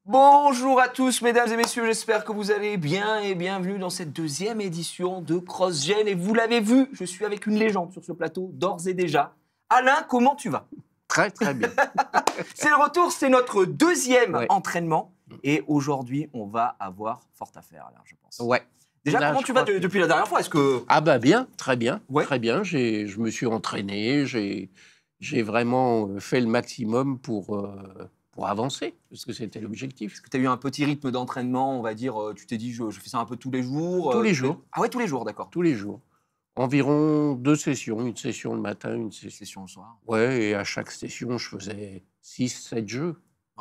Bonjour à tous, mesdames et messieurs, j'espère que vous allez bien et bienvenue dans cette deuxième édition de CrossGen. Et vous l'avez vu, je suis avec une légende sur ce plateau, d'ores et déjà. Alain, comment tu vas? Très, très bien. C'est le retour, c'est notre deuxième Ouais. entraînement. Et aujourd'hui, on va avoir fort à faire, Alain, je pense. Ouais. Déjà, Là, comment je tu vas crois que- depuis la dernière fois? Est-ce que... Ah bah bien, très bien, Ouais. très bien. Je me suis entraîné, j'ai vraiment fait le maximum pour avancer, parce que c'était l'objectif. tu as eu un petit rythme d'entraînement, on va dire, tu t'es dit, je fais ça un peu tous les jours Tous les jours. Ah ouais, tous les jours, d'accord. Tous les jours. Environ 2 sessions, une session le matin, une session. Session le soir. Ouais, et à chaque session, je faisais 6-7 jeux.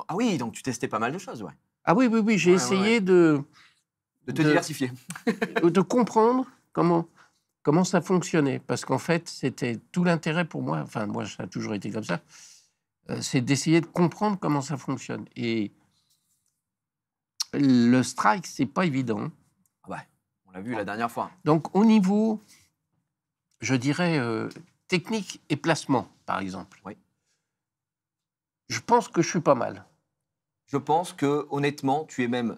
Ah oui, donc tu testais pas mal de choses, ouais. Ah oui, oui, oui, j'ai Ouais, essayé ouais. de De te diversifier. de comprendre comment ça fonctionnait. Parce qu'en fait, c'était tout l'intérêt pour moi, enfin moi ça a toujours été comme ça, c'est d'essayer de comprendre comment ça fonctionne. Et le strike, c'est pas évident. Ah ouais, on l'a vu la dernière fois. Donc au niveau, je dirais, technique et placement, par exemple, Oui. je pense que je suis pas mal. Je pense que honnêtement, tu es même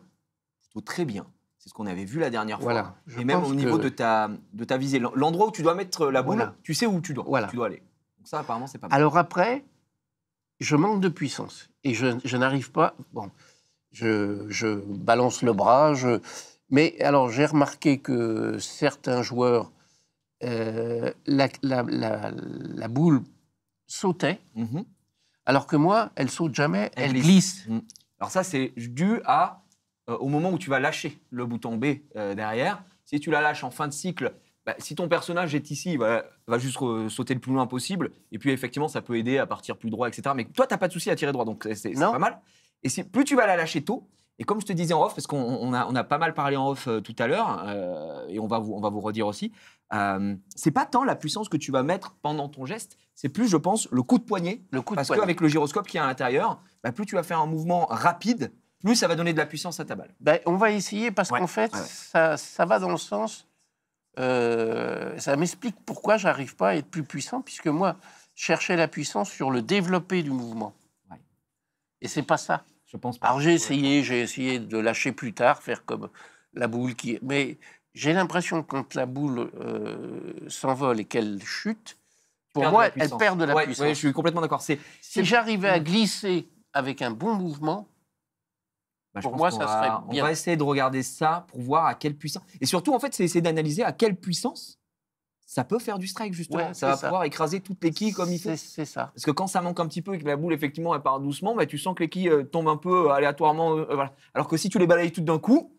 plutôt très bien. C'est ce qu'on avait vu la dernière Voilà, fois. je Et même pense au niveau que- de ta visée, l'endroit où tu dois mettre la boule, Voilà. tu sais où tu dois Voilà. aller. Donc ça, apparemment, c'est pas mal. Alors après, je manque de puissance. Et je n'arrive pas... Bon, je balance le bras, mais alors j'ai remarqué que certains joueurs, la boule sautait, Mhm. alors que moi, elle saute jamais, Elle elle glisse. glisse. Mm. Alors ça, c'est dû au moment où tu vas lâcher le bouton B derrière. Si tu la lâches en fin de cycle, bah, si ton personnage est ici, il va juste sauter le plus loin possible. Et puis effectivement, ça peut aider à partir plus droit, etc. Mais toi, tu n'as pas de souci à tirer droit, donc c'est Non. pas mal. Et plus tu vas la lâcher tôt, et comme je te disais en off, parce qu'on a pas mal parlé en off tout à l'heure, et on va vous redire aussi, c'est pas tant la puissance que tu vas mettre pendant ton geste, c'est plus, je pense, le coup de poignet. Le coup de Parce poignet. qu'avec le gyroscope qui est à l'intérieur, bah, plus tu vas faire un mouvement rapide, plus ça va donner de la puissance à ta balle. Ben, on va essayer parce Ouais, qu'en fait, ouais. ça va dans le sens. Ça m'explique pourquoi j'arrive pas à être plus puissant, puisque moi, je cherchais la puissance sur le développé du mouvement. Ouais. Et c'est pas ça. Je pense pas. Alors j'ai essayé de lâcher plus tard, faire comme la boule qui... Mais j'ai l'impression que quand la boule s'envole et qu'elle chute, pour moi, elle perd de la puissance. Ouais, je suis complètement d'accord. Si j'arrivais à glisser avec un bon mouvement, Bah, pour moi, ça serait on bien. va essayer de regarder ça pour voir à quelle puissance. Et surtout, en fait, c'est essayer d'analyser à quelle puissance ça peut faire du strike, justement. Ouais, ça va c'est ça. pouvoir écraser toutes les quilles comme il faut. C'est ça. Parce que quand ça manque un petit peu et que la boule, effectivement, elle part doucement, bah, tu sens que les quilles tombent un peu aléatoirement. Voilà. Alors que si tu les balayes toutes d'un coup,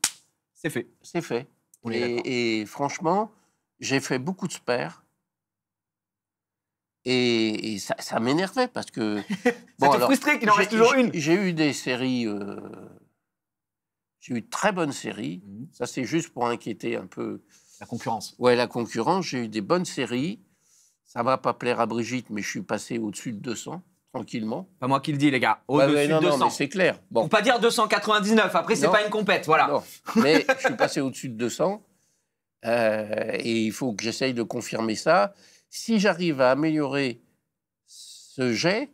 c'est fait. C'est fait. On est d'accord. Et franchement, j'ai fait beaucoup de spares. Et ça m'énervait parce que... Ça te frustrait qu'il en reste toujours une. J'ai eu des séries... j'ai eu de très bonnes séries. Mhm. Ça, c'est juste pour inquiéter un peu... La concurrence. Ouais, la concurrence. J'ai eu des bonnes séries. Ça va pas plaire à Brigitte, mais je suis passé au-dessus de 200, tranquillement. Pas moi qui le dis, les gars. Ouais, Au-dessus non, de 200. non, mais c'est clair. Bon. Pour pas dire 299. Après, c'est Non. pas une compète. Voilà. Non, mais je suis passé au-dessus de 200. Et il faut que j'essaye de confirmer ça. Si j'arrive à améliorer ce jet,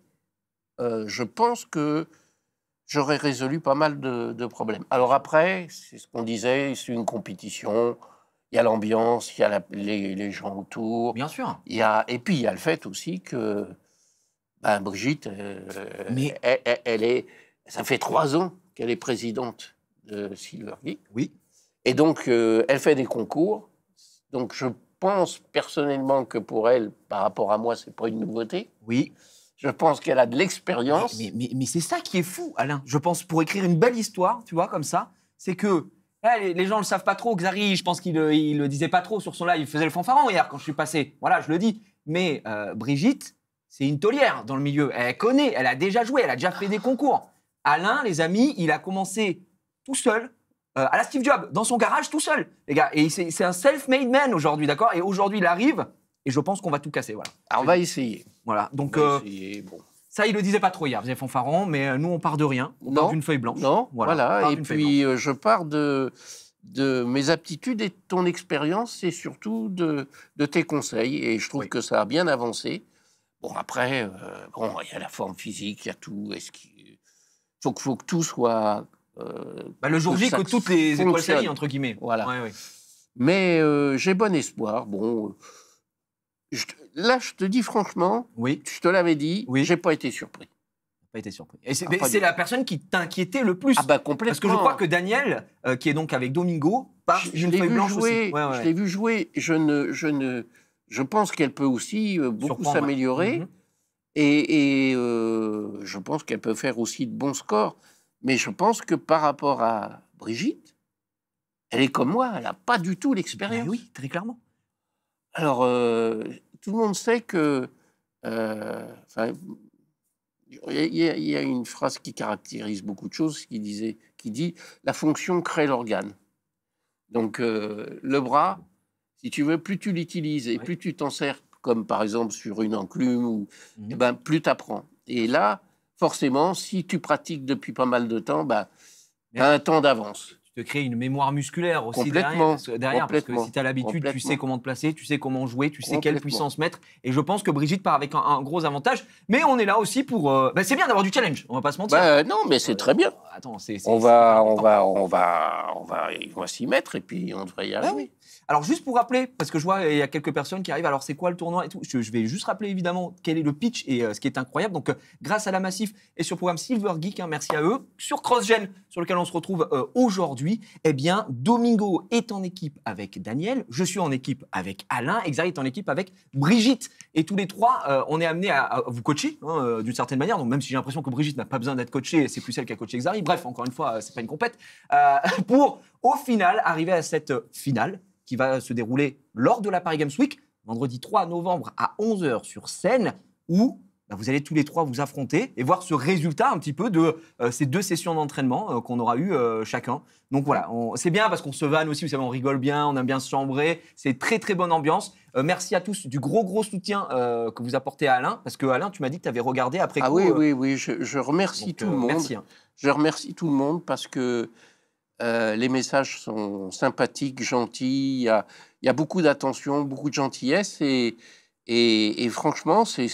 je pense que j'aurais résolu pas mal de problèmes. Alors après, c'est ce qu'on disait, c'est une compétition, il y a l'ambiance, il y a les gens autour. Bien sûr. Et puis il y a le fait aussi que Brigitte, Mais- ça fait 3 ans qu'elle est présidente de Silver Geek. Oui. Et donc, elle fait des concours. Donc, je pense personnellement que pour elle, par rapport à moi, c'est pas une nouveauté. Oui. Je pense qu'elle a de l'expérience. Mais c'est ça qui est fou, Alain. Je pense pour écrire une belle histoire, tu vois, comme ça, c'est que les gens ne le savent pas trop. Xari, je pense qu'il le disait pas trop sur son live. Il faisait le fanfaron hier quand je suis passé. Voilà, je le dis. Mais Brigitte, c'est une taulière dans le milieu. Elle connaît, elle a déjà joué, elle a déjà fait des concours. Alain, les amis, il a commencé tout seul. À la Steve Jobs, dans son garage tout seul, les gars. Et c'est un self-made man aujourd'hui, d'accord? Et aujourd'hui, il arrive, et je pense qu'on va tout casser, voilà. Alors, on va essayer. Voilà, donc On va essayer, bon. ça, il le disait pas trop hier, il faisait fanfaron, mais nous, on part de rien, on part d'une feuille blanche. Non, on part voilà. Et d'une feuille puis, je pars de mes aptitudes et de ton expérience, et surtout de tes conseils. Et je trouve Oui. que ça a bien avancé. Bon, après, il y a la forme physique, il y a tout. Faut que tout soit Le jour J ça que toutes les étoiles fonctionne. s'alignent, entre guillemets. Voilà. Ouais, ouais. Mais j'ai bon espoir. Bon, là, je te dis franchement, Oui, je te l'avais dit, Oui. j'ai pas été surpris. pas été surpris. Et c'est Ah, pas c'est du la personne qui t'inquiétait le plus. Ah bah complètement. Parce que je crois que Daniel, qui est donc avec Domingo, part je d'une l'ai feuille vu blanche jouer. aussi. Ouais, ouais, Je ouais. l'ai vu jouer. Je pense qu'elle peut aussi beaucoup Surprendre, ouais. s'améliorer. Mhm. Et je pense qu'elle peut faire aussi de bons scores. Mais je pense que par rapport à Brigitte, elle est comme moi, elle n'a pas du tout l'expérience. Ben oui, très clairement. Alors, tout le monde sait que... enfin, il y a une phrase qui caractérise beaucoup de choses qui dit « la fonction crée l'organe ». Donc, le bras, si tu veux, plus tu l'utilises et Ouais. plus tu t'en sers, comme par exemple sur une enclume, Mhm. eh ben, plus tu apprends. Et là, forcément, si tu pratiques depuis pas mal de temps, tu as un temps d'avance. Tu te crées une mémoire musculaire aussi Complètement, parce que complètement, si tu as l'habitude, tu sais complètement. comment te placer, tu sais comment jouer, tu sais quelle Complètement. puissance mettre. Et je pense que Brigitte part avec un gros avantage. Mais on est là aussi pour. C'est bien d'avoir du challenge, on va pas se mentir. Non, mais c'est très bien. Attends, On va s'y mettre et puis on devrait y Ah arriver. oui. Alors juste pour rappeler, parce que je vois il y a quelques personnes qui arrivent, alors c'est quoi le tournoi et tout, je vais juste rappeler évidemment quel est le pitch et ce qui est incroyable. Donc grâce à la Massif et sur le programme Silver Geek, merci à eux, sur CrossGen sur lequel on se retrouve aujourd'hui, eh bien Domingo est en équipe avec Daniel, je suis en équipe avec Alain, Xari est en équipe avec Brigitte. Et tous les trois, on est amenés à vous coacher d'une certaine manière. Donc même si j'ai l'impression que Brigitte n'a pas besoin d'être coachée, c'est plus celle qui a coaché Xari. Bref, encore une fois, c'est pas une compète. Pour au final arriver à cette finale qui va se dérouler lors de la Paris Games Week, vendredi 3 novembre à 11h sur scène, où vous allez tous les trois vous affronter et voir ce résultat un petit peu de ces 2 sessions d'entraînement qu'on aura eu chacun. Donc voilà, c'est bien parce qu'on se vanne aussi, vous savez, on rigole bien, on aime bien se chambrer, c'est très très bonne ambiance. Merci à tous du gros soutien que vous apportez à Alain, parce que Alain, tu m'as dit que tu avais regardé après coup. Oui, je remercie donc, tout le monde. Merci. Je remercie tout le monde parce que les messages sont sympathiques, gentils, il y a beaucoup d'attention, beaucoup de gentillesse et franchement, c'est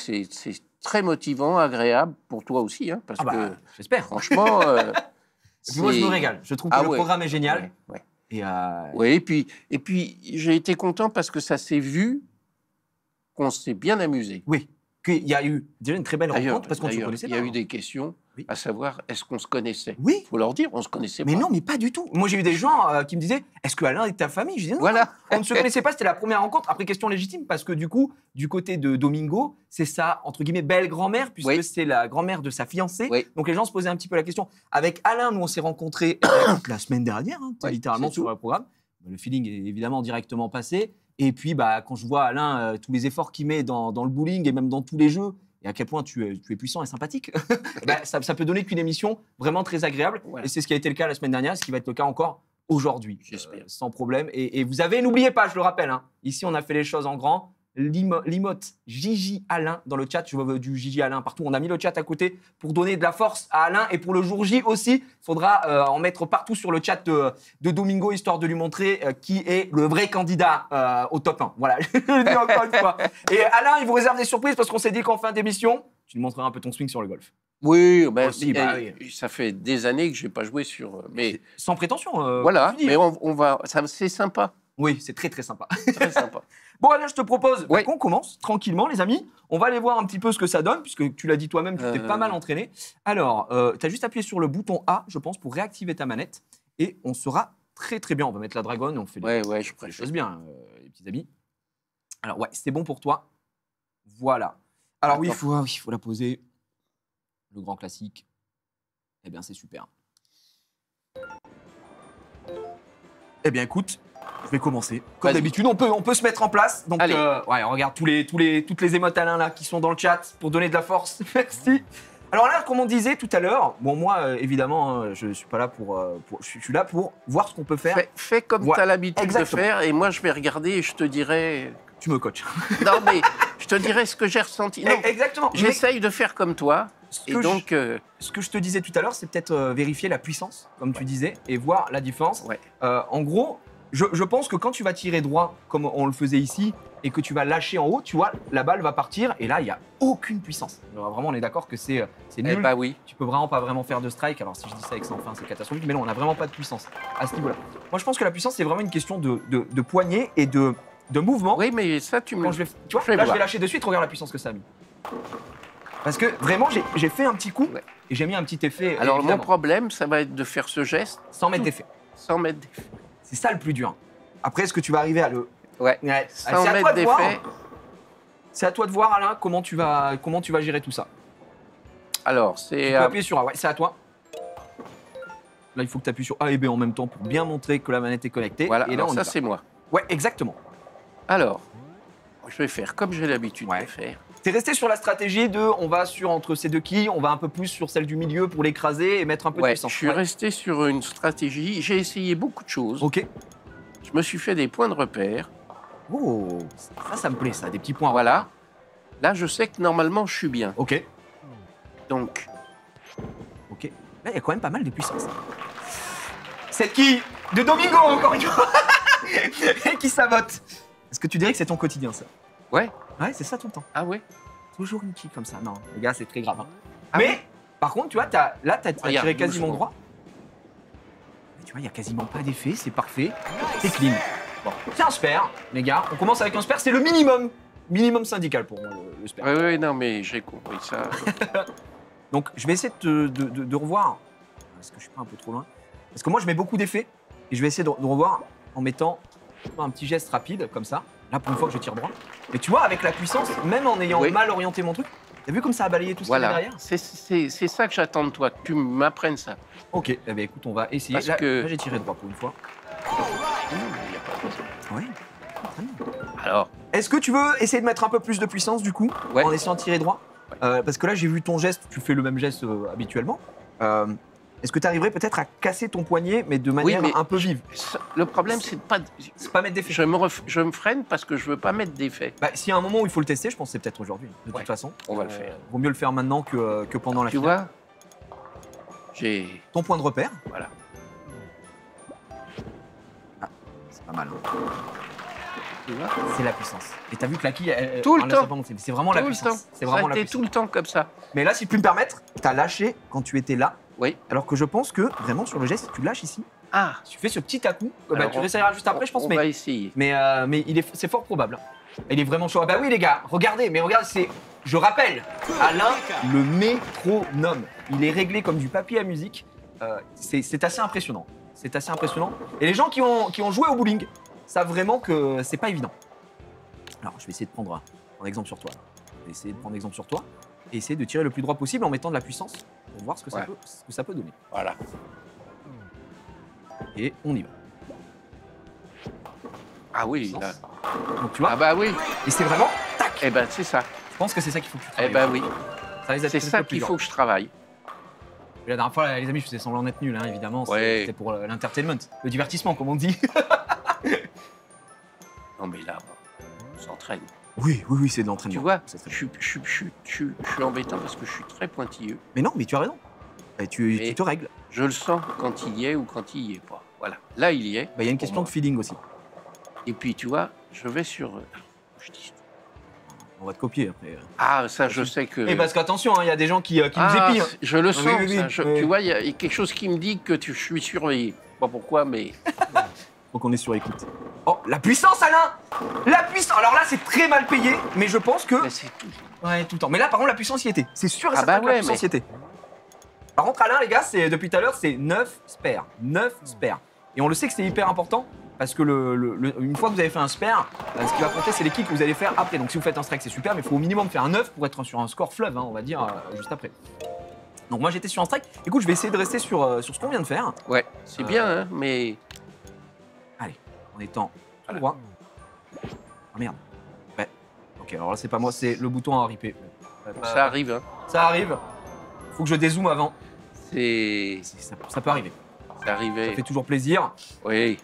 très motivant, agréable pour toi aussi, hein, parce que j'espère. franchement... moi, je me régale. Je trouve que le programme est génial. Ouais. Et puis j'ai été content parce que ça s'est vu qu'on s'est bien amusé. Oui, qu'il y a eu déjà une très belle D'ailleurs, rencontre parce qu'on ne se connaissait il pas. y a eu des questions, Oui. à savoir, est-ce qu'on se connaissait? Oui. Il faut leur dire, on se connaissait Mais pas. non, mais pas du tout. Moi, j'ai eu des gens qui me disaient, est-ce que Alain est de ta famille? Je disais non, Voilà. on ne se connaissait pas, c'était la première rencontre. Après, question légitime, parce que du coup, du côté de Domingo, c'est sa, entre guillemets, belle-grand-mère, puisque Oui. c'est la grand-mère de sa fiancée. Oui. Donc les gens se posaient un petit peu la question. Avec Alain, nous, on s'est rencontrés la semaine dernière, Ouais, littéralement c'est sur tout. le programme. Le feeling est évidemment directement passé. Et puis, quand je vois Alain, tous les efforts qu'il met dans le bowling et même dans tous les jeux, et à quel point tu es puissant et sympathique, ça peut donner qu'une émission vraiment très agréable. Voilà. Et c'est ce qui a été le cas la semaine dernière, ce qui va être le cas encore aujourd'hui. J'espère. Sans problème. Et vous avez, n'oubliez pas, je le rappelle, ici on a fait les choses en grand. L'imote Gigi Alain dans le chat. Je vois du Gigi Alain partout. On a mis le chat à côté pour donner de la force à Alain. Et pour le jour J aussi, il faudra en mettre partout sur le chat de Domingo, histoire de lui montrer qui est le vrai candidat au top 1. Voilà, je le dis encore une fois. Et Alain, il vous réserve des surprises parce qu'on s'est dit qu'en fin d'émission, tu nous montreras un peu ton swing sur le golf. Oui, Aussi, oui. ça fait des années que je n'ai pas joué sur... Mais Sans prétention. voilà, comme tu dis, mais on va... C'est sympa, Oui, c'est très très sympa. très sympa. Bon, Alain, je te propose Oui. qu'on commence tranquillement, les amis. On va aller voir un petit peu ce que ça donne, puisque tu l'as dit toi-même, tu t'es pas mal entraîné. Alors, tu as juste appuyé sur le bouton A, je pense, pour réactiver ta manette. Et on sera très très bien. On va mettre la dragonne, on fait Ouais, je les préfère. choses bien, les petits amis. Alors, ouais, c'est bon pour toi. Voilà. Alors, oui, il faut la poser. Le grand classique. Eh bien, c'est super. Eh bien, écoute, je vais commencer. Comme Vas-y. d'habitude, on peut se mettre en place. Donc, Allez. ouais, regarde toutes les émotes Alain là qui sont dans le chat pour donner de la force. Merci. Alors là, comme on disait tout à l'heure, bon, moi, évidemment, je suis pas là je suis là pour voir ce qu'on peut faire. Fais comme Voilà. tu as l'habitude Exactement. de faire et moi je vais regarder et je te dirai... Tu me coaches. Non, mais je te dirai ce que j'ai ressenti. Non, Exactement. Mais j'essaye de faire comme toi. ce Et que donc, ce que je te disais tout à l'heure, c'est peut-être vérifier la puissance, comme tu disais, et voir la différence. ouais. En gros, Je pense que quand tu vas tirer droit, comme on le faisait ici, et que tu vas lâcher en haut, tu vois, la balle va partir, et là, il n'y a aucune puissance. Alors, vraiment, on est d'accord que c'est Eh nul. bah oui. Tu peux vraiment pas vraiment faire de strike. Alors, si je dis ça avec sans fin, c'est catastrophique, mais non, on n'a vraiment pas de puissance à ce niveau-là. Moi, je pense que la puissance, c'est vraiment une question de poignée et de mouvement. Oui, mais ça, tu me Quand je vais, tu vois, fais là, je voir. vais lâcher de suite, regarde la puissance que ça a mis. Parce que vraiment, j'ai fait un petit coup, Ouais. et j'ai mis un petit effet, Alors, mon évidemment, problème, ça va être de faire ce geste sans mettre d'effet. sans mettre d'effet. C'est ça le plus dur. Après, est-ce que tu vas arriver à le... Ouais. Ouais, Sans c'est à toi mettre de voir. d'effet. C'est à toi de voir, Alain, comment tu vas gérer tout ça. Alors, Tu c'est. peux appuyer sur A, ouais, c'est à toi. Là, il faut que tu appuies sur A et B en même temps pour bien montrer que la manette est connectée. Voilà, et là, alors on y ça, va. c'est moi. Ouais, exactement. Alors, je vais faire comme j'ai l'habitude Ouais. de faire. T'es resté sur la stratégie de on va sur entre ces deux quilles, on va un peu plus sur celle du milieu pour l'écraser et mettre un peu de Ouais, puissance. je suis Ouais. resté sur une stratégie. J'ai essayé beaucoup de choses. Ok. Je me suis fait des points de repère. Oh, ça me plaît, ça, des petits points. Voilà. Là, je sais que normalement, je suis bien. Ok. Donc, Ok. Là, il y a quand même pas mal de puissance. Cette quille de Domingo, encore une fois, qui sabote. Est-ce que tu dirais que c'est ton quotidien, ça? ouais. Ouais, c'est ça tout le temps. Ah ouais. Toujours une quille comme ça. Non, les gars, c'est très grave. Hein. Ah Mais, oui. par contre, tu vois, là, t'as Regarde, tiré quasiment doucement. droit. Mais tu vois, il n'y a quasiment pas d'effet, c'est parfait. C'est clean. Bon, c'est un spare, les gars. On commence avec un spare, c'est le minimum. Minimum syndical pour moi, le spare. Ouais, ouais, non, mais j'ai compris ça. Donc, je vais essayer de revoir. Est-ce que je suis pas un peu trop loin? Parce que moi, je mets beaucoup d'effets. Et je vais essayer de revoir en mettant un petit geste rapide, comme ça. Là, pour une fois que je tire droit. Mais tu vois, avec la puissance, même en ayant Oui. mal orienté mon truc, t'as vu comme ça a balayé tout ce qu'il y avait Voilà. derrière? C'est ça que j'attends de toi, que tu m'apprennes ça. Ok, eh bien, écoute, on va essayer. Parce Là, que- là, j'ai tiré droit pour une fois. Il y a pas de raison. Ouais. Alors, Est-ce que tu veux essayer de mettre un peu plus de puissance du coup, Ouais. en essayant de tirer droit? Parce que là, j'ai vu ton geste, tu fais le même geste habituellement. Est-ce que tu arriverais peut-être à casser ton poignet, mais de manière mais- un peu vive? le problème, c'est de pas. C'est pas mettre d'effet. Je me freine parce que je veux pas mettre d'effet. Bah, s'il y a un moment où il faut le tester, je pense que c'est peut-être aujourd'hui. De Ouais, toute façon, on va le faire. Vaut mieux le faire maintenant que pendant la Tu finale. vois, j'ai. Ton point de repère, Voilà. c'est pas mal. Hein. Tu vois C'est la puissance. Et t'as vu que la quille, elle- Tout le elle laisse temps. pas monter. C'est vraiment la Tout le temps. puissance. C'est vraiment Ça a la été puissance. tout le temps comme ça. Mais là, si tu peux me permettre, t'as lâché quand tu étais là. Oui. Alors que je pense que vraiment sur le geste, si tu lâches ici, Ah, si tu fais ce petit à-coup, bah, Alors, tu réessayeras juste après, je pense. on Mais va essayer. Mais c'est fort probable. Il est vraiment chaud. Ah bah oui les gars, regardez, c'est... Je rappelle, Alain, le métronome. Il est réglé comme du papier à musique. C'est assez impressionnant. C'est assez impressionnant. Et les gens qui ont joué au bowling savent vraiment que c'est pas évident. Alors, je vais essayer de prendre un exemple sur toi. Je vais essayer de prendre un exemple sur toi et essayer de tirer le plus droit possible en mettant de la puissance pour voir ce que, Ouais. ce que ça peut donner. Voilà. Et on y va. Ah oui, là. Donc tu vois, Ah bah oui. et c'est vraiment... Tac. Eh ben c'est ça. Je pense que c'est ça qu'il faut que tu Eh travailles. ben oui. Ça risque d'être C'est peut-être ça le plus qu'il dur. faut que je travaille. Et la dernière fois, les amis, je faisais semblant d'être nul, hein, évidemment. Ouais. C'était pour l'entertainment, le divertissement, comme on dit. Non mais là, on s'entraîne. Oui, c'est de l'entraînement. Tu vois, C'est très je suis embêtant parce que je suis très pointilleux. Mais non, mais tu as raison. Et tu Mais- te règles. Je le sens quand il y est ou quand il y est pas. Voilà. Là, il y est. Il y a une Pour question moi. de feeling aussi. Et puis, tu vois, je vais sur. Je dis- On va te copier après. Ah, ça, je sais que. Et parce qu'attention, il y a des gens qui nous Ah, épient. je le sens. oui, ça. oui, Je- oui. Tu vois, il y a quelque chose qui me dit que je suis surveillé. Pas pourquoi, mais. Donc on est sur écoute. Oh, la puissance, Alain! La puissance! Alors là, c'est très mal payé, mais je pense que. mais c'est tout. Ouais, tout le temps. Mais là, par contre, la puissance y était. C'est sûr et Ah certain bah que la ouais, puissance mais- y était. Par contre, Alain, les gars, depuis tout à l'heure, c'est 9 spares. 9 spares. Et on le sait que c'est hyper important parce que une fois que vous avez fait un spare, ce qui va compter, c'est les kicks que vous allez faire après. Donc si vous faites un strike, c'est super, mais il faut au minimum faire un 9 pour être sur un score fleuve, hein, on va dire, juste après. Donc moi, j'étais sur un strike. Écoute, je vais essayer de rester sur ce qu'on vient de faire. Ouais, c'est bien, hein, mais. Allez, en étant tout droit. Ah merde. Ouais. Ok, alors là, c'est pas moi, c'est le bouton à ripper. Ça arrive, hein. Ça arrive. Faut que je dézoome avant. C'est. Ça peut arriver. C'est arrivé. Ça fait toujours plaisir. Oui.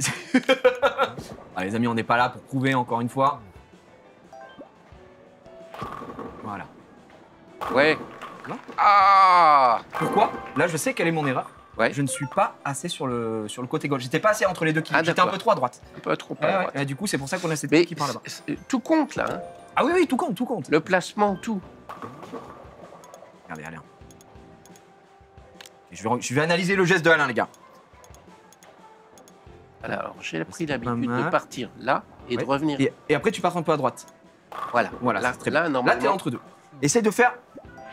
Ah, les amis, on n'est pas là pour prouver encore une fois. Voilà. Ouais. Non. Ah. Pourquoi? Là, je sais quelle est mon erreur. Ouais. je ne suis pas assez sur le côté gauche. J'étais pas assez entre les deux quilles. Ah, J'étais un d'accord. peu trop à droite. Un peu trop à Ouais, droite. et du coup, c'est pour ça qu'on a cette Mais qui part là-bas. tout compte là. Hein. Ah oui, oui, tout compte, tout compte. Le placement, tout. Regardez, Alain. Et je vais analyser le geste de Alain, les gars. Alors, j'ai pris pas l'habitude de mal. partir là et Ouais. de revenir. Et après, tu passes un peu à droite. Voilà. Voilà, là, c'est très là, bien. Là, normalement. t'es entre deux. Essaye de faire.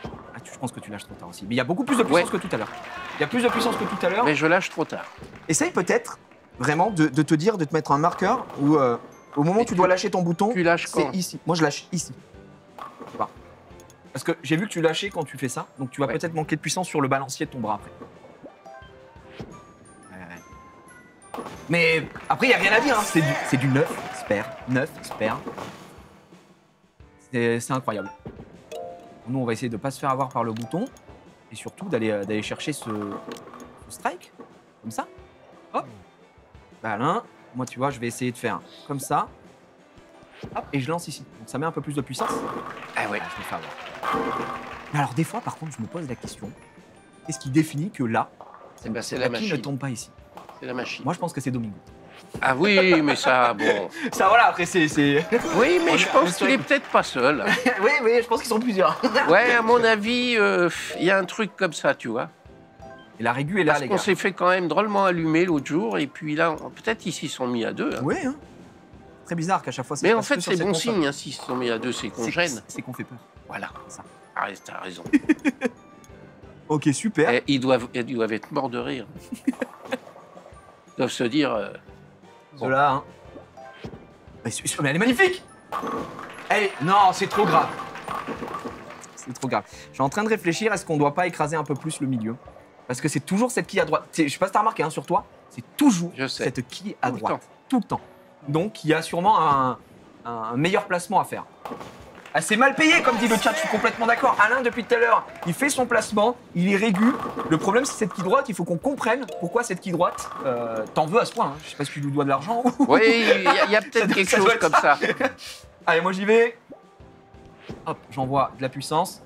Ah, je pense que tu lâches trop tard aussi. Mais il y a beaucoup plus de puissance Ouais. que tout à l'heure. Il y a plus de puissance que tout à l'heure. Mais je lâche trop tard. Essaye peut-être vraiment de te dire, de te mettre un marqueur où au moment où tu dois lâcher ton bouton, Tu lâches c'est quand? ici. Moi, je lâche ici. Voilà. Parce que j'ai vu que tu lâchais quand tu fais ça, donc tu vas Ouais. peut-être manquer de puissance sur le balancier de ton bras après. Mais après, il n'y a rien à dire, hein. C'est du 9 spare. 9 spare. C'est incroyable. Nous, on va essayer de ne pas se faire avoir par le bouton et surtout d'aller chercher ce strike, comme ça. Hop. Bah, Alain, moi, tu vois, je vais essayer de faire comme ça. Hop, et je lance ici. Donc ça met un peu plus de puissance. Ah ouais. Je me fais avoir. Mais alors, des fois, par contre, je me pose la question qu'est-ce qui définit que là, Eh ben, c'est la la quille ne machine. tombe pas ici? C'est la machine. Moi, je pense que c'est Domingo. Ah oui, mais ça, bon. Ça, voilà, après, c'est. Oui, mais On je est- pense on qu'il est- est peut-être pas seul. oui, oui, je pense qu'ils sont plusieurs. Ouais, à mon avis, il y a un truc comme ça, tu vois. Et la régu est là, Parce les qu'on gars. s'est fait quand même drôlement allumer l'autre jour, et puis là, peut-être ils s'y sont mis à deux. Hein. Oui, hein. Très bizarre qu'à chaque fois. ça Mais se en passe fait, que sur c'est cette bon console. signe, hein, s'ils se sont mis à deux, c'est qu'on gêne. C'est qu'on fait peur. Voilà. Ça. Ah, t'as raison. Ok, super. Et ils doivent être morts de rire. Ils doivent se dire. Cela, hein. Mais elle est magnifique. Non, c'est trop grave. C'est trop grave. Je suis en train de réfléchir, est-ce qu'on doit pas écraser un peu plus le milieu? Parce que c'est toujours cette quille à droite. Je sais pas si t'as remarqué, hein, sur toi, c'est toujours Je sais. cette quille à Tout le droite. temps. Tout le temps. Donc, il y a sûrement un meilleur placement à faire. Ah, c'est mal payé, comme dit le chat, je suis complètement d'accord. Alain, depuis tout à l'heure, il fait son placement, il est régu. Le problème, c'est cette quille droite, il faut qu'on comprenne pourquoi cette quille droite, t'en veux à ce point. Hein. Je sais pas si tu lui dois de l'argent ou... Oui, il y a peut-être quelque ça doit chose être comme ça. ça. Allez, moi j'y vais. Hop, j'envoie de la puissance.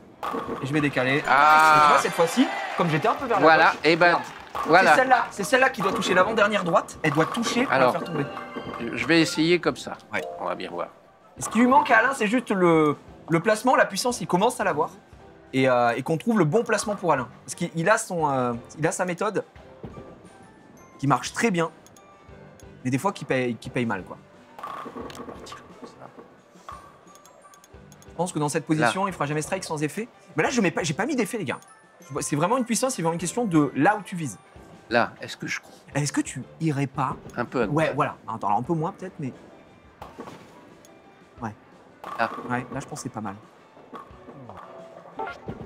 Et je vais décaler. Ah. Et tu vois, cette fois-ci, comme j'étais un peu vers la Voilà, gauche, et ben, regarde, voilà. c'est celle-là qui doit toucher l'avant-dernière droite. Elle doit toucher pour la Alors. faire tomber. Je vais essayer comme ça. Ouais. On va bien voir. Et ce qui lui manque à Alain, c'est juste le placement, la puissance, il commence à l'avoir. Et qu'on trouve le bon placement pour Alain. Parce qu'il a, il a sa méthode qui marche très bien, mais des fois qui paye mal, quoi. Je pense que dans cette position, il fera jamais strike sans effet. Mais là, j'ai pas mis d'effet, les gars. C'est vraiment une puissance, c'est vraiment une question de là où tu vises. Là, est-ce que je Est-ce que tu irais pas... un peu à Ouais, voilà. Attends, alors un peu moins peut-être, mais... Ouais. Ah. Ouais, là, je pense que c'est pas mal.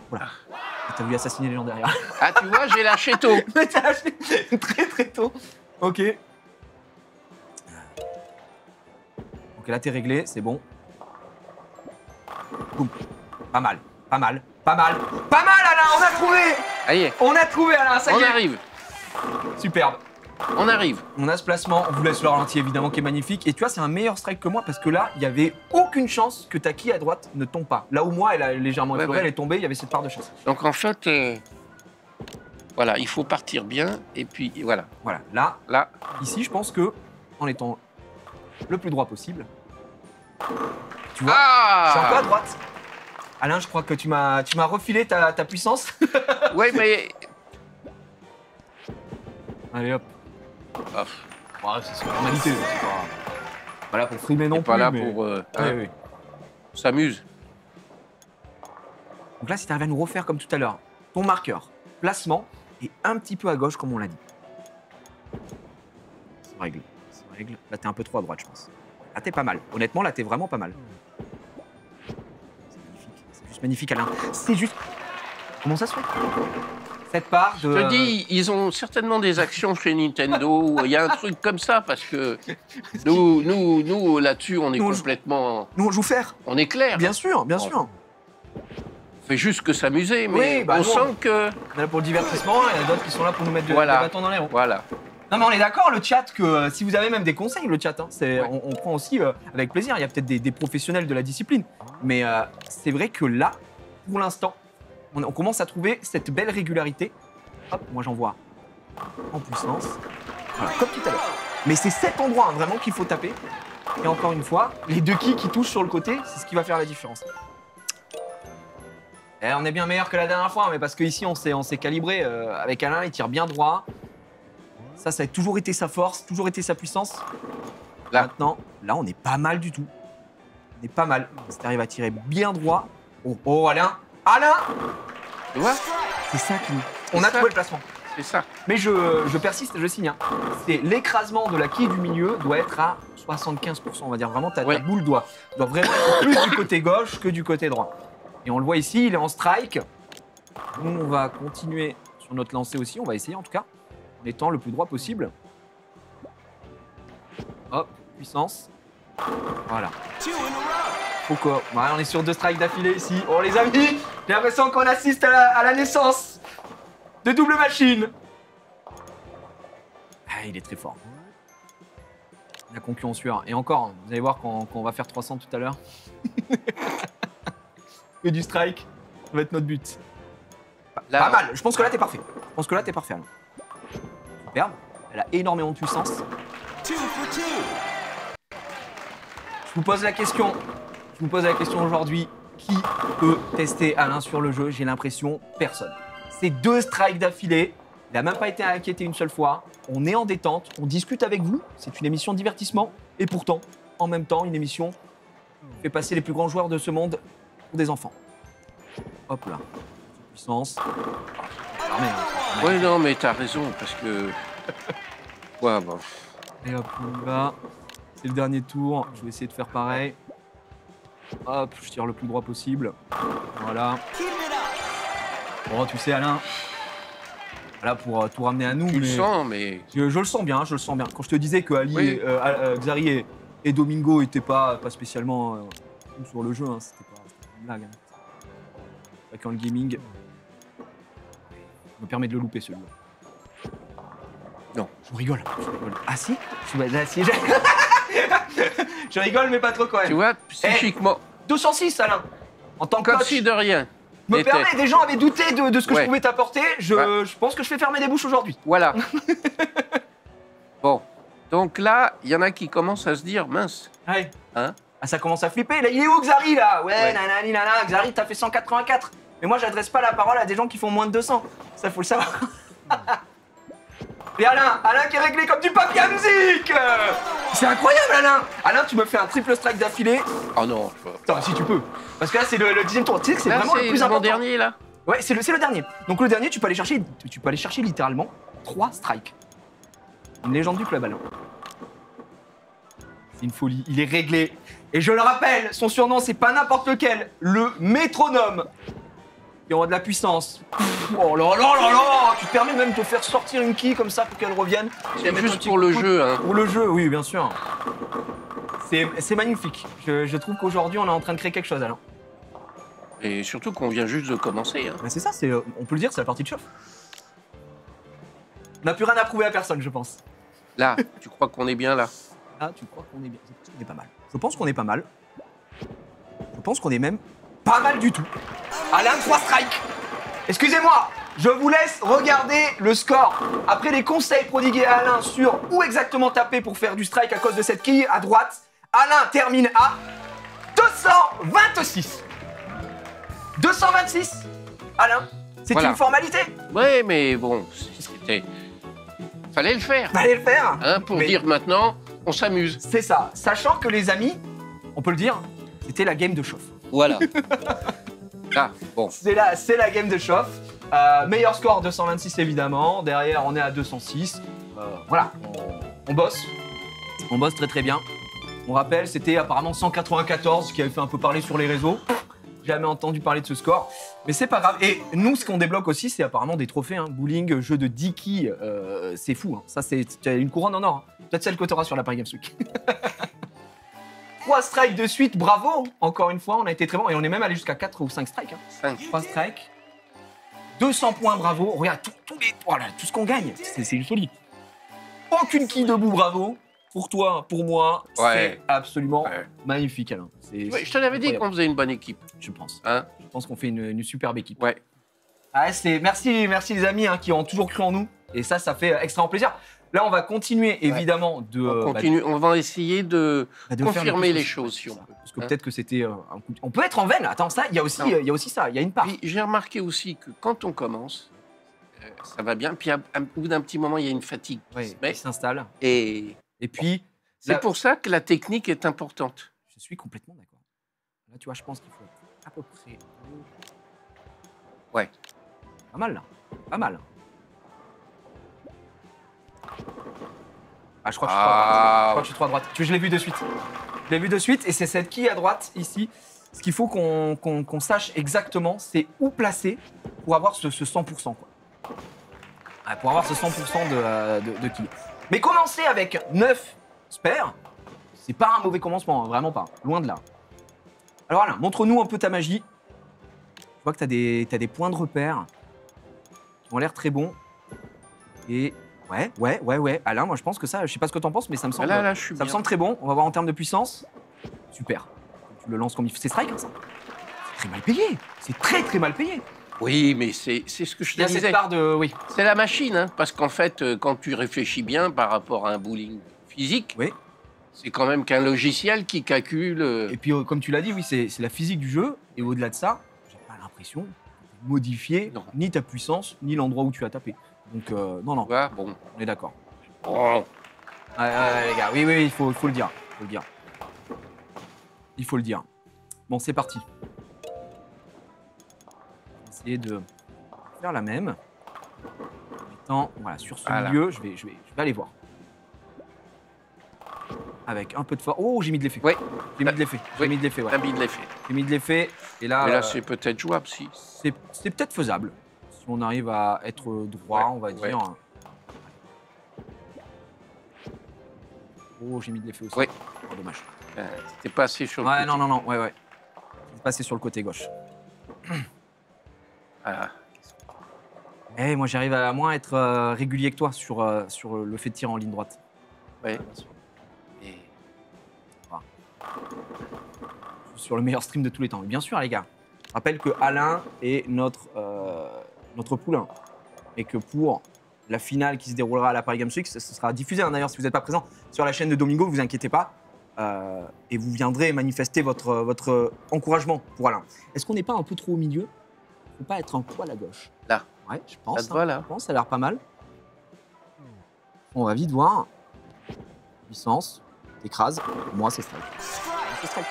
Voilà. T'as vu assassiner les gens derrière. Ah, tu vois, j'ai lâché tôt. T'as lâché très très tôt. Ok. Ok, là, t'es réglé, c'est bon. Boum. Pas mal, pas mal, pas mal. Pas mal, Alain, on a trouvé. Allez, On a trouvé, Alain, ça y on est. arrive. Superbe. On arrive. On a ce placement, on vous laisse le ralenti évidemment qui est magnifique. Et tu vois, c'est un meilleur strike que moi parce que là, il n'y avait aucune chance que ta quille à droite ne tombe pas. Là où moi, elle a légèrement Ouais, effleuré, ouais. elle est tombée, il y avait cette part de chance. Donc en fait, voilà, il faut partir bien. Et puis voilà, Voilà, là, là, ici, je pense que en étant le plus droit possible, tu vois, je suis un peu à ah, droite. Alain, je crois que tu m'as refilé ta puissance. ouais, mais Allez hop. ah, Ouais, c'est une formalité, c'est pas... Voilà, pour frimer non t'es plus. pas là mais... pour Oui, oui. on s'amuse. Donc là, si tu arrives à nous refaire comme tout à l'heure, ton marqueur, placement, et un petit peu à gauche, comme on l'a dit. C'est règle. C'est règle. Là, t'es un peu trop à droite, je pense. Là, t'es pas mal. Honnêtement, là, t'es vraiment pas mal. C'est magnifique. C'est juste magnifique, Alain. C'est juste... Comment ça se fait? Cette part de... Je te dis, ils ont certainement des actions chez Nintendo. Où il y a un truc comme ça parce que nous là-dessus, on est Nous, on joue- complètement, Nous, on joue faire. on est clair. Bien sûr, bien sûr. On fait juste que s'amuser, mais Oui, bah on nous, sent que On est là pour le divertissement, il y en a d'autres qui sont là pour nous mettre des Voilà. bâtons dans les roues. voilà. Non mais on est d'accord, le chat, que si vous avez même des conseils, le chat, hein, Ouais. on prend aussi avec plaisir. Il y a peut-être des professionnels de la discipline. Mais c'est vrai que là, pour l'instant, on commence à trouver cette belle régularité. Hop, moi j'envoie en puissance. Voilà, comme tout à l'heure. Mais c'est cet endroit hein, vraiment qu'il faut taper. Et encore une fois, les deux quilles qui touchent sur le côté, c'est ce qui va faire la différence. Et on est bien meilleur que la dernière fois, mais parce qu'ici on s'est calibré avec Alain, il tire bien droit. Ça a toujours été sa force, toujours été sa puissance. Là. Maintenant, là on est pas mal du tout. On est pas mal. Si t'arrives à tirer bien droit. Oh Alain, Alain, Tu vois? c'est ça qui. C'est On a ça. trouvé le placement. C'est ça. Mais je persiste, je signe. Hein. C'est l'écrasement de la quille du milieu doit être à 75%. On va dire vraiment, ta Ouais. boule doit vraiment être plus du côté gauche que du côté droit. Et on le voit ici, il est en strike. Nous, on va continuer sur notre lancée aussi. On va essayer en tout cas, en étant le plus droit possible. Hop, puissance. Voilà. Pourquoi? Ouais, on est sur 2 strikes d'affilée ici. Oh les amis, j'ai l'impression qu'on assiste à la naissance de double machine. Ah, il est très fort. La concurrence sueur. Et encore, vous allez voir quand on va faire 300 tout à l'heure. Que du strike, ça va être notre but. Là, Pas mal, je pense que là t'es parfait. Je pense que là t'es parfait. Alain. Superbe, elle a énormément de puissance. Je vous pose la question. Je vous pose la question aujourd'hui. Qui peut tester Alain sur le jeu? J'ai l'impression personne. C'est 2 strikes d'affilée. Il n'a même pas été inquiété une seule fois. On est en détente, on discute avec vous. C'est une émission de divertissement. Et pourtant, en même temps, une émission qui fait passer les plus grands joueurs de ce monde pour des enfants. Hop là. Puissance. Armé, hein. Oui, non, mais t'as raison, parce que... Ouais, bon. Et hop, on y va. C'est le dernier tour. Je vais essayer de faire pareil. Hop, je tire le plus droit possible. Voilà. Bon, tu sais, Alain. Voilà, pour tout ramener à nous. Tu le mais sens, mais... je le sens bien, je le sens bien. Quand je te disais que Ali, Oui. Xari et Domingo n'étaient pas spécialement sur le jeu, hein, c'était pas une blague. Hein. Pas quand le gaming me permet de le louper celui-là. Non. Je rigole. Ah si là, si, je rigole, mais pas trop quand même. Tu vois, psychiquement, 206, Alain. En tant que comme coach, si de rien. me n'était. permet, des gens avaient douté de ce que Ouais. je pouvais t'apporter. Je Ouais. pense que je fais fermer des bouches aujourd'hui. Voilà. Bon. Donc là, il y en a qui commencent à se dire, mince, Ouais. hein? Ah, ça commence à flipper. Là, il est où Xari là? Ouais, Ouais. nanani, nana. Xari, t'as fait 184. Mais moi, j'adresse pas la parole à des gens qui font moins de 200. Ça, faut le savoir. Et Alain qui est réglé comme du papier à musique. C'est incroyable, Alain. Alain, tu me fais un triple strike d'affilée. Oh non, je peux pas. Attends, si tu peux. Parce que là, c'est le 10e tour. Tu sais que c'est Là, vraiment le c'est plus mon important. dernier, là. Ouais, c'est le dernier. Donc le dernier, tu peux aller chercher littéralement 3 strikes. Une légende du club, Alain. C'est une folie. Il est réglé. Et je le rappelle, son surnom, c'est pas n'importe lequel. Le métronome. Il aura de la puissance. Oh là là là là. Tu te permets même de te faire sortir une quille comme ça pour qu'elle revienne. C'est juste pour le jeu, hein. Pour le jeu, oui, bien sûr. C'est magnifique. Je trouve qu'aujourd'hui, on est en train de créer quelque chose, Alain. Et surtout qu'on vient juste de commencer, hein. Ben, c'est ça, on peut le dire, c'est la partie de chauffe. On n'a plus rien à prouver à personne, je pense. Là, tu crois qu'on est bien là? Ah, tu crois qu'on est bien? Je pense qu'on est pas mal. Je pense qu'on est pas mal. Je pense qu'on est même pas mal du tout. Alain, 3 strikes. Excusez-moi, je vous laisse regarder le score. Après les conseils prodigués à Alain sur où exactement taper pour faire du strike à cause de cette quille à droite, Alain termine à 226. 226. Alain, c'est Voilà. une formalité. Ouais, mais bon, c'était... Fallait le faire, Fallait le faire. hein, pour Mais- dire maintenant, on s'amuse. C'est ça. Sachant que les amis, on peut le dire, c'était la game de chauffe. Voilà. Là, bon. C'est la game de chauffe. Meilleur score 226 évidemment. Derrière, on est à 206. Voilà, on bosse. On bosse très très bien. On rappelle, c'était apparemment 194 qui avait fait un peu parler sur les réseaux. Jamais entendu parler de ce score. Mais c'est pas grave. Et nous, ce qu'on débloque aussi, c'est apparemment des trophées. Hein. Bowling, jeu de 10 quilles, c'est fou. Hein. Ça, c'est une couronne en or. Hein. Peut-être celle que tu auras sur la Paris Games Week. 3 strikes de suite, bravo. Encore une fois, on a été très bon. Et on est même allé jusqu'à 4 ou 5 strikes. Hein. 5. 3 strikes. 200 points, bravo. Regarde, voilà, tout ce qu'on gagne. C'est une folie. Aucune quille debout, bravo. Pour toi, pour moi, Ouais. c'est absolument Ouais. magnifique, Alain. Ouais, je te l'avais dit incroyable. qu'on faisait une bonne équipe, Je pense. hein? Je pense qu'on fait une superbe équipe. Ouais. Ah, merci les amis hein, qui ont toujours cru en nous. Et ça fait extrêmement plaisir. Là, on va continuer, évidemment, de... On va essayer de de faire confirmer le les plus choses, si on ça. peut. Parce que peut-être que c'était un coup... On peut être en veine. Attends, ça, il y a aussi ça. Il y a une part. Puis j'ai remarqué aussi que quand on commence, ça va bien. Puis au bout d'un petit moment, il y a une fatigue qui se met. Qui s'installe. Et puis... c'est pour ça que la technique est importante. Je suis complètement d'accord. Là, tu vois, je pense qu'il faut à peu près... Ouais. Pas mal, là. Pas mal. Ah, je crois que je suis trop à droite. Je crois que je suis trop à droite. Je l'ai vu de suite. Je l'ai vu de suite et c'est cette quille à droite, ici. Ce qu'il faut qu'on sache exactement, c'est où placer pour avoir ce 100%, quoi. Ouais, pour avoir ce 100% de quille. Mais commencer avec 9 spares, c'est pas un mauvais commencement, hein, vraiment pas. Loin de là. Alors Alain, montre-nous un peu ta magie. Je vois que t'as des points de repère qui ont l'air très bons. Et ouais. Alain, moi je pense que ça, je sais pas ce que t'en penses, mais ça me semble, Là, je suis ça me bien. semble très bon. On va voir en termes de puissance. Super. Tu le lances comme il faut. C'est strike, hein, ça. C'est très mal payé. C'est très mal payé. Oui, mais c'est ce que je Il te y a cette disais. part de... Oui. C'est la machine, hein, parce qu'en fait, quand tu réfléchis bien par rapport à un bowling physique, Oui. c'est quand même qu'un logiciel qui calcule. Et puis, comme tu l'as dit, oui, c'est la physique du jeu. Et au-delà de ça, j'ai pas l'impression de modifier Non. ni ta puissance, ni l'endroit où tu as tapé. Donc, non, Tu vois, bon. on est d'accord. Oh. Ouais, les gars, oui, il faut le dire. Il faut le dire. Bon, c'est parti. On va essayer de faire la même. En mettant, voilà, sur ce Voilà. milieu, je vais aller voir. Avec un peu de force. Oh, j'ai mis de l'effet. Oui. J'ai mis de l'effet. Oui. J'ai mis de l'effet, ouais. T'as mis de l'effet. J'ai mis de l'effet. Et là, Mais là, c'est peut-être jouable, si. c'est peut-être faisable. Si on arrive à être droit, Ouais, on va ouais. dire. Oh, j'ai mis de l'effet aussi. Oui. Oh, dommage. T'es pas assez sur le Ouais, côté. non, ouais. C'est passé sur le côté gauche. Voilà. Eh, moi, j'arrive à moins être régulier que toi sur le fait de tirer en ligne droite. Ouais. Et Je suis sur le meilleur stream de tous les temps. Et bien sûr, les gars. Je rappelle que Alain est notre poulain. Et que pour la finale qui se déroulera à la Paris Games Week, ce sera diffusé. Hein, d'ailleurs, si vous n'êtes pas présent sur la chaîne de Domingo, vous inquiétez pas. Et vous viendrez manifester votre encouragement pour Alain. Est-ce qu'on n'est pas un peu trop au milieu? Il ne faut pas être un poil à gauche. Là. Ouais, je pense. Ça te va, là? Je pense, ça a l'air pas mal. On va vite voir. Puissance, t'écrases. Moi, c'est strike. C'est strike.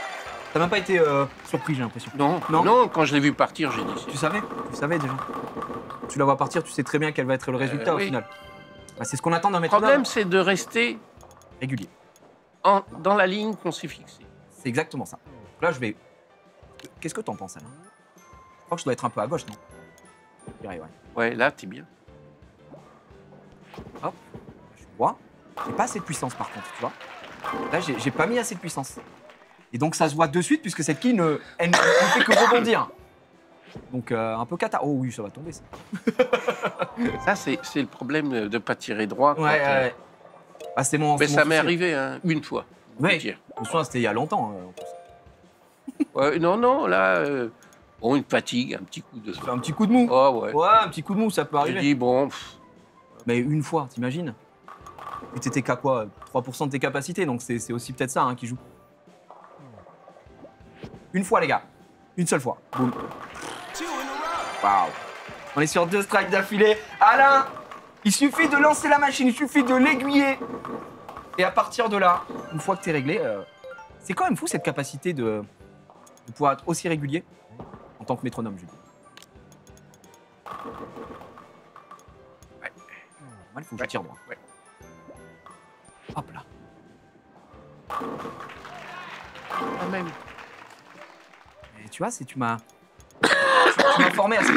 T'as même pas été surpris, j'ai l'impression. non, Non. non, quand je l'ai vu partir, j'ai dit. Tu savais déjà. Tu la vois partir, tu sais très bien quel va être le résultat au oui. final. Bah, c'est ce qu'on attend d'un Le maître problème, d'homme c'est de rester régulier. dans la ligne qu'on s'est fixée. C'est exactement ça. Là, je vais. Qu'est-ce que t'en penses, Alain? Je crois que je dois être un peu à gauche, non? Je dirais, ouais. Ouais, là, t'es bien. Hop, je vois. J'ai pas assez de puissance par contre, tu vois. Là, j'ai pas mis assez de puissance. Et donc, ça se voit de suite puisque cette quille elle ne fait que rebondir. Donc, un peu cata. Oh oui, ça va tomber, ça. Ça, c'est le problème de ne pas tirer droit. quand, Ouais. Ah, c'est mon. Mais c'est ça mon m'est souci. arrivé hein, une fois. Oui. de tirer. Je me souviens, c'était il y a longtemps. En plus. Ouais, non, là, bon, une fatigue, un petit coup de. Tu fais un petit coup de mou. Oh, ouais. Ouais, un petit coup de mou, ça peut J'ai arriver. dit, bon, Mais une fois, t'imagines? Et t'étais qu'à quoi? 3% de tes capacités, donc c'est aussi peut-être ça hein, qui joue. Une fois, les gars. Une seule fois. Boum. Waouh. On est sur 2 strikes d'affilée. Alain, il suffit de lancer la machine, il suffit de l'aiguiller. Et à partir de là, une fois que t'es réglé, c'est quand même fou cette capacité de pouvoir être aussi régulier en tant que métronome, je dis. Ouais. Moi, il faut que je tire droit. Ouais. Hop là. quand même. Et tu vois, tu m'as formé à ça.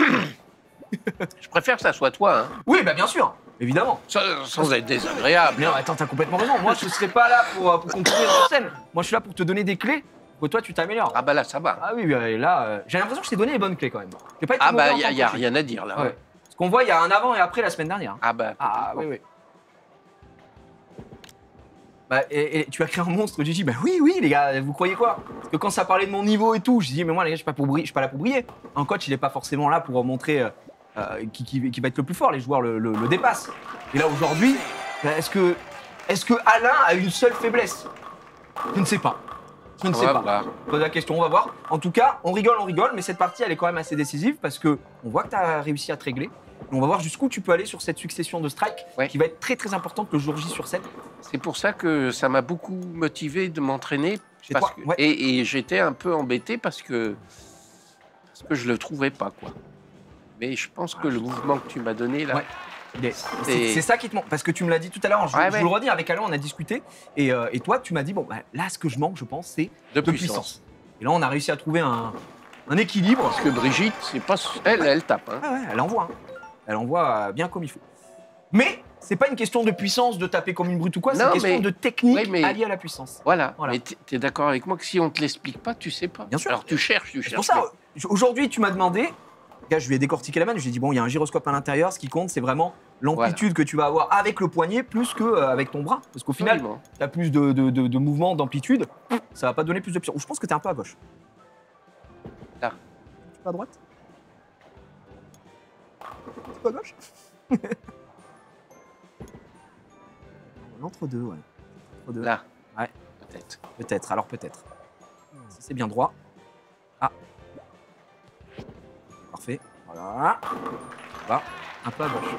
Je préfère que ça soit toi, hein, Oui, bah bien sûr, évidemment. sans être désagréable. Mais non, attends, t'as complètement raison. Moi, je serais pas là pour concourir sur scène. Moi, je suis là pour te donner des clés pour que toi, tu t'améliores. Ah bah là, ça va. Ah oui, là, j'ai l'impression que je t'ai donné les bonnes clés quand même. J'ai pas été Ah mauvais bah, en il tant n'y a que coach. rien à dire, là. Ouais. Parce qu'on voit, il y a un avant et après la semaine dernière. Ah bah, Ah oui, oui. Bah, et tu as créé un monstre, Gigi. Bah oui, les gars, vous croyez quoi? Parce que quand ça parlait de mon niveau et tout, je dis, mais moi, les gars, je suis pas là pour briller. Un coach, il est pas forcément là pour montrer qui va être le plus fort. Les joueurs le dépassent. Et là, aujourd'hui, est-ce que Alain a une seule faiblesse? Je ne sais pas. Je ne sais pas. Voir. Pose la question, on va voir. En tout cas, on rigole, mais cette partie, elle est quand même assez décisive parce que on voit que tu as réussi à te régler. Et on va voir jusqu'où tu peux aller sur cette succession de strikes qui va être très très importante le jour J sur scène. C'est pour ça que ça m'a beaucoup motivé de m'entraîner. Chez toi, ouais. Et j'étais un peu embêté parce que je le trouvais pas, quoi. Mais je pense que le mouvement que tu m'as donné là, c'est ça qui te manque. Parce que tu me l'as dit tout à l'heure, je vous le redis, avec Alain, on a discuté. Et toi, tu m'as dit, bon, là, ce que je manque, je pense, c'est de puissance. Et là, on a réussi à trouver un équilibre. Parce que Brigitte, c'est pas elle tape. Hein. Ah ouais, elle envoie. Hein. Elle envoie bien comme il faut. Mais c'est pas une question de puissance, de taper comme une brute ou quoi, c'est une question de technique alliée à la puissance. Voilà. Mais tu es d'accord avec moi que si on te l'explique pas, tu sais pas. Bien sûr. Alors tu cherches. C'est pour ça, aujourd'hui, tu m'as demandé, je lui ai décortiqué la main, je lui ai dit, bon, il y a un gyroscope à l'intérieur, ce qui compte, c'est vraiment l'amplitude que tu vas avoir avec le poignet plus qu'avec ton bras. Parce qu'au final, tu as plus de mouvement, d'amplitude, ça va pas donner plus de puissance. Je pense que tu es un peu à gauche. Là. Tu es pas à droite? C'est pas à gauche? L'entre-deux, ouais. Entre-deux. Là. Ouais. Peut-être. Peut-être, alors peut-être. Si c'est bien droit. Ah. Parfait. Voilà. Là. Un peu à gauche.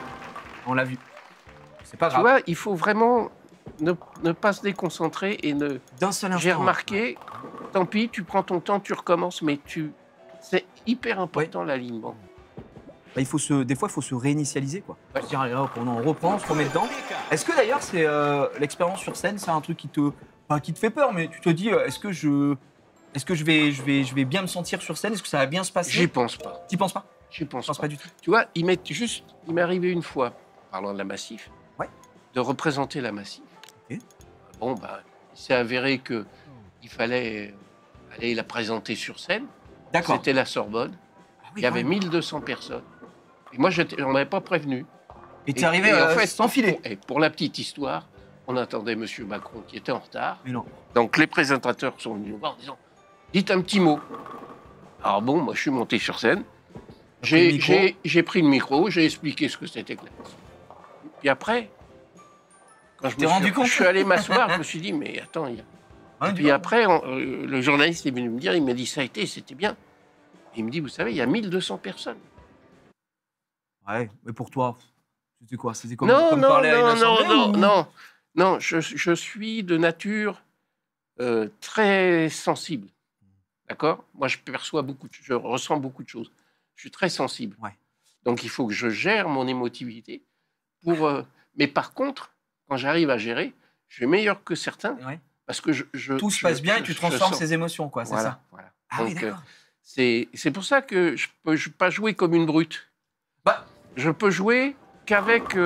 On l'a vu. C'est pas grave. Tu vois, il faut vraiment ne pas se déconcentrer et ne... D'un seul instant. J'ai remarqué, tant pis, tu prends ton temps, tu recommences, mais c'est hyper important l'alignement. Bah, des fois, il faut se réinitialiser, quoi. Ouais. Dire, allez, hop, on reprend, on se remet dedans. Est-ce que d'ailleurs, c'est l'expérience sur scène, c'est un truc qui te fait peur, mais tu te dis, est-ce que je vais bien me sentir sur scène? Est-ce que ça va bien se passer? J'y pense pas. T'y penses pas? J'y pense pas du tout. Tu vois, il m'est arrivé une fois, parlant de la Massif, de représenter la Massif. Okay. Bon, bah, il s'est avéré que il fallait aller la présenter sur scène. D'accord. C'était la Sorbonne. Il y avait 1200 personnes. Et moi, on m'avait pas prévenu. Et tu es arrivé en fait, sans filet. Et pour la petite histoire, on attendait M. Macron qui était en retard. Mais non. Donc les présentateurs sont venus nous voir en disant « Dites un petit mot ». Alors bon, moi je suis monté sur scène. J'ai pris le micro, j'ai expliqué ce que c'était que la Massif. Puis après, quand je suis allé m'asseoir, je me suis dit « Mais attends, il y a... » Et puis après, le journaliste est venu me dire, il m'a dit « Ça a été, c'était bien ». Il me dit, vous savez, il y a 1200 personnes. Ouais, mais pour toi, c'était quoi? C'était comme parler à une assemblée non, je suis de nature très sensible. D'accord? Moi, je ressens beaucoup de choses. Je suis très sensible. Ouais. Donc, il faut que je gère mon émotivité. Mais par contre, quand j'arrive à gérer, je suis meilleur que certains. Ouais. Parce que tout se passe bien et tu transformes ses émotions, quoi, c'est ça? Voilà. Ah donc, oui, d'accord. C'est pour ça que je ne peux pas jouer comme une brute. Je peux jouer qu'avec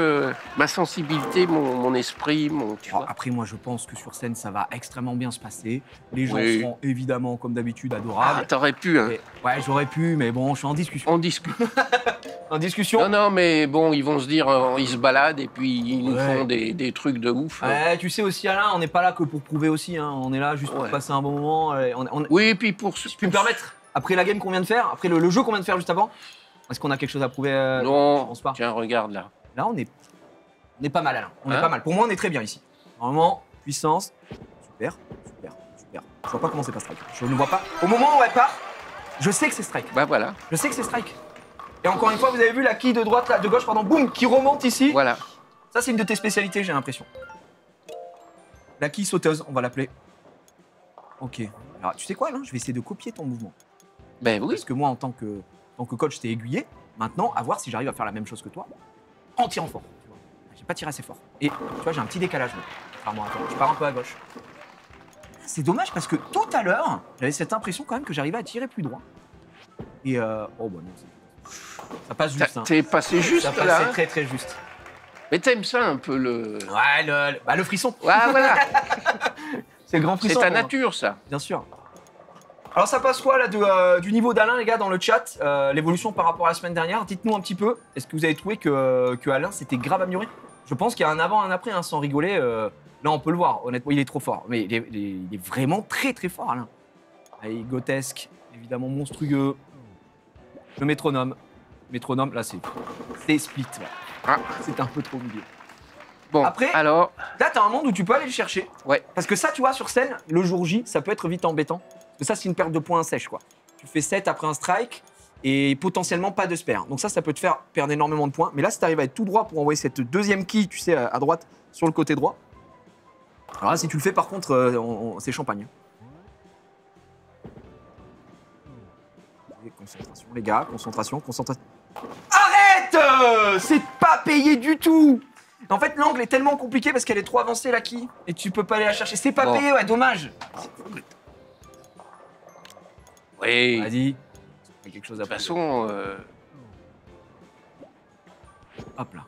ma sensibilité, mon esprit, tu vois. Après, moi, je pense que sur scène, ça va extrêmement bien se passer. Les gens seront évidemment, comme d'habitude, adorables. Ah, t'aurais pu, hein. Ouais, j'aurais pu, mais bon, je suis en discussion. On discute. En discussion. Non, mais bon, ils vont se dire, ils se baladent et puis ils nous font des trucs de ouf. Ouais, tu sais aussi, Alain, on n'est pas là que pour prouver aussi. Hein. On est là juste pour passer un bon moment. Oui, et puis pour... Si tu peux me permettre, après la game qu'on vient de faire, après le jeu qu'on vient de faire juste avant, est-ce qu'on a quelque chose à prouver? Non, je pense pas. Tiens, regarde là. Là, on est pas mal, Alain. On est pas mal. Pour moi, on est très bien ici. Normalement, puissance. Super. Je vois pas comment c'est pas strike. Je ne vois pas. Au moment où elle part, je sais que c'est strike. Bah voilà. Je sais que c'est strike. Et encore une fois, vous avez vu la quille de gauche, boum, qui remonte ici. Voilà. Ça, c'est une de tes spécialités, j'ai l'impression. La quille sauteuse, on va l'appeler. Ok. Alors, tu sais quoi, Alain? Je vais essayer de copier ton mouvement. Ben oui. Parce que moi, en tant que coach, t'ai aiguillé. Maintenant, à voir si j'arrive à faire la même chose que toi, en tirant fort. J'ai pas tiré assez fort. Et tu vois, j'ai un petit décalage. Contrairement à toi. Je pars un peu à gauche. C'est dommage parce que tout à l'heure, j'avais cette impression quand même que j'arrivais à tirer plus droit. Et oh bah non, ça passe juste. T'es passé juste ça là. C'est très très juste. Mais t'aimes ça un peu le... Ouais, le frisson. Ouais, voilà. C'est le grand frisson. C'est ta nature, ça. Bien sûr. Alors ça passe quoi là du niveau d'Alain, les gars, dans le chat, l'évolution par rapport à la semaine dernière? Dites-nous un petit peu, est-ce que vous avez trouvé que Alain s'était grave amélioré? Je pense qu'il y a un avant, un après, hein, sans rigoler. Là, on peut le voir, honnêtement, il est trop fort. Mais il est vraiment très très fort, Alain. Allez, grotesque, évidemment monstrueux. Le métronome. métronome, là, c'est split. Là. Ah. C'est un peu trop au milieu. Bon, Après- alors, Là, t'as un monde où tu peux aller le chercher. ouais. Parce que ça, tu vois, sur scène, le jour J, ça peut être vite embêtant. Parce que ça, c'est une perte de points sèche, quoi. Tu fais 7 après un strike et potentiellement pas de spare. Donc ça peut te faire perdre énormément de points. Mais là, si t'arrives à être tout droit pour envoyer cette deuxième quille, tu sais, à droite, sur le côté droit. Alors là, si tu le fais, par contre, c'est champagne. Et concentration, les gars, concentration. Arrête C'est pas payé du tout. En fait, l'angle est tellement compliqué parce qu'elle est trop avancée, la quille. Et tu peux pas aller la chercher. C'est pas Bon. payé, ouais, dommage. Oui. De Vas-y. Il y a quelque chose à toute faire. façon, Hop là.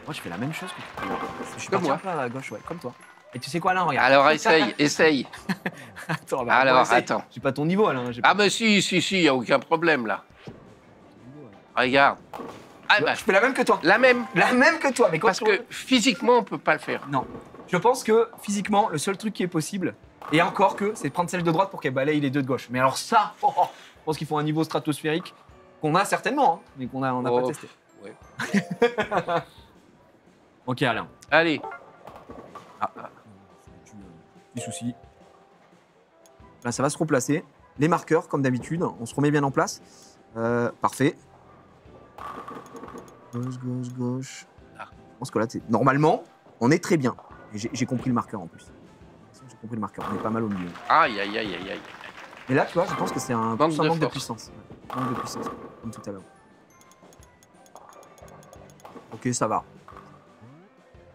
Moi, je fais la même chose que toi. Je suis Comme parti moi. un peu à gauche, ouais, comme toi. Et tu sais quoi, Alain, regarde. alors essaye. Attends, Alors, essaye. attends. J'ai pas ton niveau, Alain. J'ai Ah, pas mais si, y a aucun problème, là. ton niveau, Alain. Regarde. Ah, bah, Je fais la même que toi. la même. La même que toi, mais quand Parce tu- que physiquement, on peut pas le faire. Non. Je pense que physiquement, le seul truc qui est possible, et encore que, c'est de prendre celle de droite pour qu'elle balaye les deux de gauche. Mais alors ça, je pense qu'il faut un niveau stratosphérique qu'on a certainement, hein, mais qu'on a, on n'a Oh, pas testé. ouais. Ok, Alain. Allez. Petit souci. Là, ça va se replacer. Les marqueurs, comme d'habitude, on se remet bien en place. Parfait. Gauche. Ah. Je pense que là, normalement, on est très bien. Et j'ai compris le marqueur en plus. J'ai compris le marqueur. On est pas mal au milieu. Aïe. Et là, tu vois, je pense que c'est un Manque de manque de force. puissance. Ouais, manque de puissance, comme tout à l'heure. Ok, ça va.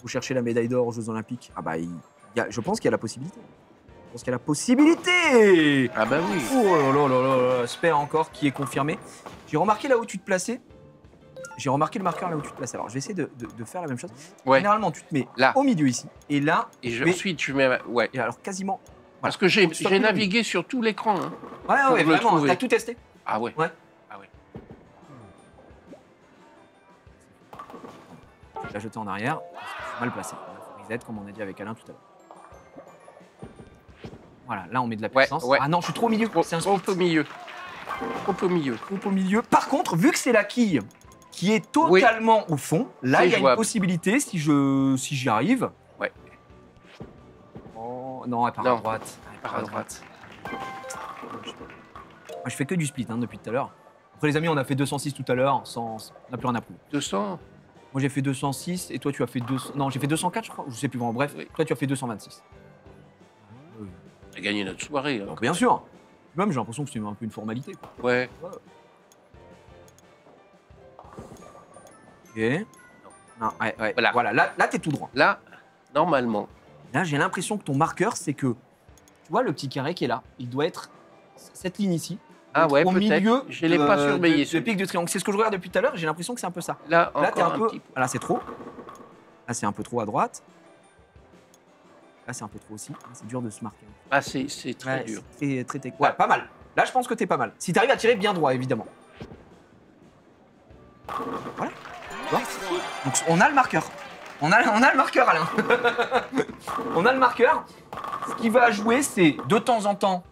Vous cherchez la médaille d'or aux Jeux Olympiques. Ah bah, je pense qu'il y a la possibilité. Je pense qu'il y a la possibilité. Ah, bah oui. Oh là là là là, spare encore qui est confirmé. J'ai remarqué là où tu te plaçais. J'ai remarqué le marqueur là où tu te plaçais. Alors, je vais essayer de faire la même chose. Ouais. Généralement, tu te mets Là. au milieu ici. Et là, Et mais- ensuite, je mets. Ouais. et alors quasiment. Parce que j'ai Stop, oui. navigué sur tout l'écran. Hein. Ouais, Pour ouais, le vraiment. trouver. T'as tout testé. Ah ouais. Ouais. Ah ouais. Je l'ai jeté en arrière. Parce que je suis mal placé. Il faut reset, comme on a dit avec Alain tout à l'heure. Voilà, là on met de la Ouais, puissance. ouais. Ah non, je suis trop au milieu. C'est un Trop au milieu. Trop au milieu. trop au milieu. Par contre, vu que c'est la quille qui est totalement au fond, là C'est il y a une jouable. possibilité si j'y arrive. Ouais. Oh non, elle part Non. à droite. Elle part Part à à droite. Moi je fais que du split depuis tout à l'heure. Après les amis, on a fait 206 tout à l'heure, on n'a plus rien à prouver. 200. Moi j'ai fait 206 et toi tu as fait 200. Non, j'ai fait 204 je crois, je sais plus vraiment. Bref, Oui. toi tu as fait 226. On a gagné notre soirée. Hein. Donc bien sûr. Même j'ai l'impression que c'est un peu une formalité. Quoi. Ouais. Ok. Non, ouais. Voilà. Voilà, là t'es tout droit. Là, normalement. Là j'ai l'impression que ton marqueur c'est que, tu vois le petit carré qui est là, il doit être cette ligne ici. Ah ouais, au milieu peut-être. Je l'ai pas surveillé. de celui-là. pic du triangle. C'est ce que je regarde depuis tout à l'heure, j'ai l'impression que c'est un peu ça. Là, Là t'es encore un peu. petit peu. Là c'est trop. Là c'est un peu trop à droite. Là c'est un peu trop aussi. Là, c'est dur de se marquer. Ah, c'est très Ouais, dur. c'est très technique. Ouais, pas mal. Là, je pense que t'es pas mal. Si t'arrives à tirer bien droit, évidemment. Voilà. Tu vois. Donc, on a le marqueur. On a le marqueur, Alain. On a le marqueur. Ce qui va jouer, c'est de temps en temps,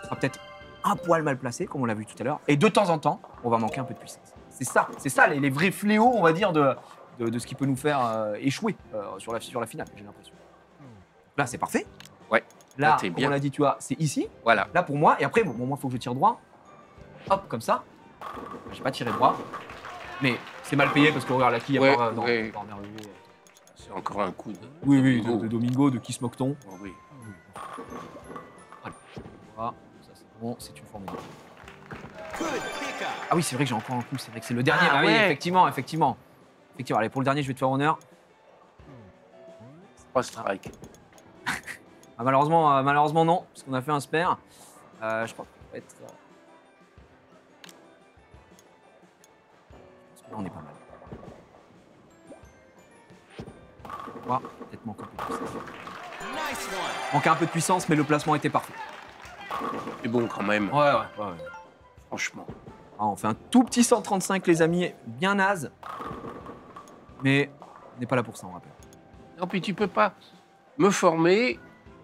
on sera peut-être un poil mal placé, comme on l'a vu tout à l'heure. Et de temps en temps, on va manquer un peu de puissance. C'est ça les vrais fléaux, on va dire, de ce qui peut nous faire échouer sur la finale, j'ai l'impression. Là, c'est parfait. Ouais. Là, Là, t'es comme bien. on l'a dit, tu vois, c'est ici. Voilà. Là, pour moi, et après, bon, moi, il faut que je tire droit. Hop, comme ça. J'ai pas tiré droit. Mais c'est mal payé parce que regarde, la quille, Ouais, elle part ouais. part vers le haut. C'est encore un coup de. Oui, Domingo. de Domingo, de qui se moque-t-on. Oh, oui. Voilà, ça c'est bon, c'est une formule. Ah oui, c'est vrai que j'ai encore un coup, c'est vrai que c'est le dernier. Ah Ah oui, ouais. effectivement. Effectivement, allez, pour le dernier, je vais te faire honneur. 3 strikes. Ah, malheureusement non, parce qu'on a fait un spare. Je crois qu'on va être. Je pense que là, on est pas mal. On va peut-être manquer un peu de puissance. Manquer un peu de puissance, mais le placement était parfait. C'est bon quand même, Ouais. franchement. Ah, on fait un tout petit 135, les amis, bien naze. Mais on n'est pas là pour ça, on rappelle. Non, puis tu peux pas me former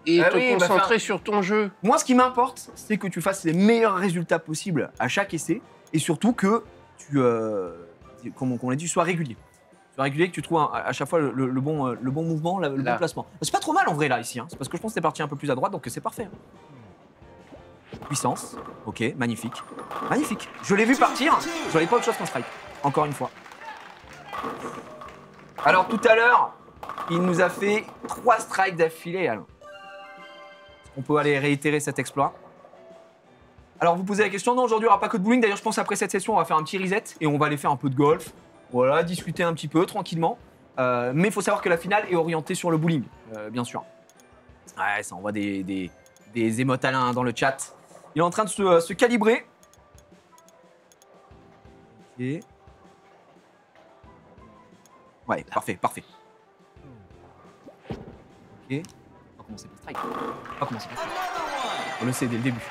et Ah te oui, concentrer sur ton jeu. Moi, ce qui m'importe, c'est que tu fasses les meilleurs résultats possibles à chaque essai et surtout que comme on l'a dit, tu sois régulier. Tu sois régulier, que tu trouves à chaque fois le bon mouvement, le bon placement. C'est pas trop mal en vrai là, ici. Hein. C'est parce que je pense que t'es parti un peu plus à droite, donc c'est parfait. Puissance, ok, magnifique. Magnifique. Je l'ai vu partir, je n'avais pas autre chose qu'un strike. Encore une fois. Alors tout à l'heure, il nous a fait 3 strikes d'affilée. Alors. On peut aller réitérer cet exploit. Alors vous posez la question, non aujourd'hui il n'y aura pas que de bowling. D'ailleurs je pense après cette session on va faire un petit reset et on va aller faire un peu de golf. Voilà, discuter un petit peu tranquillement. Mais il faut savoir que la finale est orientée sur le bowling, bien sûr. Ouais, ça envoie des émotes Alain dans le chat. Il est en train de se calibrer. Ok. Ouais, parfait, parfait. Ok. On va commencer par strike. On va commencer par strike. On le sait dès le début.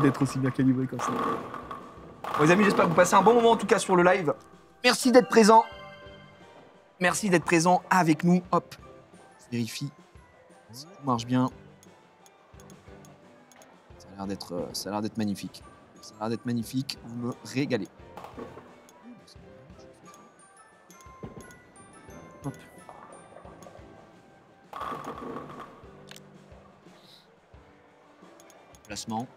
D'être aussi bien calibré comme ça. Bon, les amis, j'espère que vous passez un bon moment en tout cas sur le live. Merci d'être présent. Merci d'être présent avec nous. Hop, je vérifie si tout marche bien. Ça a l'air d'être magnifique. Ça a l'air d'être magnifique. Vous me régalez. Hop. Placement.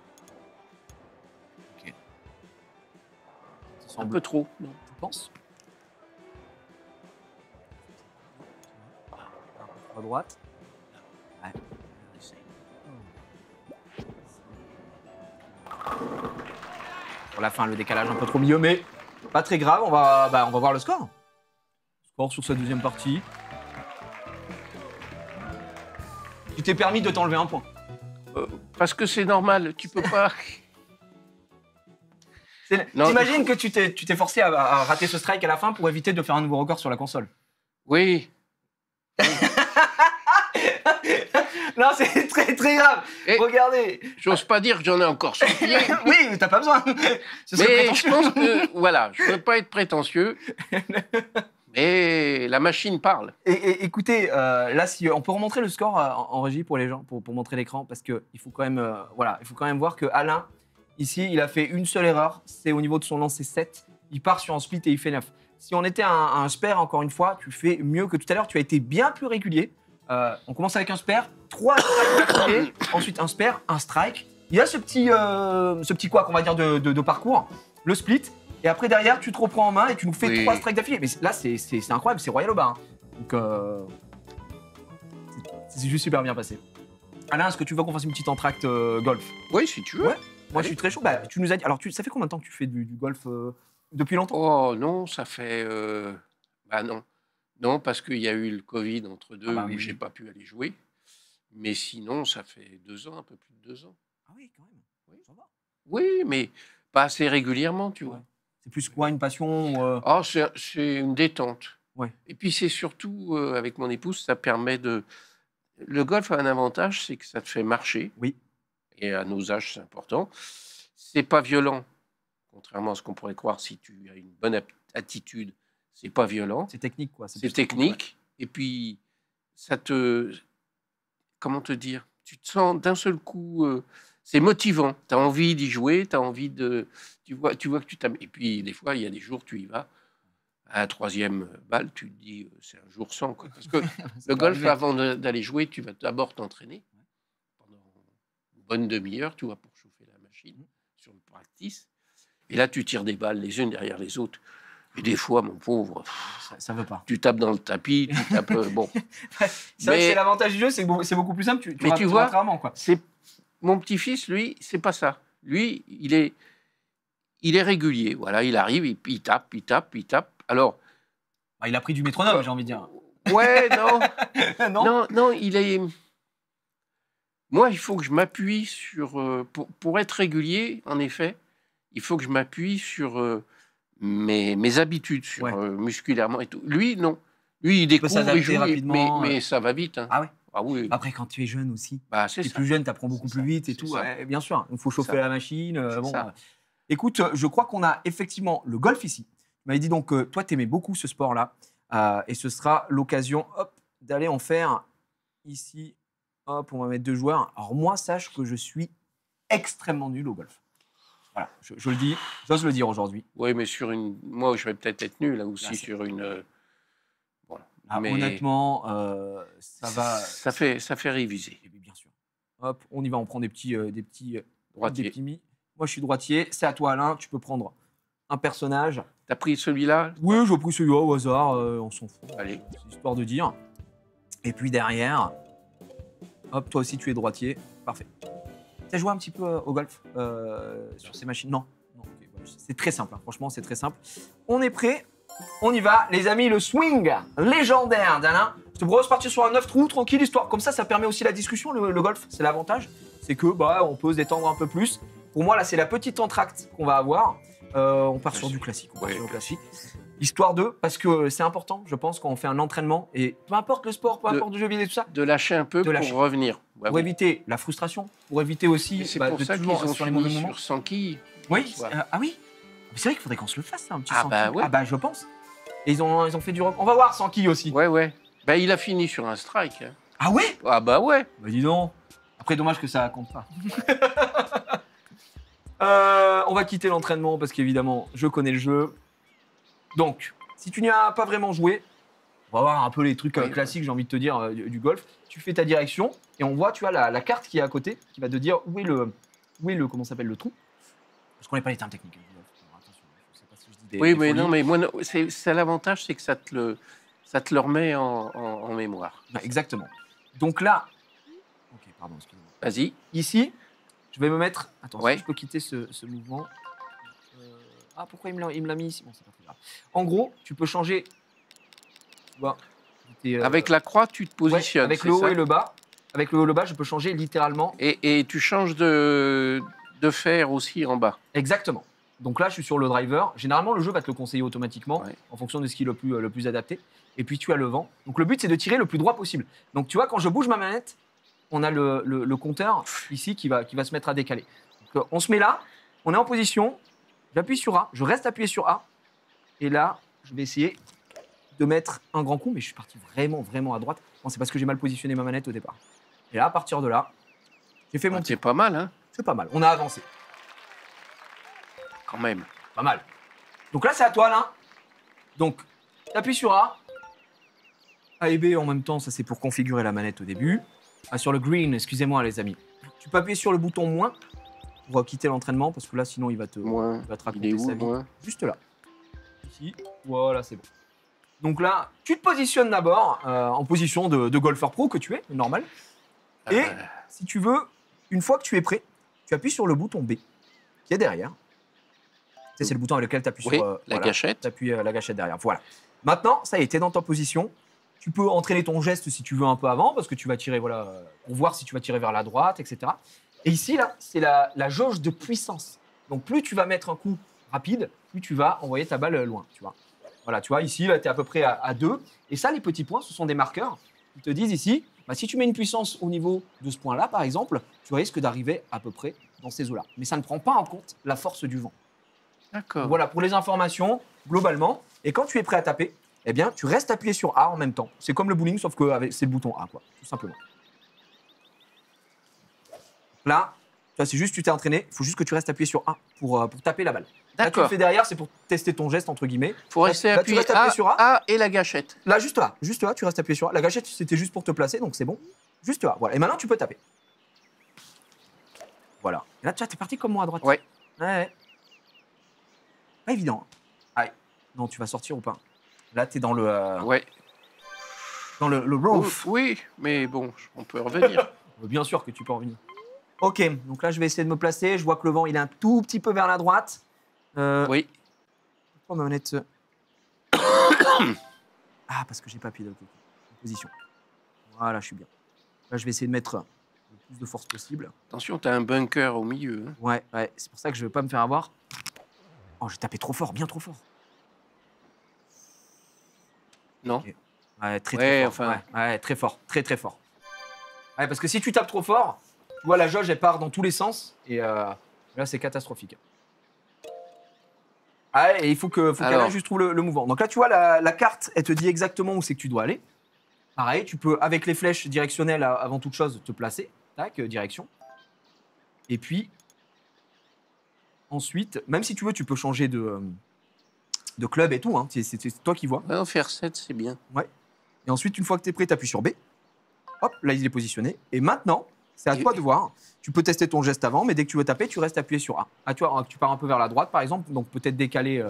Ok. Un peu trop, non? Tu penses? À droite. Ouais. Pour la fin, le décalage un peu trop milieu, mais pas très grave. On va voir le score. Score sur sa deuxième partie. Tu t'es permis de t'enlever un point. Parce que c'est normal, tu peux pas. T'imagines que tu t'es forcé à rater ce strike à la fin pour éviter de faire un nouveau record sur la console. Oui. Non, c'est très très grave. Et regardez. J'ose pas dire que j'en ai encore sur le pied. Oui, mais t'as pas besoin. Ce serait Mais prétentieux. je pense que, voilà, je ne veux pas être prétentieux. Mais la machine parle. Et écoutez, là, si on peut remontrer le score en régie pour les gens, pour montrer l'écran, parce que il faut quand même, il faut quand même voir que Alain, ici, il a fait une seule erreur, c'est au niveau de son lancer 7. Il part sur un split et il fait 9. Si on était un spare, encore une fois, tu fais mieux que tout à l'heure. Tu as été bien plus régulier. On commence avec un spare, 3 strikes d'affilée, ensuite un spare, un strike. Il y a ce petit quoi qu'on va dire de parcours, le split. Et après, derrière, tu te reprends en main et tu nous fais 3 strikes d'affilée. Mais là, c'est incroyable, c'est royal au bas. Hein. Donc, c'est juste super bien passé. Alain, est-ce que tu veux qu'on fasse une petite entracte golf? Oui, si tu veux. Ouais. Moi, je suis très chaud. Bah, tu nous as dit. Alors, ça fait combien de temps que tu fais du golf depuis longtemps? Oh non, ça fait. Bah non. Non, parce qu'il y a eu le Covid entre deux où j'ai pas pu aller jouer. Mais sinon, ça fait 2 ans, un peu plus de 2 ans. Ah oui, quand même. Oui, ça va. Oui, mais pas assez régulièrement, tu vois. C'est plus quoi, une passion Oh, c'est une détente. Ouais. Et puis c'est surtout, avec mon épouse, ça permet de... Le golf a un avantage, c'est que ça te fait marcher. Oui. Et à nos âges, c'est important. C'est pas violent, contrairement à ce qu'on pourrait croire si tu as une bonne attitude. C'est pas violent. C'est technique, quoi. C'est technique. Et puis, ça te... Comment te dire? Tu te sens d'un seul coup... c'est motivant. Tu as envie d'y jouer, tu as envie de... Tu vois que tu t'amuses. Et puis, des fois, il y a des jours, tu y vas. À la 3e balle, tu te dis, c'est un jour sans. Quoi. Parce que le golf, avant d'aller jouer, tu vas d'abord t'entraîner pendant une bonne demi-heure, tu vois, pour chauffer la machine sur le practice. Et là, tu tires des balles les unes derrière les autres. Et des fois, mon pauvre, ça veut pas. Tu tapes dans le tapis, tu tapes... bon. C'est vrai que c'est l'avantage du jeu, c'est beaucoup plus simple. Mais tu vois, rarement, quoi. Mon petit-fils, lui, c'est pas ça. Lui, il est régulier. Voilà, il arrive, il tape. Alors, il a pris du métronome, j'ai envie de dire. Ouais, non. non, il est... Moi, il faut que je m'appuie sur... pour être régulier, en effet, il faut que je m'appuie sur mes habitudes, musculairement et tout. Lui, non. Lui, il découvre, il joue, rapidement, mais ça va vite. Hein. Ah ouais. Ah oui. Après, quand tu es jeune aussi, tu es plus jeune, tu apprends beaucoup plus vite et tout. Bien sûr, il faut chauffer la machine. Écoute, je crois qu'on a effectivement le golf ici. Tu m'avais dit donc que toi, tu aimais beaucoup ce sport-là. Et ce sera l'occasion d'aller en faire ici. Hop, on va mettre 2 joueurs. Alors moi, sache que je suis extrêmement nul au golf. Voilà, je le dis, j'ose le dire aujourd'hui. Oui, mais sur une. Moi, je vais peut-être être nul là aussi Là, c'est- sur une. Voilà. Ah, Mais honnêtement, ça va. Ça fait réviser. Eh bien, bien sûr. Hop, on y va, on prend des petits, des Droitier. petits mis. Moi, je suis droitier. C'est à toi, Alain. Tu peux prendre un personnage. T'as pris celui-là? Oui, j'ai pris celui-là au hasard. On s'en fout. Allez. C'est histoire de dire. Et puis derrière, hop, toi aussi, tu es droitier. Parfait. Tu as joué un petit peu au golf sur ces machines? Non. Non, ok, bon, c'est très simple. Hein. Franchement, c'est très simple. On est prêt. On y va, les amis, le swing légendaire d'Alain. Je te propose de partir sur un 9 trous, tranquille, histoire. Comme ça permet aussi la discussion, le golf. C'est l'avantage. C'est que on peut se détendre un peu plus. Pour moi, là, c'est la petite entracte qu'on va avoir. On part sur du classique. On part sur le classique. Histoire de, parce que c'est important, je pense, quand on fait un entraînement, et peu importe le sport, peu importe le jeu vidéo et tout ça, De lâcher un peu De lâcher. pour revenir. Ouais, pour oui. éviter la frustration, pour éviter aussi Mais c'est de pour ça qu'ils toujours ont sur les mauvais fini moments. sur 100 quilles. Oui, Ouais. ah oui. Mais c'est vrai qu'il faudrait qu'on se le fasse, ça, un petit Ah 100 bah quilles. ouais. Ah bah je pense. Et ils ont fait du rock. On va voir 100 quilles aussi. Ouais, ouais. Bah, il a fini sur un strike. Hein. Ah ouais? Ah bah ouais. Bah dis donc. Après, dommage que ça compte pas. On va quitter l'entraînement parce qu'évidemment, je connais le jeu. Donc, si tu n'y as pas vraiment joué, on va voir un peu les trucs Oui. classiques, j'ai envie de te dire, du golf. Tu fais ta direction et on voit, tu as la carte qui est à côté qui va te dire où est le comment s'appelle le trou. Parce qu'on n'est pas les termes techniques. Du golf. Alors, attention, je sais pas si je dis Oui, des mais folies. non, mais moi, c'est l'avantage, c'est que ça te le remet en mémoire. Ouais, exactement. Donc là, ok, pardon, excusez-moi. Vas-y. Ici, je vais me mettre. Attends, Ouais. si je peux quitter ce mouvement. Ah, pourquoi il me l'a mis ici? Bon, c'est pas très grave. En gros, tu peux changer. Tu vois, Avec la croix, tu te ouais, positionnes. avec c'est le haut ça et le bas. Avec le haut et le bas, je peux changer littéralement. Et tu changes de fer aussi en bas. Exactement. Donc là, je suis sur le driver. Généralement, le jeu va te le conseiller automatiquement Ouais. en fonction de ce qui est le plus adapté. Et puis, tu as le vent. Donc, le but, c'est de tirer le plus droit possible. Donc, tu vois, quand je bouge ma manette, on a le compteur ici qui va se mettre à décaler. Donc, on se met là, on est en position, j'appuie sur A, je reste appuyé sur A. Et là, je vais essayer de mettre un grand coup, mais je suis parti vraiment, vraiment à droite. Bon, c'est parce que j'ai mal positionné ma manette au départ. Et là, à partir de là, j'ai fait mon petit. C'est pas mal, hein, C'est pas mal. On a avancé. quand même. Pas mal. Donc là, c'est à toi, là. Donc, tu appuies sur A. A et B en même temps, ça c'est pour configurer la manette au début. Ah, sur le green, excusez-moi, les amis. Tu peux appuyer sur le bouton moins pour quitter l'entraînement, parce que là, sinon, il va te Moins. il va te Il raconter est où, sa vie. moins? Juste là. Ici. Voilà, c'est bon. Donc là, tu te positionnes d'abord en position de golfeur pro que tu es, normal. Et si tu veux, une fois que tu es prêt, tu appuies sur le bouton B qui est derrière. Tu sais, c'est le bouton avec lequel tu appuies Oui, sur la voilà, gâchette. t'appuies, la gâchette derrière. Voilà. Maintenant, ça y est, t'es dans ta position. Tu peux entraîner ton geste si tu veux un peu avant, parce que tu vas tirer, voilà, pour voir si tu vas tirer vers la droite, etc. Et ici, là, c'est la jauge de puissance. Donc, plus tu vas mettre un coup rapide, plus tu vas envoyer ta balle loin, tu vois. Voilà, tu vois, ici, là, tu es à peu près à 2. Et ça, les petits points, ce sont des marqueurs qui te disent ici, bah, si tu mets une puissance au niveau de ce point-là, par exemple, tu risques d'arriver à peu près dans ces eaux-là. Mais ça ne prend pas en compte la force du vent. D'accord. Voilà, pour les informations, globalement. Et quand tu es prêt à taper, eh bien, tu restes appuyé sur A en même temps. C'est comme le bowling, sauf que c'est le bouton A, quoi, tout simplement. Là, ça, c'est juste, tu t'es entraîné. Il faut juste que tu restes appuyé sur A pour taper la balle. Là, tu le D'accord. fais derrière, c'est pour tester ton geste, entre guillemets. Faut rester Là, tu appuyé restes appuyé sur A. A et la gâchette. Là, juste là, tu restes appuyé sur A. La gâchette, c'était juste pour te placer, donc c'est bon. Juste là, voilà. Et maintenant, tu peux taper. Voilà. Et là, tu es parti comme moi à droite. Ouais. Ouais. Pas évident. Aïe. Non, tu vas sortir ou pas? Là, tu es dans le Ouais. roof. Oui, mais bon, on peut revenir. Bien sûr que tu peux en venir. Ok, donc là, je vais essayer de me placer. Je vois que le vent, il est un tout petit peu vers la droite. Oui. Pourquoi ma manette Ah, parce que j'ai pas appuyé de position. Voilà, je suis bien. Là, je vais essayer de mettre le plus de force possible. Attention, t'as un bunker au milieu. Hein. Ouais, c'est pour ça que je veux pas me faire avoir. Oh, j'ai tapé trop fort, bien trop fort. Non. Ok. Ouais, très Ouais, fort. enfin. Ouais, très fort, très fort. Ouais, parce que si tu tapes trop fort, tu vois, la jauge, elle part dans tous les sens. Et là, c'est catastrophique. Ah, et il faut Alors. qu'Alain juste trouve le mouvement. Donc là, tu vois, la carte, elle te dit exactement où c'est que tu dois aller. Pareil, tu peux, avec les flèches directionnelles, avant toute chose, te placer. Tac, direction. Et puis, ensuite, même si tu veux, tu peux changer de club et tout. Hein. C'est toi qui vois. Ouais, faire 7, c'est bien. Ouais. Et ensuite, une fois que tu es prêt, tu appuies sur B. Hop, là, il est positionné. Et maintenant, c'est à Et- toi de voir. Tu peux tester ton geste avant, mais dès que tu veux taper, tu restes appuyé sur A. Ah, tu pars un peu vers la droite, par exemple. Donc, peut-être décaler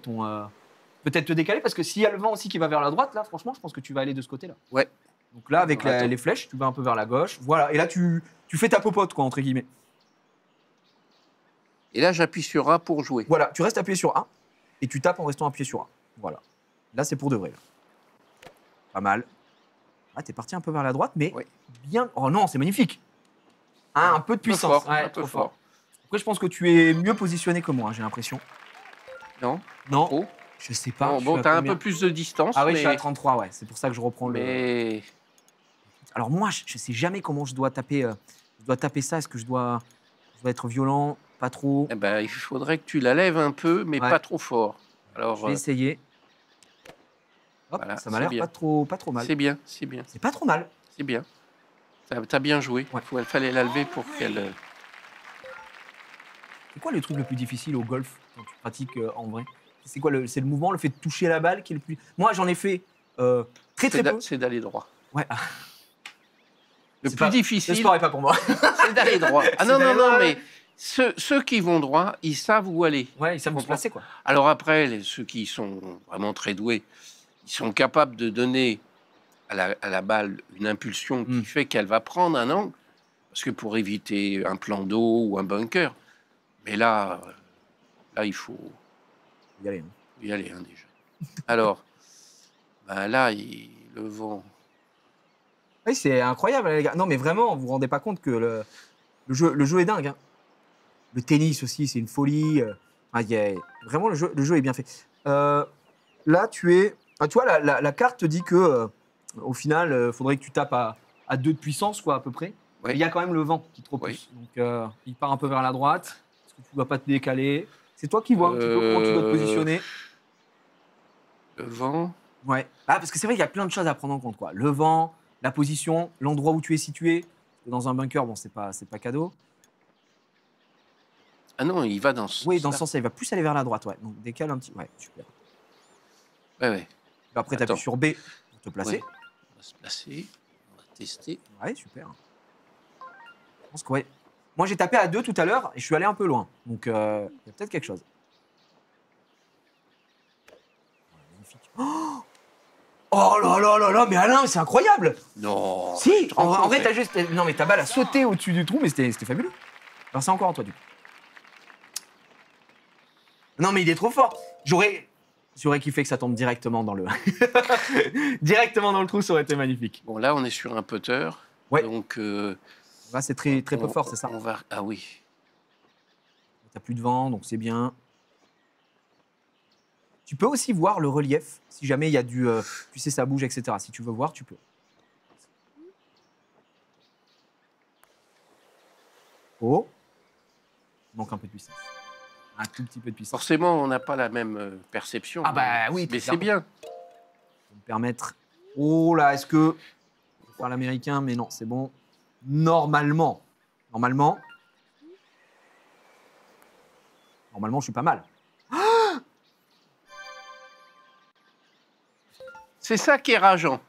ton. Peut-être te décaler, parce que s'il y a le vent aussi qui va vers la droite, là, franchement, je pense que tu vas aller de ce côté-là. Ouais. Donc là, avec Alors, attends. les flèches, tu vas un peu vers la gauche. Voilà. Et là, tu fais ta popote, quoi, entre guillemets. Et là, j'appuie sur A pour jouer. Voilà, tu restes appuyé sur A et tu tapes en restant appuyé sur A. Voilà. Là, c'est pour de vrai. Là. Pas mal. Ah, t'es parti un peu vers la droite, mais Ouais. bien. Oh non, c'est magnifique. Ah, un peu de puissance. fort, Ouais, un peu trop fort. Après, je pense que tu es mieux positionné que moi, j'ai l'impression. Non, Non, trop. je sais pas. Bon, je bon, suis à t'as un combien peu plus de distance, Ah oui, je mais, suis à 33, ouais. C'est pour ça que je reprends le. mais Alors moi, je sais jamais comment je dois taper. Je dois taper ça. Est-ce que je dois être violent, pas trop. eh ben, il faudrait que tu la lèves un peu, mais Ouais. pas trop fort. Je Alors, vais essayer. Hop, voilà, ça m'a c'est l'air bien. pas trop mal. c'est bien, c'est bien, C'est pas trop mal. c'est bien. T'as bien joué. Ouais. Il fallait la lever pour qu'elle. C'est quoi le truc le plus difficile au golf quand tu pratiques en vrai? C'est quoi c'est le mouvement, le fait de toucher la balle qui est le plus. Moi, j'en ai fait très peu. C'est d'aller droit. Ouais. Le C'est plus pas- Le difficile, sport est pas pour moi. c'est d'aller droit. Ah C'est non, non, d'aller non, droit. mais ceux qui vont droit, ils savent où aller. Ouais, ils savent où se comprends. placer quoi. Alors après, ceux qui sont vraiment très doués, ils sont capables de donner à la balle une impulsion qui Mm. fait qu'elle va prendre un angle, parce que pour éviter un plan d'eau ou un bunker. Mais là, il faut Y aller, hein. y aller hein, déjà. Alors, ben là, le vent. Oui, c'est incroyable les gars. Non mais vraiment, vous vous rendez pas compte que le jeu est dingue. Hein. Le tennis aussi, c'est une folie. Vraiment, le jeu est bien fait. Là, tu es. Ah, tu vois, la carte te dit que au final, il faudrait que tu tapes à 2 de puissance, quoi, à peu près. Ouais. Il y a quand même le vent qui te repousse. Donc, il part un peu vers la droite. Est-ce que tu ne dois pas te décaler? C'est toi qui vois un petit peu comment tu dois te positionner. Le vent. Ouais. Ah, parce que c'est vrai qu'il y a plein de choses à prendre en compte, quoi. Le vent, la position, l'endroit où tu es situé. Dans un bunker, bon, c'est pas cadeau. Ah non, il va dans ce Oui, dans ce sens-là. sens-là, il va plus aller vers la droite, ouais. Donc, décale un petit. Ouais, super. Ouais. Après, tu Attends. appuies sur B pour te placer. Ouais. On va se placer. On va tester. Ouais, super. Je pense que ouais. Moi, j'ai tapé à 2 tout à l'heure et je suis allé un peu loin. Donc, il y a peut-être quelque chose. Magnifique. Oh là là là là, mais Alain, c'est incroyable! Non. Si, je te en rends vrai, compte, t'as juste. Non, mais ta balle a sauté au-dessus du trou, mais c'était fabuleux. Alors, c'est encore en toi, du coup. Non, mais il est trop fort. J'aurais kiffé que ça tombe directement dans le. Directement dans le trou, ça aurait été magnifique. Bon, là, on est sur un putter. Ouais. Donc, Là, c'est très peu fort, c'est ça? On va. Ah oui. T'as plus de vent, donc c'est bien. Tu peux aussi voir le relief, si jamais il y a du... tu sais, ça bouge, etc. Si tu veux voir, tu peux. Oh. Il manque un peu de puissance. Un tout petit peu de puissance. Forcément, on n'a pas la même perception. Ah bah oui, Mais très c'est bien. Ça va me permettre... Oh là, est-ce que... Je vais faire l'américain, mais non, c'est bon. Normalement, je suis pas mal. C'est ça qui est rageant.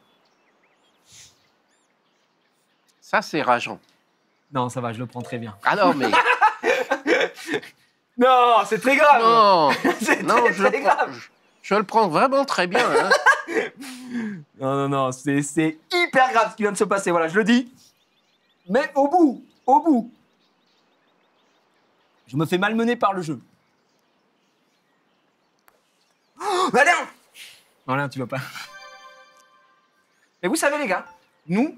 Ça, c'est rageant. Non, ça va, je le prends très bien. Ah non, mais. Non, c'est très grave. Non, C'est non, très, je le très prends. grave. Je le prends vraiment très bien. Hein. Non, c'est hyper grave ce qui vient de se passer, voilà, je le dis. Mais au bout. Je me fais malmener par le jeu. Oh, Alain! Non, Alain, tu vas pas. Et vous savez, les gars, nous,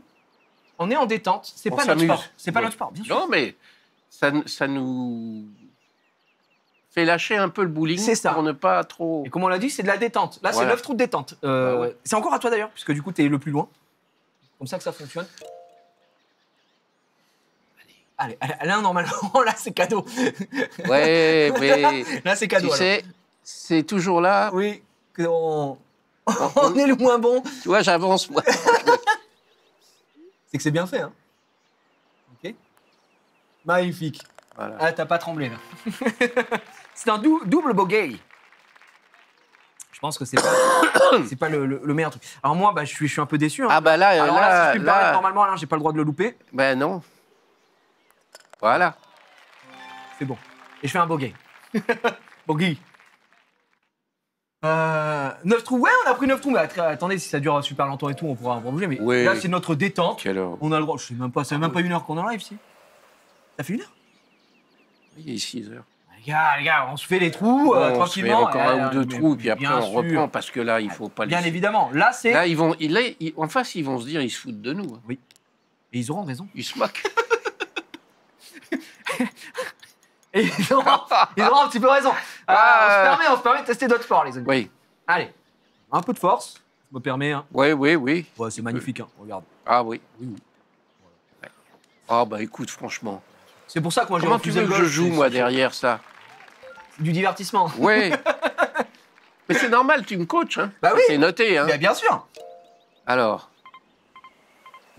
on est en détente. C'est On pas notre s'amuse. sport. C'est pas Ouais. notre sport, bien sûr. Non, mais ça nous fait lâcher un peu le bowling C'est ça. pour ne pas trop. Et comme on l'a dit, c'est de la détente. Là, c'est Voilà. 9 trous de détente. Bah ouais. C'est encore à toi d'ailleurs, puisque du coup, t'es le plus loin. Comme ça que ça fonctionne. Allez, Alain, normalement, là, c'est cadeau. Ouais, mais Là, c'est cadeau. tu alors. sais, c'est toujours là. Oui, qu'on on est le moins bon. Tu vois, j'avance moi. C'est que c'est bien fait, hein. Ok. Magnifique. Voilà. Ah, t'as pas tremblé, là. C'est un double bogey. Je pense que c'est pas le meilleur truc. Alors moi, bah, je suis un peu déçu. Hein. Ah bah là, Alors là, si je puis me permettre, là, normalement, Alain, j'ai pas le droit de le louper. ben non. Voilà. C'est bon. Et je fais un bogey. Bogey. 9 trous. Ouais, on a pris 9 trous. Mais attendez, si ça dure super longtemps et tout, on pourra bouger. Mais Oui. là, c'est notre détente. Quelle heure? On a le droit. Je sais même pas, c'est même pas 1 heure qu'on est en live, si. Ça fait 1 heure? Il est 6 heures. Les gars, on se fait les trous Bon, on se fait tranquillement. encore un ou deux mais trous, puis après bien on sûr. reprend parce que là, il faut pas Bien laisser. évidemment. Là, c'est. Là, en face, ils vont se dire, ils se foutent de nous. Hein. Et ils auront raison. Ils se moquent. Et ils auront un petit peu raison. On se permet de tester d'autres sports, les amis. Oui, Allez, un peu de force. Je me permets. Hein. oui, oui, oui. Ouais, c'est magnifique. Hein. Regarde. Ah oui. Ouais. Ah bah écoute, franchement. C'est pour ça que moi j'ai Comment tu refusé veux le que golf. je joue, moi, derrière ça? Du divertissement. Oui. Mais c'est normal, tu me coaches. Hein. Bah oui. C'est noté. Hein. Bien sûr. Alors,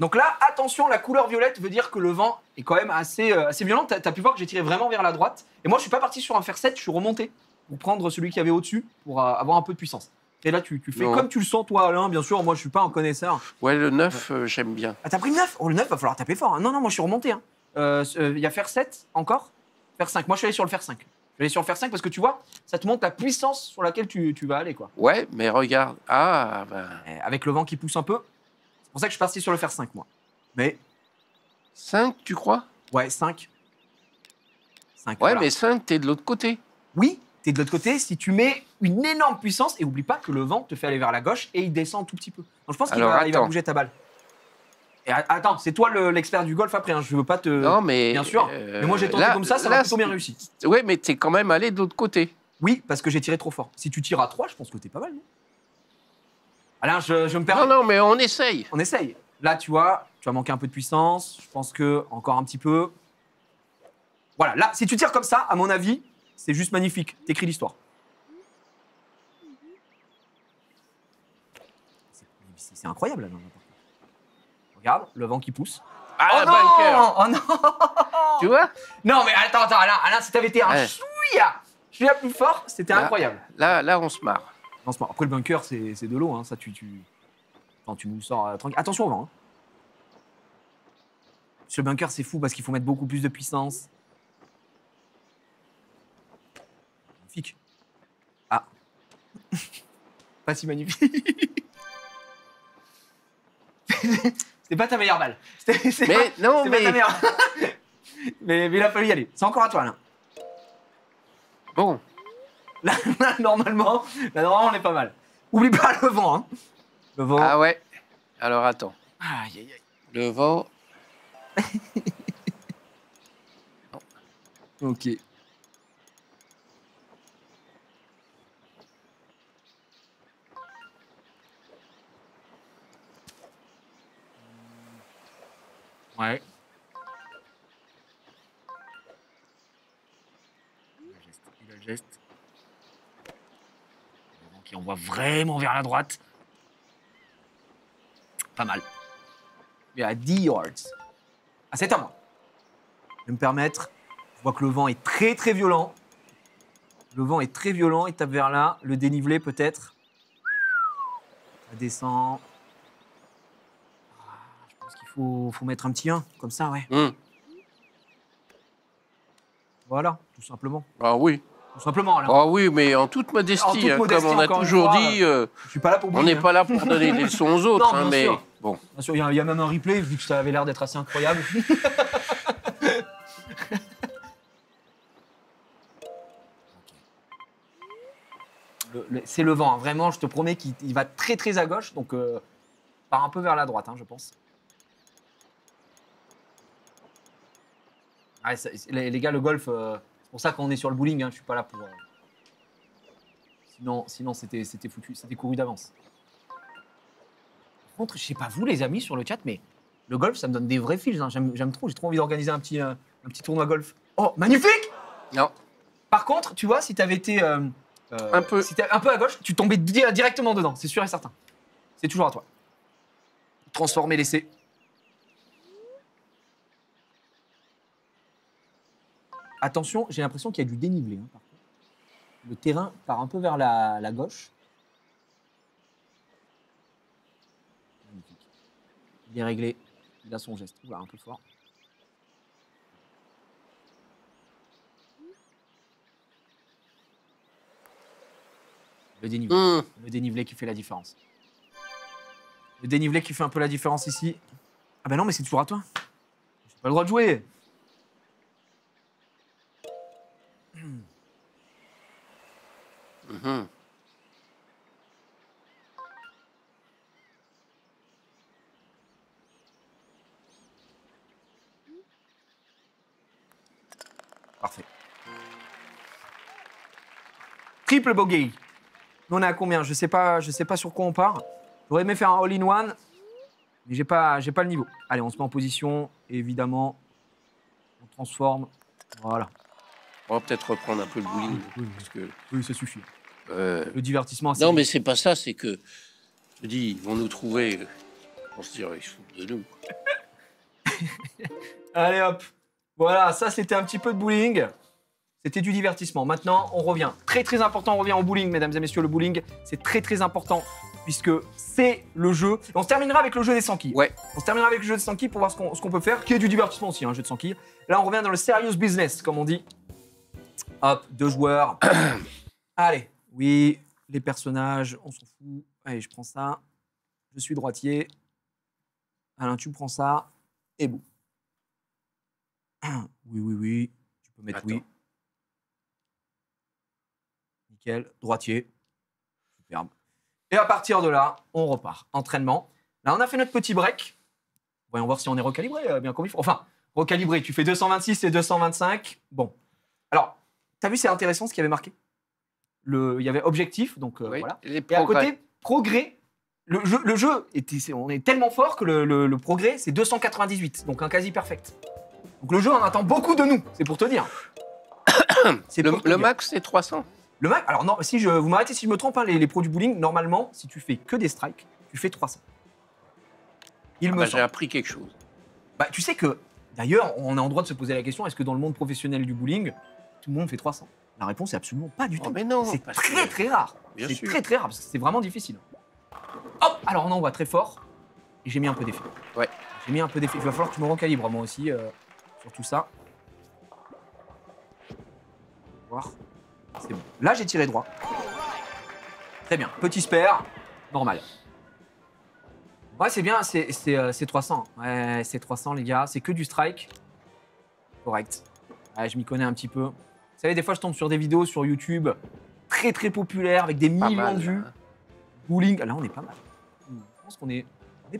Donc là, attention, la couleur violette veut dire que le vent est quand même assez violent. T'as pu voir que j'ai tiré vraiment vers la droite. Et moi, je suis pas parti sur un fer 7, je suis remonté pour prendre celui qui avait au-dessus pour avoir un peu de puissance. Et là, tu fais Non. comme tu le sens, toi, Alain. Bien sûr, moi, je suis pas un connaisseur. ouais, le 9, j'aime bien. Ah, t'as pris le 9? Oh, le 9, va falloir taper fort. Hein. Non, moi, je suis remonté. Hein. Il y a fer 7 encore, fer 5. Moi, je suis allé sur le fer 5. Je suis allé sur le fer 5 parce que tu vois, ça te montre la puissance sur laquelle tu vas aller, quoi. Ouais, mais regarde. Ah, ben. Avec le vent qui pousse un peu. C'est pour ça que je suis parti sur le fer 5, moi. Mais, 5, tu crois? ouais, 5. 5. Ouais, voilà. mais 5, t'es de l'autre côté. Oui, t'es de l'autre côté si tu mets une énorme puissance et oublie pas que le vent te fait aller vers la gauche et il descend un tout petit peu. Donc je pense qu'il Alors, va attends. bouger ta balle. Et attends, c'est toi l'expert du golf après, hein, je veux pas te. Non, mais. Bien sûr. Mais moi j'ai tenté comme ça m'a plutôt bien réussi. Ouais, mais t'es quand même allé de l'autre côté. Oui, parce que j'ai tiré trop fort. Si tu tires à 3, je pense que t'es pas mal, non? Alain, je me permets. Non, non, mais on essaye. On essaye. Là, tu vois, tu vas manquer un peu de puissance. Je pense que encore un petit peu. Voilà, là, si tu tires comme ça, à mon avis, c'est juste magnifique. T'écris l'histoire. C'est incroyable, là. Regarde, le vent qui pousse. Ah, Oh bunker. non! Oh non! Tu vois? Non, mais attends, Alain, si t'avais été un Ouais. chouïa plus fort, c'était Là. incroyable. Là, on se marre. Non, après, le bunker, c'est de l'eau, hein. Ça, Attends, tu nous sors tranquille. Attention au vent, hein. Sur le bunker, c'est fou parce qu'il faut mettre beaucoup plus de puissance. Magnifique. Ah. Pas si magnifique. C'était pas ta meilleure balle. Mais non, C'est mais. pas ta meilleure. mais il a fallu y aller. C'est encore à toi, Alain. Bon. Là, normalement, on est pas mal. Oublie pas le vent, hein. Le vent. Ah ouais. Alors attends. Aïe, aïe, aïe. Le vent. Ok. Ouais. Il a le geste. Le vent qui envoie vraiment vers la droite. Pas mal. Il est à 10 yards. Ah, c'est à moi. Je vais me permettre. Je vois que le vent est très très violent. Le vent est très violent, il tape vers là. Le dénivelé peut-être. Ça descend. Je pense qu'il faut mettre un petit 1, comme ça, ouais. Voilà, tout simplement. Ah oui. Tout simplement, Alain. Ah oui, mais en toute En modestie, toute hein, modestie, comme on a encore une toujours fois, dit, Je suis pas là pour on bouger, n'est pas là pour donner des leçons aux autres, Non, hein, bien mais sûr. bon. Bien sûr, il y a même un replay, vu que ça avait l'air d'être assez incroyable. C'est le vent, hein. Vraiment, je te promets qu'il va très très à gauche, donc part un peu vers la droite, hein, je pense. Ah, les gars, le golf, c'est pour ça qu'on est sur le bowling, hein, je suis pas là pour... Sinon c'était foutu, c'était couru d'avance. Par contre, je sais pas vous les amis sur le chat, mais le golf, ça me donne des vrais feels, hein. J'aime trop, j'ai trop envie d'organiser un petit tournoi golf. Oh, magnifique! Non. Par contre, tu vois, si t'avais été... Un peu. Si t'es un peu à gauche, tu tombais directement dedans, c'est sûr et certain. C'est toujours à toi. Transformer l'essai. Attention, j'ai l'impression qu'il y a du dénivelé. Hein, par contre. Le terrain part un peu vers la gauche. Magnifique. Il est réglé. Il a son geste. Oula, un peu fort. Le dénivelé. Le dénivelé qui fait la différence. Le dénivelé qui fait un peu la différence ici. Ah ben non, mais c'est toujours à toi. J'ai pas le droit de jouer. Parfait. Triple bogey. Nous, on est à combien? Je sais pas sur quoi on part. J'aurais aimé faire un all-in-one, mais j'ai pas le niveau. Allez, on se met en position, et évidemment, on transforme. Voilà. On va peut-être reprendre un peu le bowling. Parce que, oui, ça suffit. Le divertissement. Non, mais c'est pas ça, c'est que, je te dis, ils vont nous trouver, on se dirait, ils se foutent de nous. Allez hop. Voilà, ça c'était un petit peu de bowling. C'était du divertissement. Maintenant, on revient. Très très important, on revient au bowling, mesdames et messieurs. Le bowling, c'est très très important puisque c'est le jeu. Et on se terminera avec le jeu des 100 quilles. Ouais. On se terminera avec le jeu des 100 quilles pour voir ce qu'on peut faire, qui est du divertissement aussi, un jeu de 100 quilles. Là, on revient dans le serious business, comme on dit. Hop, 2 joueurs. Allez, oui, les personnages, on s'en fout. Allez, je prends ça. Je suis droitier. Alain, tu prends ça. Et boum. Oui. Tu peux mettre oui. Nickel. Droitier. Superbe. Et à partir de là, on repart. Entraînement. Là, on a fait notre petit break. Voyons voir si on est recalibré bien comme il faut. Enfin, recalibré. Tu fais 226 et 225. Bon. Alors, t'as vu, c'est intéressant ce qu'il y avait marqué. Il y avait objectif, donc oui, voilà. Et à côté, progrès. Le jeu, on est tellement fort que le progrès, c'est 298, donc un quasi perfect. Donc le jeu en attend beaucoup de nous, c'est pour te dire. Le max, c'est 300. Le max, alors non, vous m'arrêtez si je me trompe, hein, les pros du bowling, normalement, si tu fais que des strikes, tu fais 300. J'ai appris quelque chose. Bah, tu sais que, d'ailleurs, on est en droit de se poser la question, est-ce que dans le monde professionnel du bowling, tout le monde fait 300? La réponse est absolument pas du tout. Mais non, c'est très rare. C'est très rare parce que c'est vraiment difficile. Hop, alors on envoie très fort. Et j'ai mis un peu d'effet. Ouais. J'ai mis un peu d'effet. Il va falloir que tu me recalibres moi aussi sur tout ça. Voir. C'est bon. Là j'ai tiré droit. Très bien. Petit spare. Normal. Ouais, c'est bien. C'est 300. Ouais, c'est 300 les gars. C'est que du strike. Correct. Ouais, je m'y connais un petit peu. Vous savez, des fois, je tombe sur des vidéos sur YouTube très très populaires avec des millions de vues. Bowling, là, on est pas mal. Je pense qu'on est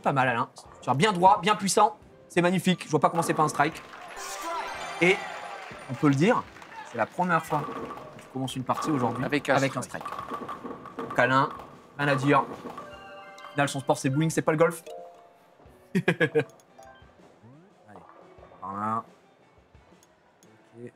pas mal, Alain. Genre bien droit, bien puissant. C'est magnifique. Je vois pas comment c'est pas un strike. Et on peut le dire, c'est la première fois que je commence une partie aujourd'hui avec un strike. Donc Alain, rien à dire. Au final, son sport, c'est le bowling, c'est pas le golf. Allez, par là. Ok.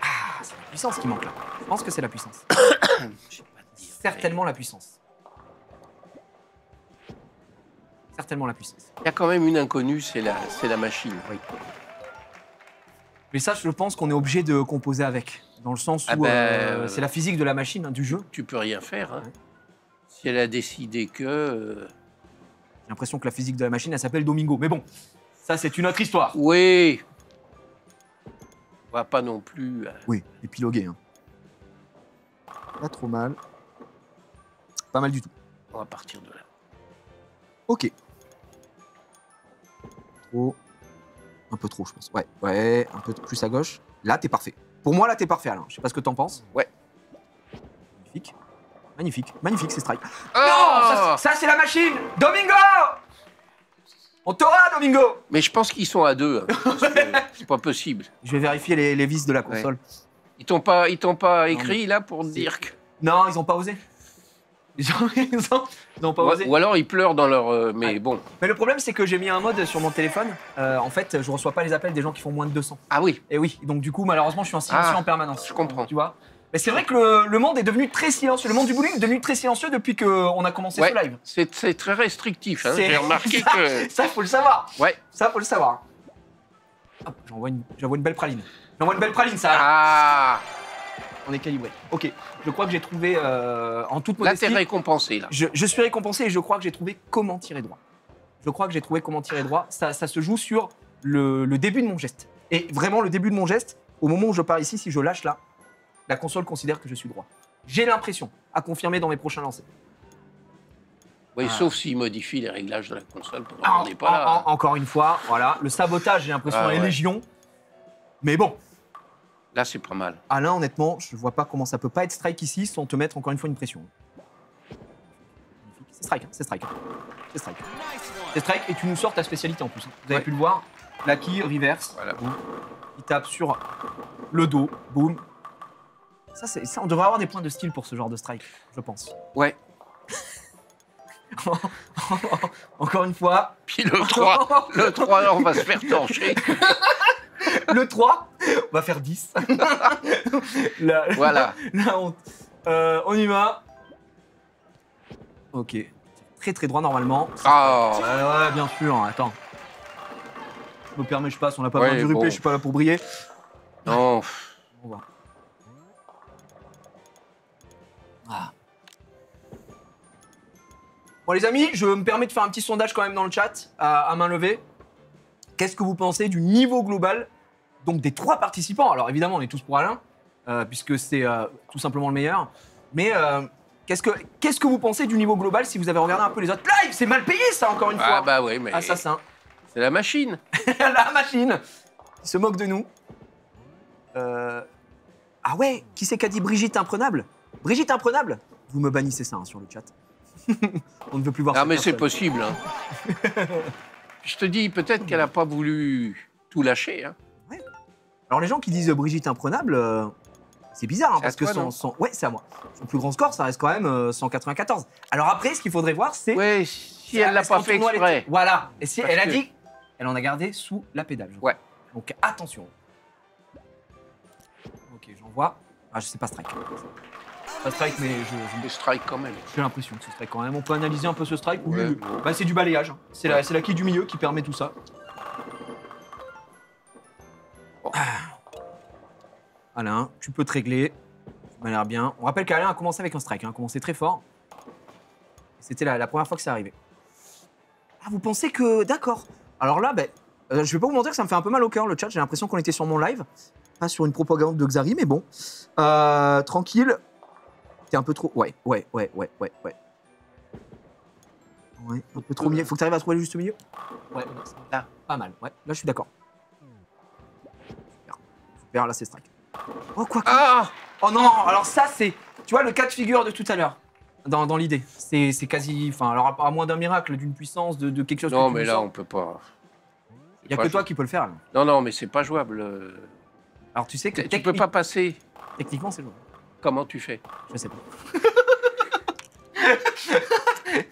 Ah, c'est la puissance qui manque là. Je pense que c'est la puissance. Certainement la puissance. Certainement la puissance. Il y a quand même une inconnue, c'est la machine. Oui. Mais ça, je pense qu'on est obligé de composer avec. Dans le sens où c'est la physique de la machine, hein, du jeu. Tu peux rien faire. Hein. Ouais. Si elle a décidé que... J'ai l'impression que la physique de la machine, elle s'appelle Domingo. Mais bon, ça, c'est une autre histoire. Oui. On va pas non plus... Oui, épiloguer. Hein. Pas trop mal. Pas mal du tout. On va partir de là. Ok. Trop. Un peu trop, je pense. Ouais, un peu plus à gauche. Là, t'es parfait. Pour moi, là, t'es parfait, Alain. Je sais pas ce que t'en penses. Ouais. Magnifique, c'est strike. Oh non, ça c'est la machine. Domingo, on t'aura, Domingo. Mais je pense qu'ils sont à deux. Hein, parce que c'est pas possible. Je vais vérifier les vis de la console. Ouais. Ils t'ont pas écrit là pour dire que... Non, ils ont pas osé. Ils ont pas osé. Ou alors ils pleurent dans leur... mais bon. Mais le problème, c'est que j'ai mis un mode sur mon téléphone. En fait, je reçois pas les appels des gens qui font moins de 200. Ah oui. Et oui, donc du coup, malheureusement, je suis en silencieux en permanence. Je comprends. Tu vois. Mais c'est vrai que le monde est devenu très silencieux. Le monde du bowling est devenu très silencieux depuis qu'on a commencé Ouais, ce live. c'est très restrictif. Hein. C'est- J'ai remarqué ça, que... Ça, faut le savoir. Ouais. Ça, faut le savoir. Hop, j'envoie une belle praline. J'envoie une belle praline, ça. Ah, On est calibré. Ok. Je crois que j'ai trouvé, en toute là, t'es modestie, récompensé, là. je suis récompensé et je crois que j'ai trouvé comment tirer droit. Je crois que j'ai trouvé comment tirer droit. Ça se joue sur le début de mon geste. Et vraiment, le début de mon geste, au moment où je pars ici, si je lâche là, la console considère que je suis droit. J'ai l'impression, à confirmer dans mes prochains lancers. Oui, Ah. sauf s'il modifie les réglages de la console pendant qu'on n'est pas là. Encore une fois, voilà. Le sabotage, j'ai l'impression, Ah, est ouais. légion. Mais bon, Là, c'est pas mal. Alain, honnêtement, je vois pas comment ça peut pas être strike ici sans te mettre encore une fois une pression. C'est strike, hein, c'est strike. C'est strike. C'est strike et tu nous sors ta spécialité en plus. Hein. Vous avez Ouais. pu le voir. La quille, reverse. Voilà. Boum. Il tape sur le dos. Boum. Ça, on devrait avoir des points de style pour ce genre de strike, je pense. Ouais. Encore une fois. Puis le 3, on va se faire torcher. Le 3, on va faire 10. Voilà. La honte. On y va. Ok. Très très droit normalement. Ah, Ouais, bien sûr, attends. Je me permets, je passe, on n'a pas Ouais, besoin du replay, bon. je suis pas là pour briller. non. On va. Ah. Bon les amis, je me permets de faire un petit sondage quand même dans le chat, à main levée. Qu'est-ce que vous pensez du niveau global, donc des 3 participants? Alors évidemment, on est tous pour Alain, puisque c'est tout simplement le meilleur. Mais qu'est-ce que vous pensez du niveau global si vous avez regardé un peu les autres lives? C'est mal payé ça, encore une fois. Ah bah oui, mais Assassin. c'est la machine. La machine qui se moque de nous. Ah ouais, qui c'est qu'a dit Brigitte Imprenable? Brigitte Imprenable? Vous me bannissez ça hein, sur le chat. On ne veut plus voir Ah, cette mais c'est personne. possible. Hein. Je te dis, peut-être qu'elle n'a pas voulu tout lâcher. Hein. Alors les gens qui disent Brigitte Imprenable, c'est bizarre, hein, C'est parce à que toi, non ouais, c'est à moi. Son plus grand score, ça reste quand même 194. Alors après, ce qu'il faudrait voir, c'est... Ouais, si elle l'a est-ce qu'en pas fait tournoi, elle exprès. était- Voilà. Et si Parce elle a que- dit, elle en a gardé sous la pédale. je crois. Ouais. Donc attention. Ok, j'envoie. Ah, je sais pas strike. Pas strike, mais Le strike quand même. j'ai l'impression que ce strike quand même. On peut analyser un peu ce strike. Oui, Ouais, oui. bon. Bah, c'est du balayage. Hein. C'est la quille du milieu qui permet tout ça. Bon. Alain, tu peux te régler. Ça m'a l'air bien. On rappelle qu'Alain a commencé avec un strike. Hein, a commencé très fort. C'était la première fois que ça arrivait. Ah, vous pensez que... D'accord. Alors là, je vais pas vous mentir que ça me fait un peu mal au cœur, le chat. J'ai l'impression qu'on était sur mon live. Pas sur une propagande de Xari, mais bon. Tranquille. T'es un peu trop... Ouais. Ouais, un peu trop milieu. Faut que t'arrives à trouver le juste milieu. Ouais, là, pas mal. Ouais, là, je suis d'accord. Super, là, c'est strike. Oh, quoi que... Ah, Oh non, alors ça, c'est... Tu vois, le cas de figure de tout à l'heure, dans l'idée. C'est quasi... Enfin, alors, à moins d'un miracle, d'une puissance, de quelque chose non, que tu mais nous là, sors, on peut pas. il n'y a pas que toi jouable. qui peux le faire, là. Non, mais c'est pas jouable. Alors, tu sais que Tu peux pas passer. techniquement, c'est jouable. Comment tu fais? Je sais pas.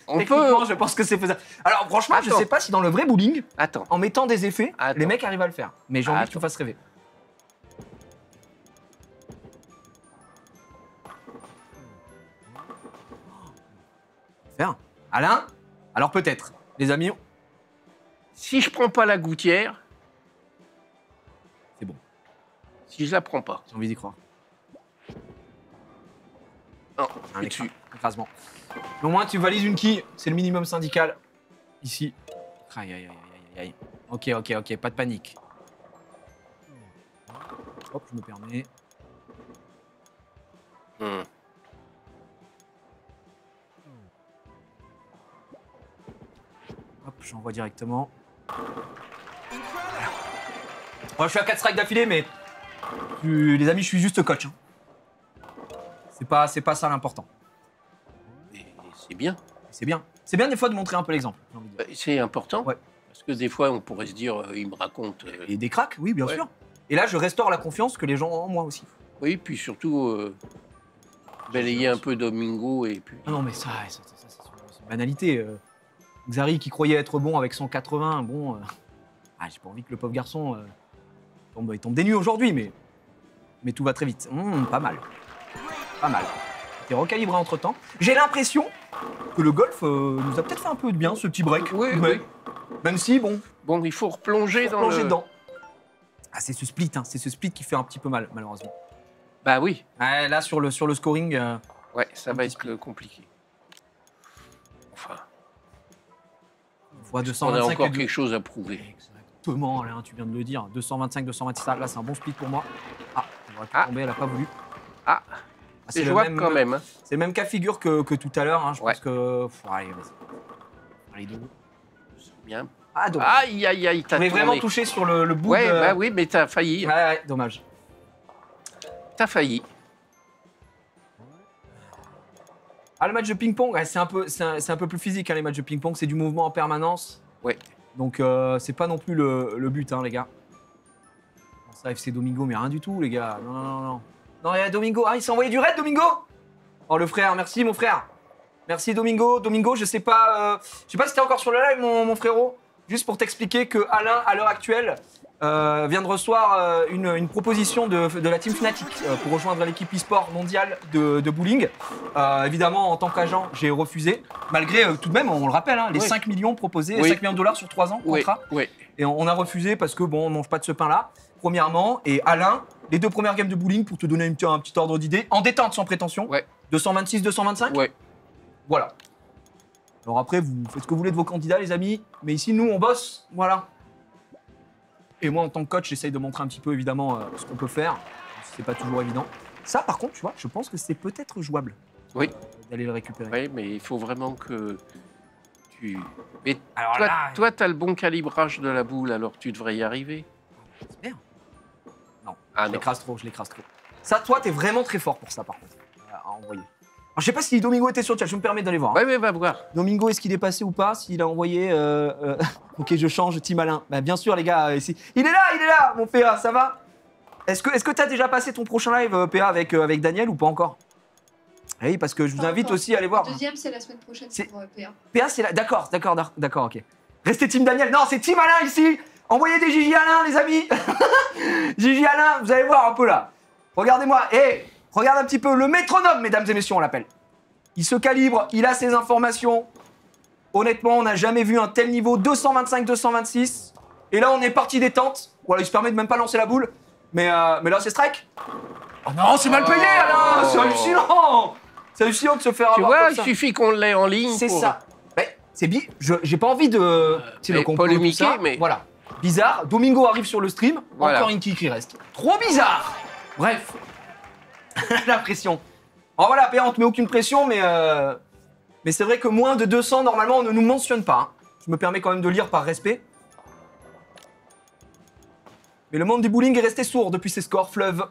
On Techniquement, peut. je pense que c'est faisable. Alors, franchement, je Attends. sais pas si dans le vrai bowling, Attends. en mettant des effets, Attends. les mecs arrivent à le faire. Mais j'ai envie que tu Attends. fasses rêver. Faire. Alain? Alors peut-être. Les amis, Si je prends pas la gouttière, c'est bon. si je la prends pas. J'ai envie d'y croire. Non, Un et dessus. écrasement. Mais au moins, tu valides une quille. C'est le minimum syndical. Ici. Aïe, aïe, aïe, aïe, aïe. Ok, pas de panique. Hop, je me permets. Hmm. Hop, j'envoie directement. Bon, je suis à 4 strikes d'affilée, mais les amis, je suis juste coach. Hein. C'est pas ça l'important. Et c'est bien. C'est bien. C'est bien des fois de montrer un peu l'exemple. j'ai envie de dire. C'est important. Ouais. Parce que des fois, on pourrait se dire, il me raconte. Et des cracks, oui, bien Ouais. sûr. Et là, je restaure la confiance que les gens ont en moi aussi. Oui, puis surtout, balayer un peu Domingo et puis. Ah non, mais ça c'est une banalité. Xari qui croyait être bon avec 180, bon. J'ai pas envie que le pauvre garçon il tombe des nues aujourd'hui, mais tout va très vite. Pas mal. Pas mal. T'es recalibré entre-temps. J'ai l'impression que le golf nous a peut-être fait un peu de bien, ce petit break. Oui, Mais, oui. même si, bon, Bon, il faut replonger dans plonger le... dedans. Ah, c'est ce split, hein. C'est ce split qui fait un petit peu mal, malheureusement. Bah oui. Ouais, là, sur le scoring... Ouais, ça va être compliqué. Enfin, fois on a 225 encore et deux. quelque chose à prouver. Exactement, Alain, tu viens de le dire. 225, 226, là, c'est un bon split pour moi. Ah, on aurait pu Ah. tomber, elle a pas voulu. Ah, Ah, c'est le jouable même- quand même. Hein. C'est le même cas de figure que tout à l'heure. Hein. Je Ouais. pense que. Allez, vas-y. Allez, deux. Bien. Ah, dommage. Aïe, aïe, aïe, t'as On est tourné. vraiment touché sur le bout Ouais, de. bah oui, mais t'as failli. Ouais, dommage. T'as failli. Ah, le match de ping-pong, ouais, c'est un peu plus physique, hein, les matchs de ping-pong. C'est du mouvement en permanence. Ouais. Donc, c'est pas non plus le but, hein, les gars. Ça, FC Domingo, mais rien du tout, les gars. Non, non, non, non. Non, il y a Domingo. Ah, il s'est envoyé du raid, Domingo. Oh, le frère, merci, mon frère. Merci, Domingo. Domingo, je sais pas si t'es encore sur le live, mon frérot. Juste pour t'expliquer que Alain, à l'heure actuelle, vient de recevoir une proposition de la team Fnatic pour rejoindre l'équipe e-sport mondiale de bowling. Évidemment, en tant qu'agent, j'ai refusé. Malgré, tout de même, on le rappelle, hein, les Oui. 5 millions proposés, Oui. 5 millions de dollars sur 3 ans, Oui, contrat. oui. Et on a refusé parce que, bon, on mange pas de ce pain-là, premièrement. Et Alain, les 2 premières games de bowling, pour te donner un petit ordre d'idée, en détente, sans prétention, Ouais. 226, 225. Ouais. Voilà. Alors après, vous faites ce que vous voulez de vos candidats, les amis. Mais ici, nous, on bosse. Voilà. Et moi, en tant que coach, j'essaye de montrer un petit peu, évidemment, ce qu'on peut faire. C'est pas toujours évident. Ça, par contre, tu vois, je pense que c'est peut-être jouable. Oui. D'aller le récupérer. Oui, mais il faut vraiment que tu... Mais Alors toi, là, toi, t'as le bon calibrage de la boule, alors tu devrais y arriver. j'espère. Non, Ah je non. l'écrase trop, je l'écrase trop. Ça, toi, t'es vraiment très fort pour ça, par contre, à envoyer. Alors, je sais pas si Domingo était sur le chat, je me permets d'aller voir. hein. Ouais, mais va voir. Domingo, est-ce qu'il est passé ou pas? S'il a envoyé. Ok, je change, Team Alain. Bah, bien sûr, les gars. Il est là, mon PA, ça va? Est-ce que t'as déjà passé ton prochain live, PA, avec Daniel ou pas encore? Oui, parce que je vous Pas invite encore. aussi à aller voir. Le deuxième, c'est la semaine prochaine C'est- pour PA. PA, c'est là. D'accord, ok. Restez Team Daniel. Non, c'est Team Alain ici. Envoyez des Gigi Alain, les amis. Gigi Alain, vous allez voir un peu là. Regardez-moi. Regarde un petit peu le métronome, mesdames et messieurs, on l'appelle. Il se calibre, il a ses informations. Honnêtement, on n'a jamais vu un tel niveau. 225, 226. Et là, on est parti détente. Voilà, il se permet de même pas lancer la boule. Mais là, c'est strike. Oh non, c'est mal payé, Alain. C'est hallucinant. C'est hallucinant de se faire Tu avoir vois, comme il ça. suffit qu'on l'ait en ligne. C'est pour- ça. Ouais, c'est bien. J'ai pas envie de mais polémiquer, mais- Voilà. Bizarre. Domingo arrive sur le stream. Voilà. Encore une kick qui reste. Trop bizarre. Bref. La pression. Alors voilà, PA, on te met aucune pression, mais c'est vrai que moins de 200, normalement, on ne nous mentionne pas. hein. Je me permets quand même de lire par respect. Mais le monde du bowling est resté sourd depuis ces scores fleuves.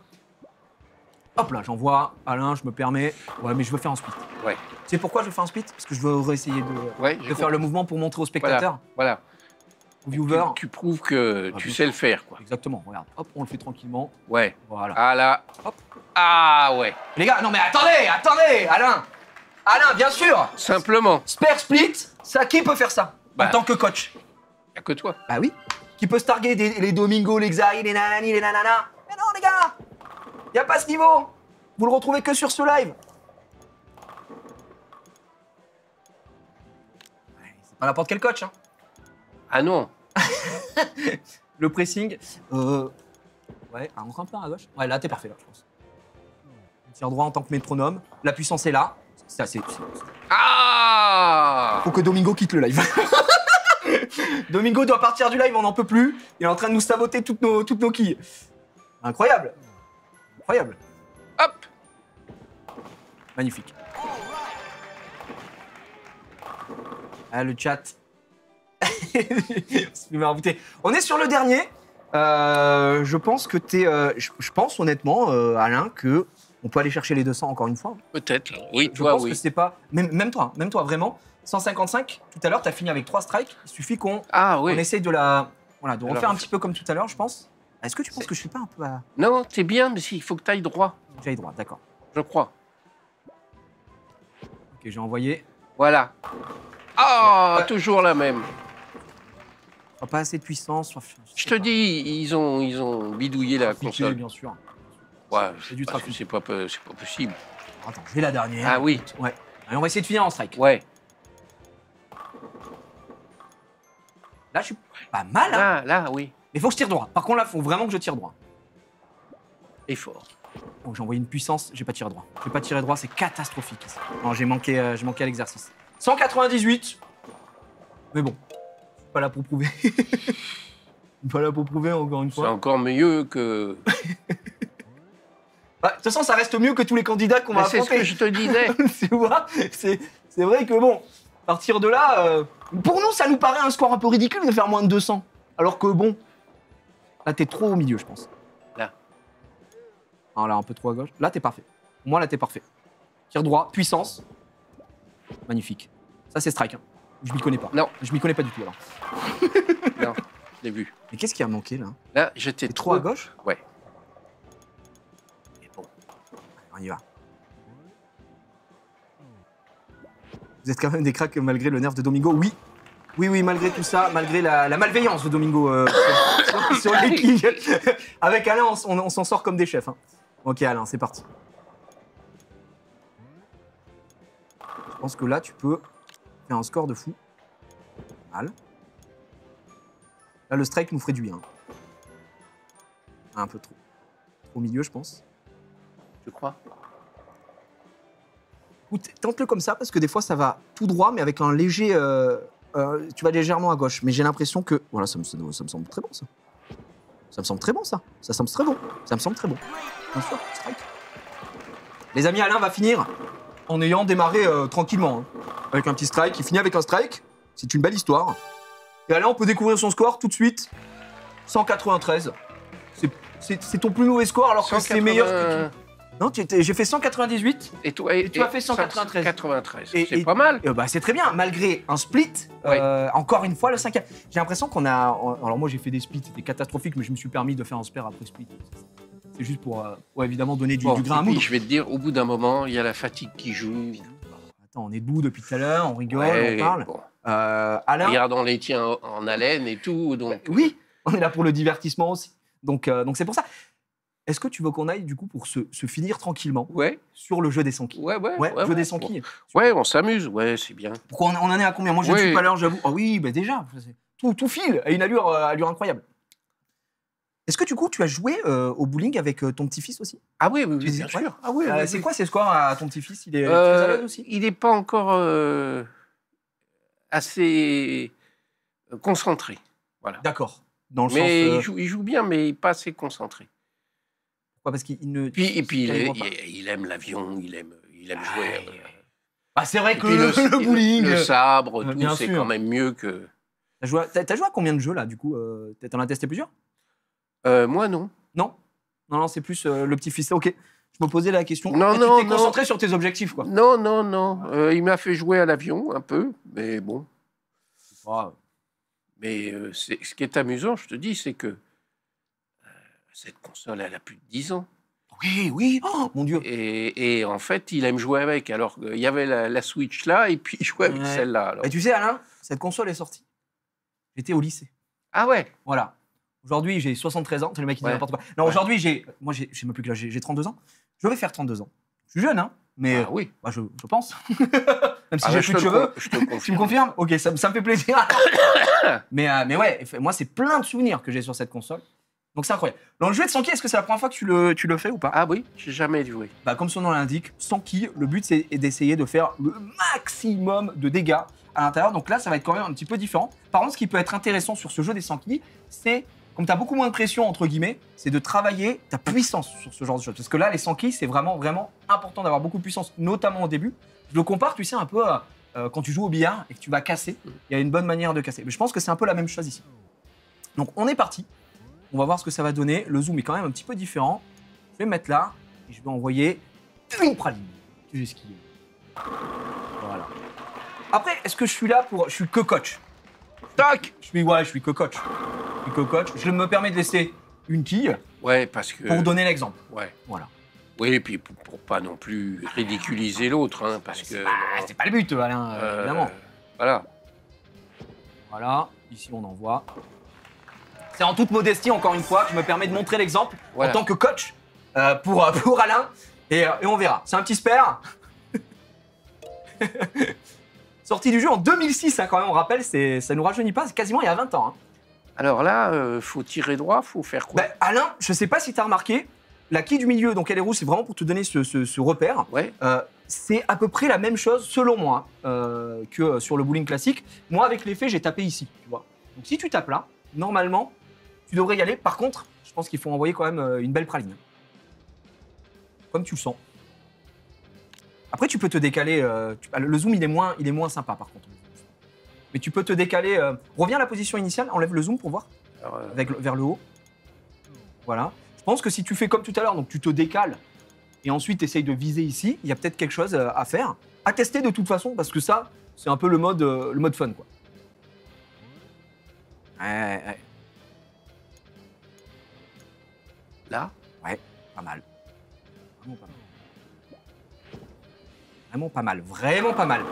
Hop là, j'envoie. Alain, je me permets. Ouais, mais je veux faire un split. Ouais. Tu sais pourquoi je veux faire un split? Parce que je veux réessayer Ouais, de faire le mouvement pour montrer aux Voilà, spectateurs, voilà. aux viewers. Tu prouves que Ah, tu bien sais le faire, quoi. Exactement, regarde. Hop, on le fait tranquillement. Ouais. Voilà. Ah là. Hop. Ah ouais. Les gars, non mais attendez, Alain. Alain, bien sûr. Simplement. Spare split, ça, qui peut faire ça Bah. en tant que coach? Y a que toi. Bah oui. Qui peut se targuer les Domingo, les Xari, les nanani, les nanana? Mais non, les gars. Y a pas ce niveau. Vous le retrouvez que sur ce live. Ouais, c'est pas n'importe quel coach, hein. Ah non. Le pressing. Ouais, rentre un peu à gauche. Ouais, là, t'es parfait, là, je pense. Tire droit en tant que métronome. La puissance est là. C'est Ah. faut que Domingo quitte le live. Domingo doit partir du live, on n'en peut plus. Il est en train de nous saboter toutes nos quilles. Incroyable. Incroyable. Hop. Magnifique. Ah, le chat. On est sur le dernier. Je pense que je pense honnêtement, Alain, que on peut aller chercher les 200 encore une fois. Peut-être. Oui, Je toi, pense que oui. c'est pas. Même toi, vraiment. 155, tout à l'heure, tu as fini avec 3 strikes. Il suffit qu'on Ah on oui. essaye de la. Voilà, de Alors, refaire un petit peu comme tout à l'heure, je pense. Est-ce que tu penses C'est- que je suis pas un peu à. Non, t'es bien, mais il faut que t'ailles droit, J'aille droit, d'accord. je crois. Ok, j'ai envoyé. Voilà. Ah, Ouais. toujours la même. Pas assez de puissance. Je te dis, ils ont bidouillé la Trafiqué, console. bien sûr. Ouais, c'est du parce que trafic. c'est pas possible. Attends, je vais la dernière. Ah oui. Ouais. Allez, on va essayer de finir en strike. Ouais. Là, je suis pas mal, hein. Là, oui. Mais faut que je tire droit. Par contre, là, faut vraiment que je tire droit. Et fort. Oh, j'ai envoyé une puissance, j'ai pas tiré droit. J'ai pas tiré droit, c'est catastrophique. Ici. Non, j'ai manqué à l'exercice. 198. Mais bon, je suis pas là pour prouver. Je suis pas là pour prouver, encore une C'est fois. encore mieux que... Bah, de toute façon, ça reste mieux que tous les candidats qu'on va Mais c'est ce affronter. que je te disais. Tu vois, c'est vrai que bon, à partir de là, pour nous, ça nous paraît un score un peu ridicule de faire moins de 200. Alors que bon, là, t'es trop au milieu, je pense. Là. Ah, là, un peu trop à gauche. Là, t'es parfait. Pour moi, là, t'es parfait. Tir droit, puissance. Magnifique. Ça, c'est strike. Hein. Je m'y connais pas. Non. Je m'y connais pas du tout, alors. Non, je l'ai vu. Mais qu'est-ce qui a manqué, là? Là, j'étais T'es trop à gauche? Ouais. Mais bon. On y va. Vous êtes quand même des cracks malgré le nerf de Domingo. Oui. Oui, malgré tout ça, malgré la malveillance de Domingo sur les kings. Avec Alain, on s'en sort comme des chefs. Hein. Ok, Alain, c'est parti. Je pense que là, tu peux faire un score de fou. Mal. Là, le strike nous ferait du bien. Un peu trop. Trop au milieu, je pense. Tu crois? Écoute, tente-le comme ça, parce que des fois, ça va tout droit, mais avec un léger... tu vas légèrement à gauche. Mais j'ai l'impression que... Voilà, ça me semble très bon, ça. Ça me semble très bon, ça. Ça me semble très bon. Ça me semble très bon. Bien sûr, strike. Les amis, Alain va finir en ayant démarré tranquillement. Hein. Avec un petit strike. Il finit avec un strike. C'est une belle histoire. Et Alain, on peut découvrir son score tout de suite. 193. C'est ton plus mauvais score, alors que c'est meilleur que tout. Non, j'ai fait 198. Et toi, Et tu as fait 193. 93. Et- C'est pas mal. Bah, c'est très bien, malgré un split. Ouais. Encore une fois, le 5e. J'ai l'impression qu'on a... Alors moi, j'ai fait des splits, c'était catastrophique, mais je me suis permis de faire un spare après split. C'est juste pour évidemment donner du Bon, grain à et puis, moudre. je vais te dire, au bout d'un moment, il y a la fatigue qui joue. Attends, on est debout depuis tout à l'heure, on rigole, Ouais, on parle. bon. Alain, Regardons les tiens en haleine et tout. Donc, oui, on est là pour le divertissement aussi. Donc c'est pour ça. Est-ce que tu veux qu'on aille du coup pour se finir tranquillement ouais, sur le jeu des 100 quilles? ouais. Jeu des 100 quilles. Ouais, on s'amuse. Ouais, c'est bien. Pourquoi on en est à combien? Moi, je ne Oui. suis pas l'heure, j'avoue. Ah oui, bah déjà, tout file à une allure incroyable. Est-ce que du coup, tu as joué au bowling avec ton petit-fils aussi? Ah oui, oui, Tu oui, dis- bien ouais. sûr. Ah oui, oui, C'est oui. quoi ces scores à ton petit-fils? Il est très à l'aise aussi? Il n'est pas encore assez concentré. Voilà. D'accord. Dans le Mais sens... il joue bien, mais pas assez concentré. pourquoi? Parce qu'il ne... Et puis quasiment pas. il aime l'avion, il aime jouer. Ah, c'est vrai Et que puis le bowling... le sabre, bien tout, c'est sûr. quand même mieux que. T'as joué à combien de jeux là, du coup? T'en as testé plusieurs? Moi, non. Non, c'est plus le petit-fils. Ok. Je me posais la question. Non, Tu non, t'es non. concentré sur tes objectifs, quoi. Non. Il m'a fait jouer à l'avion un peu, mais bon. Mais ce qui est amusant, je te dis, c'est que cette console, elle a plus de 10 ans. Oui. Oh, mon Dieu. Et en fait, il aime jouer avec. Alors, il y avait la Switch là, et puis il jouait avec Ouais. celle-là. alors. Et tu sais, Alain, cette console est sortie. J'étais au lycée. Ah ouais. Voilà. Aujourd'hui, j'ai 73 ans. C'est le mec qui dit Ouais. n'importe quoi. Non, Ouais. aujourd'hui, moi, je sais même plus que là, j'ai 32 ans. Je vais faire 32 ans. Je suis jeune, hein, mais Ah oui. bah, je pense. Même si Ah j'ai bah, plus de cheveux. je te Tu me confirme. confirmes? Ok, ça me fait plaisir. mais ouais, moi, c'est plein de souvenirs que j'ai sur cette console. Donc, c'est incroyable. Dans le jeu de 100 quilles, est-ce que c'est la première fois que tu le fais ou pas? Ah oui, j'ai jamais joué. Bah, comme son nom l'indique, 100 quilles, le but c'est d'essayer de faire le maximum de dégâts à l'intérieur. Donc là, ça va être quand même un petit peu différent. Par contre, ce qui peut être intéressant sur ce jeu des 100 quilles, c'est, comme tu as beaucoup moins de pression, entre guillemets, c'est de travailler ta puissance sur ce genre de choses. Parce que là, les 100 quilles, c'est vraiment, vraiment important d'avoir beaucoup de puissance, notamment au début. Je le compare, tu sais, un peu à quand tu joues au billard et que tu vas casser. Il y a une bonne manière de casser. Mais je pense que c'est un peu la même chose ici. Donc, on est parti. On va voir ce que ça va donner. Le zoom est quand même un petit peu différent. Je vais me mettre là et je vais envoyer une praline que j'ai skié. Voilà. Après, est-ce que je suis là pour... Je suis que coach. Tac. Je suis que coach. Je suis que coach. Je me permets de laisser une quille Ouais, parce que. pour donner l'exemple. Ouais. Voilà. Oui, et puis pour pas non plus ridiculiser l'autre, hein, parce que. C'est pas le but, Alain, évidemment. Voilà. Voilà. Ici, on envoie. C'est en toute modestie, encore une fois, que je me permets de montrer l'exemple Voilà. en tant que coach pour Alain. Et on verra. C'est un petit spare. Sorti du jeu en 2006, hein, quand même, on rappelle, ça nous rajeunit pas, c'est quasiment il y a 20 ans. Hein. Alors là, faut tirer droit, faut faire quoi? Bah, Alain, je sais pas si tu as remarqué, la quille du milieu, donc elle est rouge, c'est vraiment pour te donner ce repère. Ouais. C'est à peu près la même chose, selon moi, que sur le bowling classique. Moi, avec l'effet, j'ai tapé ici, tu vois. Donc si tu tapes là, normalement, tu devrais y aller. Par contre, je pense qu'il faut envoyer quand même une belle praline. Comme tu le sens. Après, tu peux te décaler. Le zoom, il est moins sympa, par contre. Mais tu peux te décaler. Reviens à la position initiale, enlève le zoom pour voir. Alors, Vers le haut. Voilà. Je pense que si tu fais comme tout à l'heure, donc tu te décales et ensuite tu essayes de viser ici, il y a peut-être quelque chose à faire. À tester de toute façon, parce que ça, c'est un peu le mode fun, quoi. Ouais. là, Ouais, pas mal. Vraiment pas mal. Vraiment pas mal, vraiment pas mal.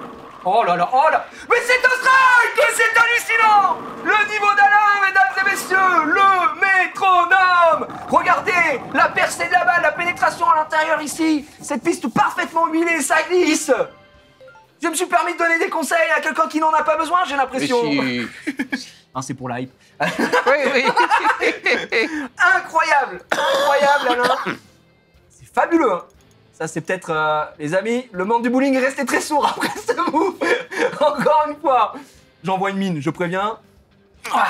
Oh là là, oh là. Mais c'est un strike! C'est hallucinant! Le niveau d'Alain, mesdames et messieurs, le métronome! Regardez, la percée de la balle, la pénétration à l'intérieur ici, cette piste parfaitement huilée, ça glisse! Je me suis permis de donner des conseils à quelqu'un qui n'en a pas besoin, j'ai mais l'impression. si... Hein, c'est pour la hype. oui. Incroyable, Alain. C'est fabuleux. Hein. Ça, c'est peut-être, les amis, le monde du bowling est resté très sourd après ce move. Encore une fois. J'envoie une mine, je préviens. Ah.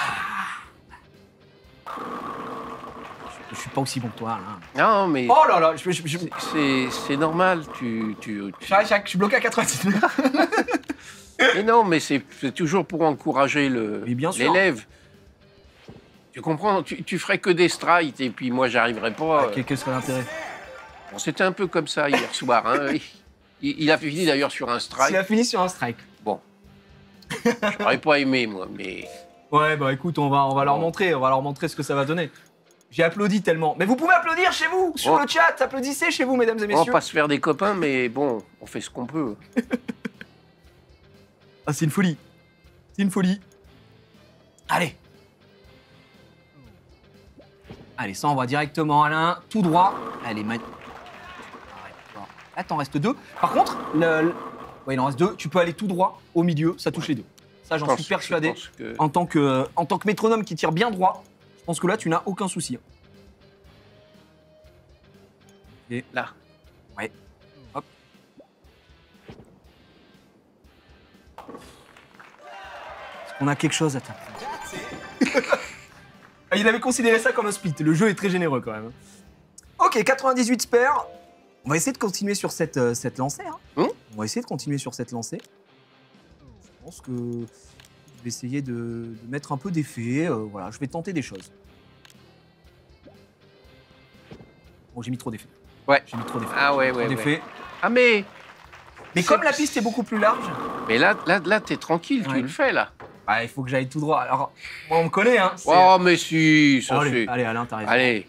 Je suis pas aussi bon que toi, Alain. Non, mais Oh là là, c'est normal. je suis bloqué à 90. Mais non, mais c'est toujours pour encourager Mais bien sûr. l'élève. Tu comprends? Tu ferais que des strikes et puis moi, j'arriverais pas. Quel serait l'intérêt? Bon, c'était un peu comme ça hier soir. Hein. Il a fini d'ailleurs sur un strike. Il a fini sur un strike. Bon, j'aurais pas aimé moi, mais Ouais, bah écoute, on va leur montrer, ce que ça va donner. J'ai applaudi tellement. Mais vous pouvez applaudir chez vous, sur le chat, applaudissez chez vous, mesdames et on va messieurs. pas se faire des copains, mais bon, on fait ce qu'on peut. Ah, c'est une folie. C'est une folie. Allez. Allez, ça, on va directement, Alain, tout droit. Allez, là, t'en restes 2. Par contre, ouais, il en reste 2. Tu peux aller tout droit au milieu, ça touche les 2. Ça, j'en suis persuadé. Que... En tant que métronome qui tire bien droit, je pense que là, tu n'as aucun souci. Et là. Ouais. Hop. Est-ce qu'on a quelque chose à t'apprendre? Il avait considéré ça comme un split. Le jeu est très généreux quand même. Ok, 98 spare. On va essayer de continuer sur cette lancée. Hein. On va essayer de continuer sur cette lancée. Je pense que je vais essayer de mettre un peu d'effet. Voilà, je vais tenter des choses. Bon, j'ai mis trop d'effet. Ouais. J'ai mis trop d'effet. Ah ouais. Ah mais comme la piste est beaucoup plus large. Mais là, t'es tranquille, tu le fais là. Bah, il faut que j'aille tout droit. Alors, moi, on me connaît, hein. Oh mais si, ça allez, c'est. allez, Alain, t'as raison. Allez.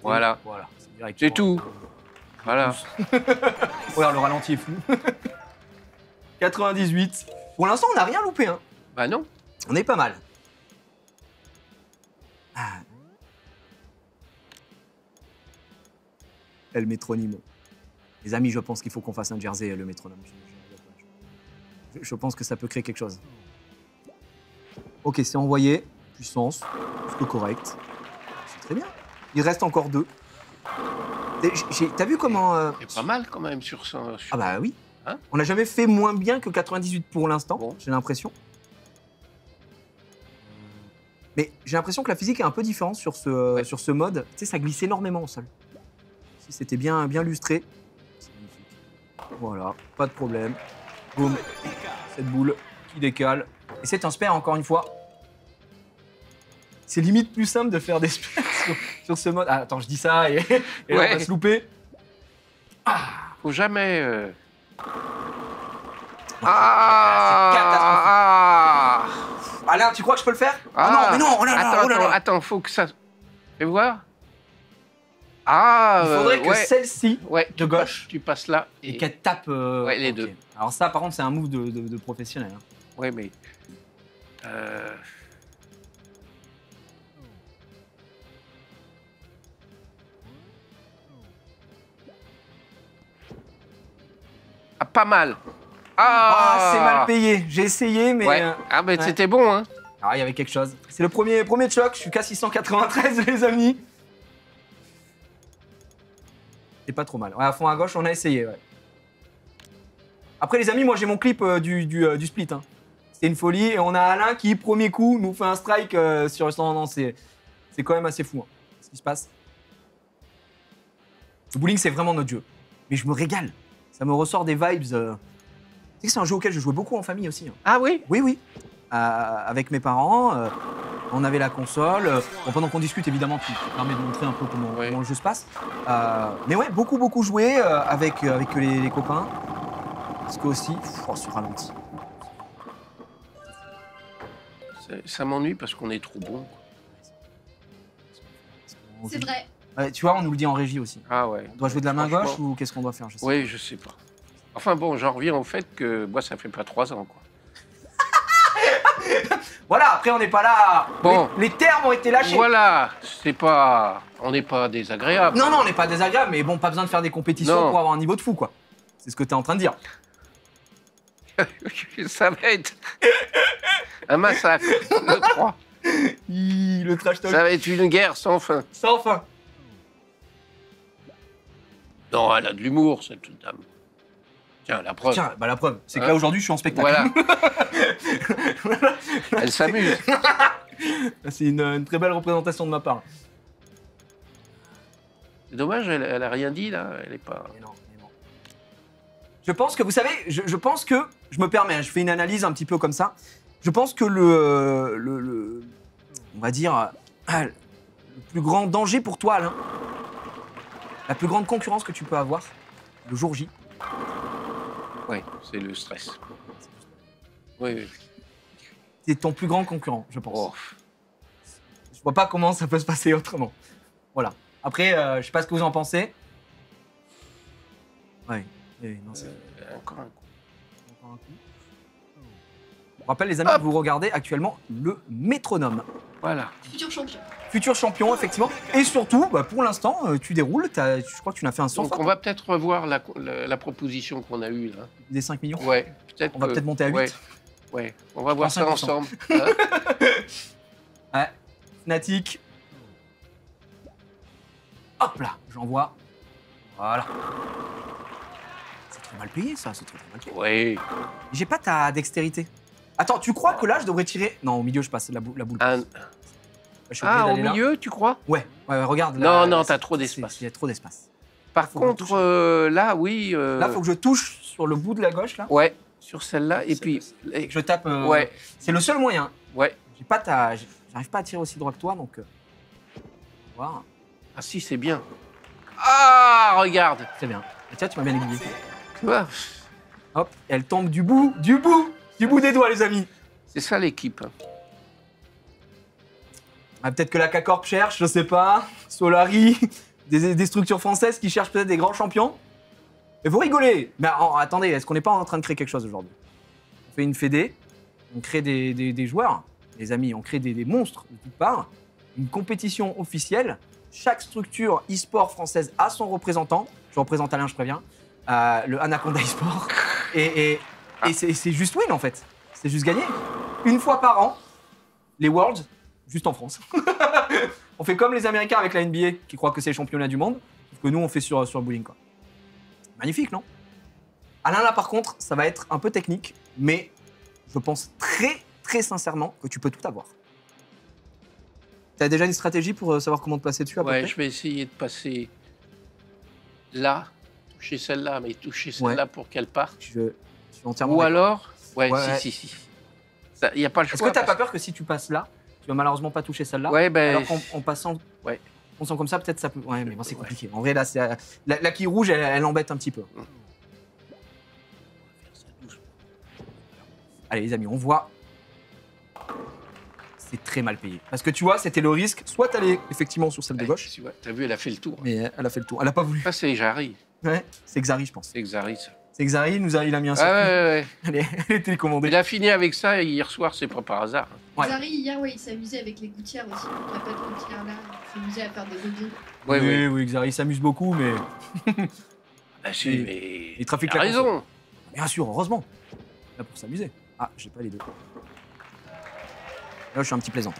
Voilà. C'est tout. Voilà. Regarde, le ralenti est fou. 98. Pour l'instant, on n'a rien loupé, hein. Bah non. On est pas mal. Ah. El Metronimo. Les amis, je pense qu'il faut qu'on fasse un jersey, le métronome. Je pense que ça peut créer quelque chose. Ok, c'est envoyé. Puissance. Plutôt correct. C'est très bien. Il reste encore 2. T'as vu comment... C'est pas mal quand même sur ça. Ah bah oui. Hein? On n'a jamais fait moins bien que 98 pour l'instant, Bon. j'ai l'impression. Mais j'ai l'impression que la physique est un peu différente sur ce mode. Tu sais, ça glisse énormément au sol. Si c'était bien lustré. C'est magnifique. Voilà, pas de problème. Boum. Cette boule qui décale. Et c'est un spare, encore une fois. C'est limite plus simple de faire des spares sur ce mode. Ah, attends, je dis ça et on va se louper. Faut jamais. C'est catastrophique. Alain, tu crois que je peux le faire? Ah non, mais non, oh là là. Attends, faut que ça. Fais voir. Ah. Il faudrait que celle-ci, de gauche, tu passes là. et qu'elle tape. les deux. Alors ça, par contre, c'est un move de professionnel. Hein. Ouais, mais. pas mal. Ah, c'est mal payé. J'ai essayé, mais... Ouais. Ah, mais ouais. c'était bon, hein. Ah, il y avait quelque chose. C'est le premier de choc. Je suis qu'à 693, les amis. C'est pas trop mal. Ouais, à fond à gauche, on a essayé, ouais. Après, les amis, moi, j'ai mon clip du split. Hein. C'est une folie. Et on a Alain qui, premier coup, nous fait un strike sur... Non, c'est quand même assez fou, hein, ce qui se passe. Le bowling, c'est vraiment notre jeu. Mais je me régale. Ça me ressort des vibes. Tu sais que c'est un jeu auquel je jouais beaucoup en famille aussi. Hein. Ah oui? Oui, oui. Avec mes parents, on avait la console. Bon, pendant qu'on discute, évidemment, tu permets de montrer un peu comment le jeu se passe. Mais ouais, beaucoup joué avec les copains. Parce que aussi, sur ralenti. Ça m'ennuie parce qu'on est trop bon. C'est vrai. Tu vois, on nous le dit en régie aussi. Ah ouais. On doit jouer de la main Franchement. gauche ou qu'est-ce qu'on doit faire? Je sais. Oui, je sais pas. Enfin bon, j'en reviens au fait que moi, ça fait pas 3 ans, quoi. Voilà, après, on n'est pas là. Bon. Les termes ont été lâchés. Voilà, c'est pas... On n'est pas désagréable. Non, on n'est pas désagréable, mais bon, pas besoin de faire des compétitions Non. pour avoir un niveau de fou, quoi. C'est ce que tu es en train de dire. Ça va être un massacre, le 3. Le trash talk. Ça va être une guerre sans fin. Sans fin. Non, elle a de l'humour, cette dame. Tiens, la preuve. Tiens, bah la preuve, c'est que Hein? là aujourd'hui je suis en spectacle. Voilà. Elle s'amuse. C'est une très belle représentation de ma part. C'est dommage, elle a rien dit, là. Elle est pas... Mais non. Je pense que, vous savez, je pense que, je me permets, hein, je fais une analyse un petit peu comme ça. Je pense que on va dire, le plus grand danger pour toi, Alain, la plus grande concurrence que tu peux avoir, le jour J, Oui, c'est le stress. Oui. c'est ton plus grand concurrent, je pense. Oh. Je vois pas comment ça peut se passer autrement. Voilà. Après, je sais pas ce que vous en pensez. Ouais. Non, c'est Encore un coup. encore un coup. Je vous rappelle, les amis, que vous regardez actuellement le métronome. Voilà. Futur champion. Futur champion, effectivement. Et surtout, bah, pour l'instant, tu déroules. Je crois que tu n'as fait un sans Donc faute, on va peut-être revoir la proposition qu'on a eue, là. des 5 millions. Ouais, peut-être. On va peut-être monter à 8. Ouais, on va voir ça 35%. ensemble. Hein. Ouais. Fnatic. Hop là, j'envoie. Voilà. C'est très mal payé, ça. C'est très mal payé. Oui. J'ai pas ta dextérité. Attends, tu crois que là, je devrais tirer... Non, au milieu, je passe la boule. Je suis obligé Ah, au d'aller là. milieu, tu crois? Ouais, regarde. Non, là, t'as trop d'espace. Il y a trop d'espace. Par Faut que je contre, touche. là, oui. Là, faut que je touche sur le bout de la gauche, là. Ouais, sur celle-là. Et puis. Et que je tape... Ouais, C'est le seul moyen. ouais. J'arrive pas à tirer aussi droit que toi, donc... on va voir. Ah, si, c'est bien. Ah, regarde. C'est bien. Et tiens, tu m'as bien aiguillé. Tu vois, Hop, elle tombe du bout des doigts, les amis. c'est ça l'équipe. Ah, peut-être que la K-Corp cherche, je sais pas. Solari, des structures françaises qui cherchent peut-être des grands champions. Mais vous rigolez. Mais attendez, est-ce qu'on n'est pas en train de créer quelque chose aujourd'hui? On fait une fédé, on crée des joueurs, les amis, on crée des monstres de toutes parts. Une compétition officielle. Chaque structure e-sport française a son représentant. Je représente Alain, je préviens. Le Anaconda e-sport. Et c'est juste win, en fait. C'est juste gagner. Une fois par an, les Worlds, juste en France. On fait comme les Américains avec la NBA, qui croient que c'est les championnats du monde. Sauf que nous, on fait sur le bowling, quoi. Magnifique, non? Alain, là, par contre, ça va être un peu technique, mais je pense très sincèrement que tu peux tout avoir. T'as déjà une stratégie pour savoir comment te placer dessus, à peu Ouais, près? je vais essayer de passer là, toucher celle-là, mais toucher celle-là pour qu'elle parte. Je suis entièrement Ou d'accord. alors. Ouais, Ouais. si. Il n'y a pas le choix. Est-ce que t'as pas parce- peur que si tu passes là, tu vas malheureusement pas toucher celle-là? Ouais, ben. Alors qu'en passant, Ouais. on sent comme ça, peut-être ça peut. Ouais, mais bon, c'est compliqué. En vrai, là, la quille rouge, elle embête un petit peu. Allez, les amis, on voit. C'est très mal payé. Parce que tu vois, c'était le risque. Soit t'allais effectivement sur celle de gauche, Tu vois, t'as vu, elle a fait le tour. mais elle a fait le tour. Elle a pas voulu. Ça, c'est Jarry. Ouais, c'est Xari, je pense. C'est Xari, ça. C'est Xari, il a mis un Ah, circuit. ouais. Elle est télécommandée. Il a fini avec ça hier soir, c'est pas par hasard. Ouais. Zari, hier, ouais, il s'amusait avec les gouttières aussi. Il n'y a pas de gouttières là. Il s'amusait à faire des rebonds. Oui, Xari s'amuse beaucoup, mais Ah, si, Et- mais. il trafique il a la raison. Bien sûr, heureusement. Là pour s'amuser. Ah, j'ai pas les deux. Là, je suis un petit plaisant.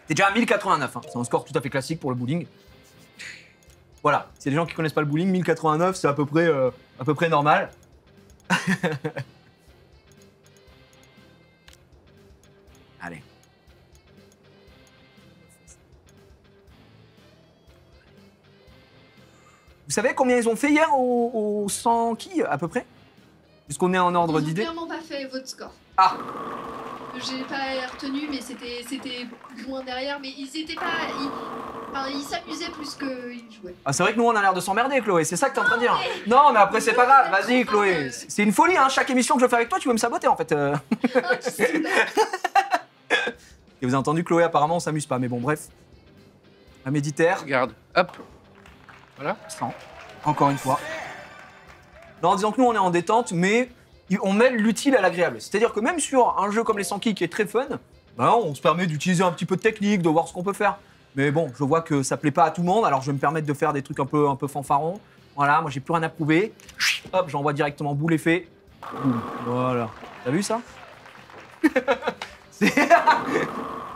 T'es déjà à 1089, hein. C'est un score tout à fait classique pour le bowling. Voilà, s'il y a des gens qui connaissent pas le bowling, 1089, c'est à peu près normal. Allez. Vous savez combien ils ont fait hier au 100 quilles, à peu près? Puisqu'on est en ordre Ils ont d'idée. clairement pas fait votre score. Ah, J'ai pas retenu, mais c'était loin derrière. Mais ils étaient pas. Enfin, ils s'amusaient plus qu'ils jouaient. ah, c'est vrai que nous on a l'air de s'emmerder, Chloé, c'est ça que t'es en train de dire. Non, mais après c'est pas grave, vas-y, Chloé. C'est une folie, hein. Chaque émission que je fais avec toi, tu veux me saboter en fait. Ah, tu sais, là. Et vous avez entendu, Chloé, apparemment on s'amuse pas, mais bon, bref. La méditaire, Regarde, hop. Voilà. 100. Encore une fois. Non, en disant que nous on est en détente, mais on mêle l'utile à l'agréable. C'est-à-dire que même sur un jeu comme les 100 quilles qui est très fun, ben, on se permet d'utiliser un petit peu de technique, de voir ce qu'on peut faire. Mais bon, je vois que ça plaît pas à tout le monde, alors je vais me permettre de faire des trucs un peu fanfarons. Voilà, moi j'ai plus rien à prouver. Hop, j'envoie directement boule effet. Boum. Voilà. T'as vu ça?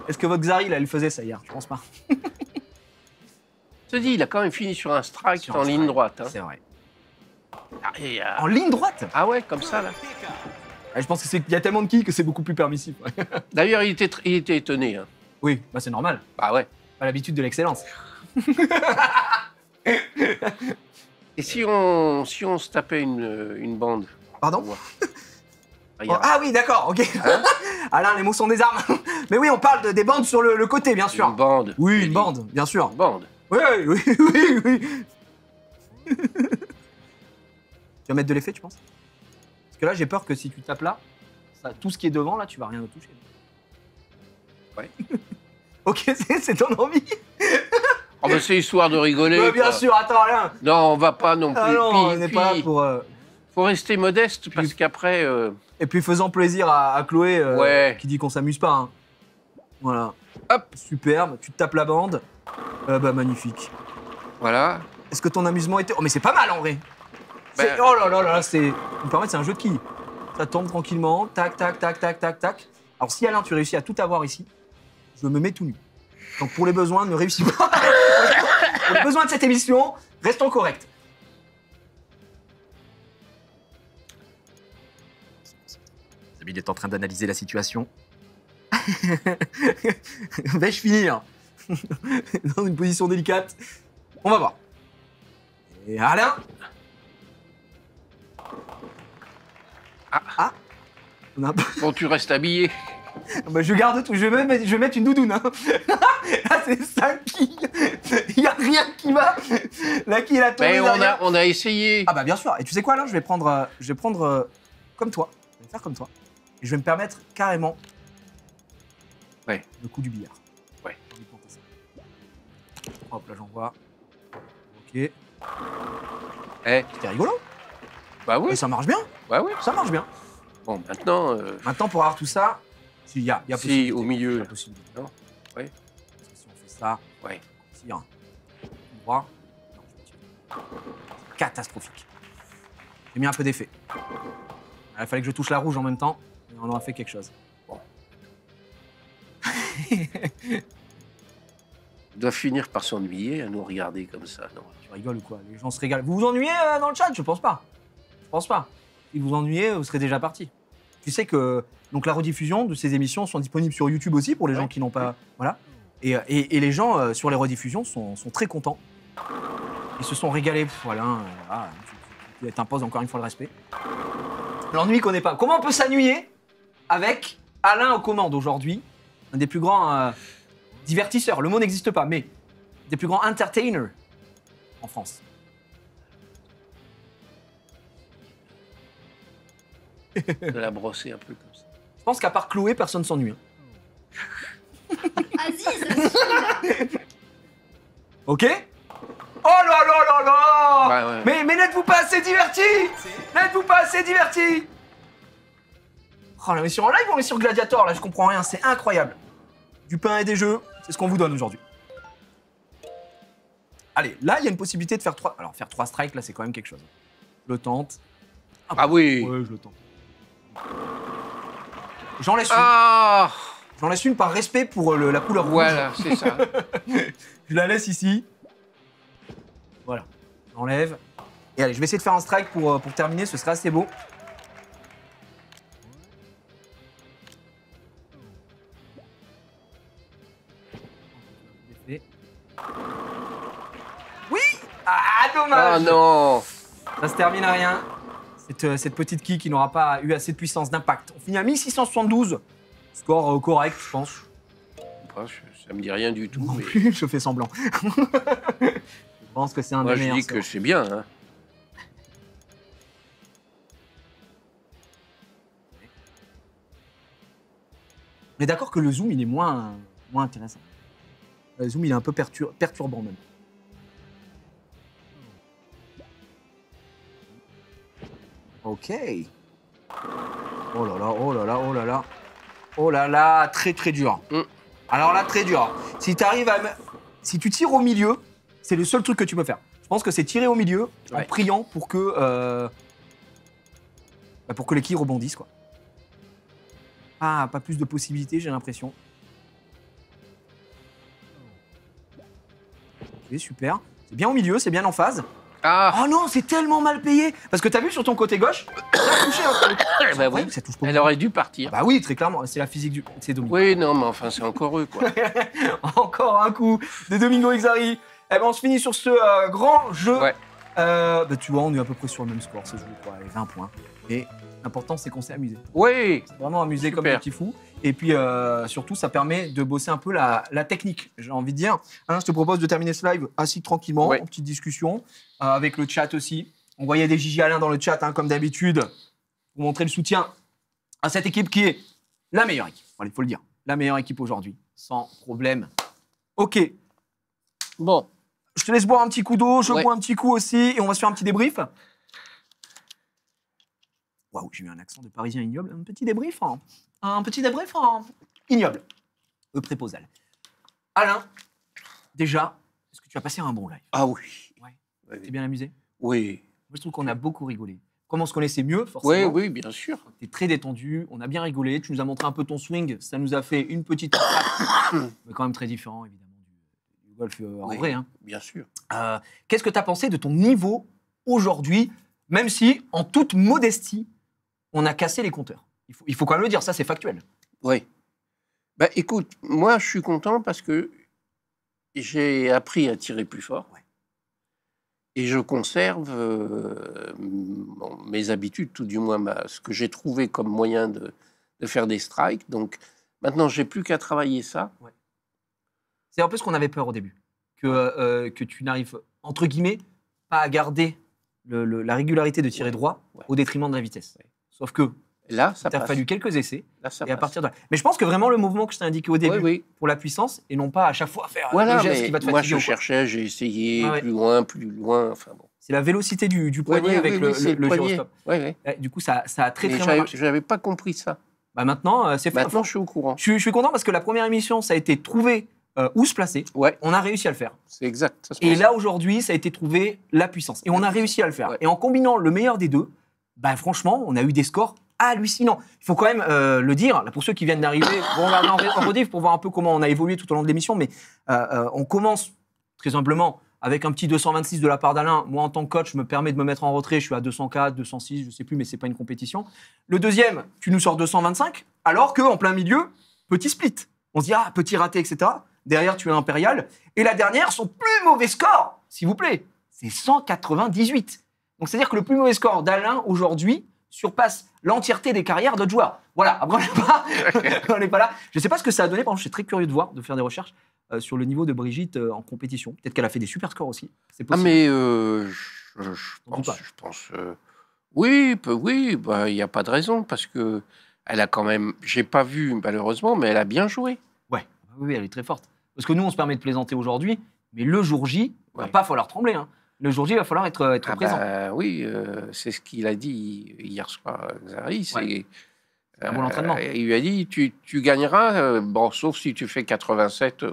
Est-ce que votre Xari, là, elle faisait ça hier? Je pense pas. Je te dis, il a quand même fini sur un strike Sur en un ligne strike. droite. Hein. C'est vrai. Ah, et, En ligne droite? ah ouais, comme ça, là. Je pense qu'il y a tellement de quilles que c'est beaucoup plus permissif. Ouais. D'ailleurs, il était étonné. Hein. Oui, bah c'est normal. Bah ouais. Pas l'habitude de l'excellence. Et si on se tapait une bande? Pardon? Ouais. Oh, Regarde. ah oui, d'accord, ok. Hein? Alain, les mots sont des armes. Mais oui, on parle des bandes sur le côté, bien sûr. Une bande. Oui, j'ai une dit. bande, bien sûr. Une bande. Oui, oui, oui, oui. Tu vas mettre de l'effet, tu penses? Parce que là, j'ai peur que si tu tapes là, tout ce qui est devant, là, tu vas rien toucher. Ouais. Ok, c'est ton envie. Oh, bah, c'est histoire de rigoler. Ouais, bien quoi. sûr, attends, Alain. Non, on va pas non plus. Ah non, Puis- on n'est pas là puis, pour... faut rester modeste parce qu'après. Et puis faisant plaisir à Chloé, Ouais. qui dit qu'on s'amuse pas. Hein. Voilà. Hop. Superbe, tu te tapes la bande. Bah magnifique. Voilà. Est-ce que ton amusement était... Oh mais c'est pas mal en vrai. C'est- Ben- Oh là là là, c'est... Me permettre, c'est un jeu de quilles. Ça tombe tranquillement, tac, tac, tac, tac, tac, tac. Alors si Alain, tu réussis à tout avoir ici, je me mets tout nu. Donc pour les besoins, ne réussis pas. Pour les besoins de cette émission, restons corrects. Sabine est en train d'analyser la situation. Vais-je finir dans une position délicate? On va voir. Et Alain? Ah. On a... Bon, tu restes habillé. Bah, je garde tout, je vais mettre une doudoune. Hein. Là, c'est 5 quilles. Il n'y a rien qui va. La quille, elle a tombé Mais derrière. on a essayé. Ah bah bien sûr. Et tu sais quoi, là, je vais prendre comme toi. Je vais faire comme toi. Et je vais me permettre carrément Ouais. le coup du billard. Ouais. J'ai envie de tenter ça. Hop, là, j'envoie. Ok. Eh, C'était rigolo. bah oui. Mais ça marche bien. Bah oui. Ça marche bien. Bon, maintenant. Maintenant, pour avoir tout ça, il y a Si, possibilité. au milieu. Il y a possibilité. Non. Ouais. Parce que si on fait ça, Ouais. on tire. On voit. Non, je tire. Catastrophique. J'ai mis un peu d'effet. Il fallait que je touche la rouge en même temps. Et on aura fait quelque chose. Bon. Il doit finir par s'ennuyer à nous regarder comme ça, non? Tu rigoles ou quoi? Les gens se régalent. Vous vous ennuyez dans le chat? Je pense pas. Je pense pas. Si vous vous ennuyez, vous serez déjà parti. Tu sais que donc la rediffusion de ces émissions sont disponibles sur YouTube aussi pour les gens qui n'ont pas. Voilà. Et les gens sur les rediffusions sont très contents. Ils se sont régalés. Voilà. Voilà. Tu t'imposes encore une fois le respect. L'ennui qu'on n'est pas. Comment on peut s'ennuyer avec Alain aux commandes aujourd'hui? Un des plus grands divertisseurs. Le mot n'existe pas, mais des plus grands entertainers en France. De la brosser un peu comme ça. Je pense qu'à part Chloé, personne s'ennuie. Aziz, Aziz. Ok? Oh là là là là! Ouais, ouais. Mais n'êtes-vous pas assez divertis? N'êtes-vous pas assez divertis? Oh là, on est sur en live ou on est sur Gladiator là? Je comprends rien, c'est incroyable. Du pain et des jeux, c'est ce qu'on vous donne aujourd'hui. Allez, là il y a une possibilité de faire 3. Alors faire 3 strikes là c'est quand même quelque chose. Je le tente. Ah oui. Ouais, je le tente. J'en laisse une. Ah, J'en laisse une par respect pour la couleur rouge. voilà, c'est ça. Je la laisse ici. Voilà. J'enlève. Et allez, je vais essayer de faire un strike pour terminer, ce sera assez beau. Oui. Ah, dommage. Ah non. Ça se termine à rien. Cette petite quille qui n'aura pas eu assez de puissance d'impact. On finit à 1672. Score correct, je pense. Ça me dit rien du tout. Non Mais... plus, je fais semblant. Je pense que c'est un Moi, des je meilleurs. dis que c'est bien. Hein. Mais d'accord que le zoom, il est moins intéressant. Le zoom, il est un peu perturbant même. Ok. Oh là là, oh là là, oh là là. Oh là là, très très dur. Mm. Alors là, très dur. Si tu tires au milieu, c'est le seul truc que tu peux faire. Je pense que c'est tirer au milieu en Ouais. priant pour que les quilles rebondissent, quoi. Ah, pas plus de possibilités, j'ai l'impression. Ok, super. C'est bien au milieu, c'est bien en phase. Ah, Oh non, c'est tellement mal payé. Parce que t'as vu sur ton côté gauche, ça a touché un truc. bah oui. Ça touche pas. Elle aurait dû partir. Bah oui, très clairement, c'est la physique c'est Domingo. Oui, non, mais enfin, c'est encore eux, quoi. Encore un coup de Domingo Xari. Eh ben, on se finit sur ce grand jeu. Ouais. Bah tu vois, on est à peu près sur le même score, c'est joué quoi, les 20 points. Et l'important, c'est qu'on s'est amusé. Oui. Vraiment amusé comme Super. des petits fous. Et puis surtout, ça permet de bosser un peu la technique, j'ai envie de dire. Hein, je te propose de terminer ce live assis tranquillement, Ouais. en petite discussion, avec le chat aussi. On voyait des Gigi Alain dans le chat, hein, comme d'habitude, pour montrer le soutien à cette équipe qui est la meilleure équipe. Voilà, il faut le dire. La meilleure équipe aujourd'hui, sans problème. Ok, Bon. je te laisse boire un petit coup d'eau, je Ouais. bois un petit coup aussi, et on va se faire un petit débrief. Waouh, j'ai eu un accent de Parisien ignoble. Un petit débrief, hein. Un petit débrief hein. Ignoble. Préposal. Alain, déjà, est-ce que tu as passé un bon live? Ah oui. Ouais. Oui. T'es bien amusé? Oui. Moi, je trouve qu'on a beaucoup rigolé. Comme on se connaissait mieux, Oui, forcément. oui, bien sûr. T'es très détendu, on a bien rigolé. Tu nous as montré un peu ton swing. Ça nous a fait une petite frappe, mais quand même très différent, évidemment, du golf en Oui. vrai. Hein. Bien sûr. Qu'est-ce que tu as pensé de ton niveau aujourd'hui, même si, en toute modestie, on a cassé les compteurs? Il faut quand même le dire, ça c'est factuel. Oui. Bah, écoute, moi, je suis content parce que j'ai appris à tirer plus fort. Ouais. Et je conserve mes habitudes, tout du moins ce que j'ai trouvé comme moyen de faire des strikes. Donc, maintenant, j'ai plus qu'à travailler ça. C'est un peu ce qu'on avait peur au début, que tu n'arrives, entre guillemets, pas à garder la régularité de tirer droit Ouais. au détriment de la vitesse. Ouais. Sauf que Là, ça il t'a passe. fallu quelques essais, Là, ça et à passe. partir de là. Mais je pense que vraiment le mouvement que je t'ai indiqué au début, Oui, oui. pour la puissance, et non pas à chaque fois faire Voilà, le geste mais qui va te moi, fatiguer. je ou quoi. cherchais, j'ai essayé Ah ouais. plus loin. Enfin bon. C'est la vélocité du poignet Oui, avec oui, le c'est le poignet. gyroscope. Ouais, ouais. Ouais, du coup, ça a très Mais très mal marché. j'avais pas compris ça. Bah maintenant, c'est fait. Maintenant, je suis au courant. Je suis content parce que la première émission, ça a été trouver où se placer. Ouais, On a réussi à le faire. c'est exact. Ça se Et passe. là, aujourd'hui, ça a été trouver la puissance. Et on a réussi à le faire. Ouais. Et en combinant le meilleur des deux, bah, franchement, on a eu des scores hallucinants. Il faut quand même le dire, là, pour ceux qui viennent d'arriver, vont regarder en rediff pour voir un peu comment on a évolué tout au long de l'émission. Mais on commence, très humblement, avec un petit 226 de la part d'Alain. Moi, en tant que coach, je me permets de me mettre en retrait. Je suis à 204, 206, je ne sais plus, mais ce n'est pas une compétition. Le deuxième, tu nous sors 225, alors qu'en plein milieu, petit split. On se dit, ah, petit raté, etc. Derrière, tu as Impérial. Et la dernière, son plus mauvais score, s'il vous plaît, c'est 198. Donc, c'est-à-dire que le plus mauvais score d'Alain, aujourd'hui, surpasse l'entièreté des carrières d'autres joueurs. Voilà, après, on n'est pas là. Je ne sais pas ce que ça a donné. Par contre, je suis très curieux de voir, de faire des recherches sur le niveau de Brigitte en compétition. Peut-être qu'elle a fait des super scores aussi. C'est Ah, possible. mais T'en doutes pas. je pense oui, il n'y a pas de raison parce que elle a quand même, j'ai pas vu malheureusement, mais elle a bien joué. Ouais, oui, elle est très forte. Parce que nous, on se permet de plaisanter aujourd'hui, mais le jour J, il va Ouais. pas falloir trembler. Hein. Le jour J, il va falloir être Ah présent. bah, oui, c'est ce qu'il a dit hier soir, Xari. C'est Un bon entraînement. il lui a dit tu gagneras, bon, sauf si tu fais 87.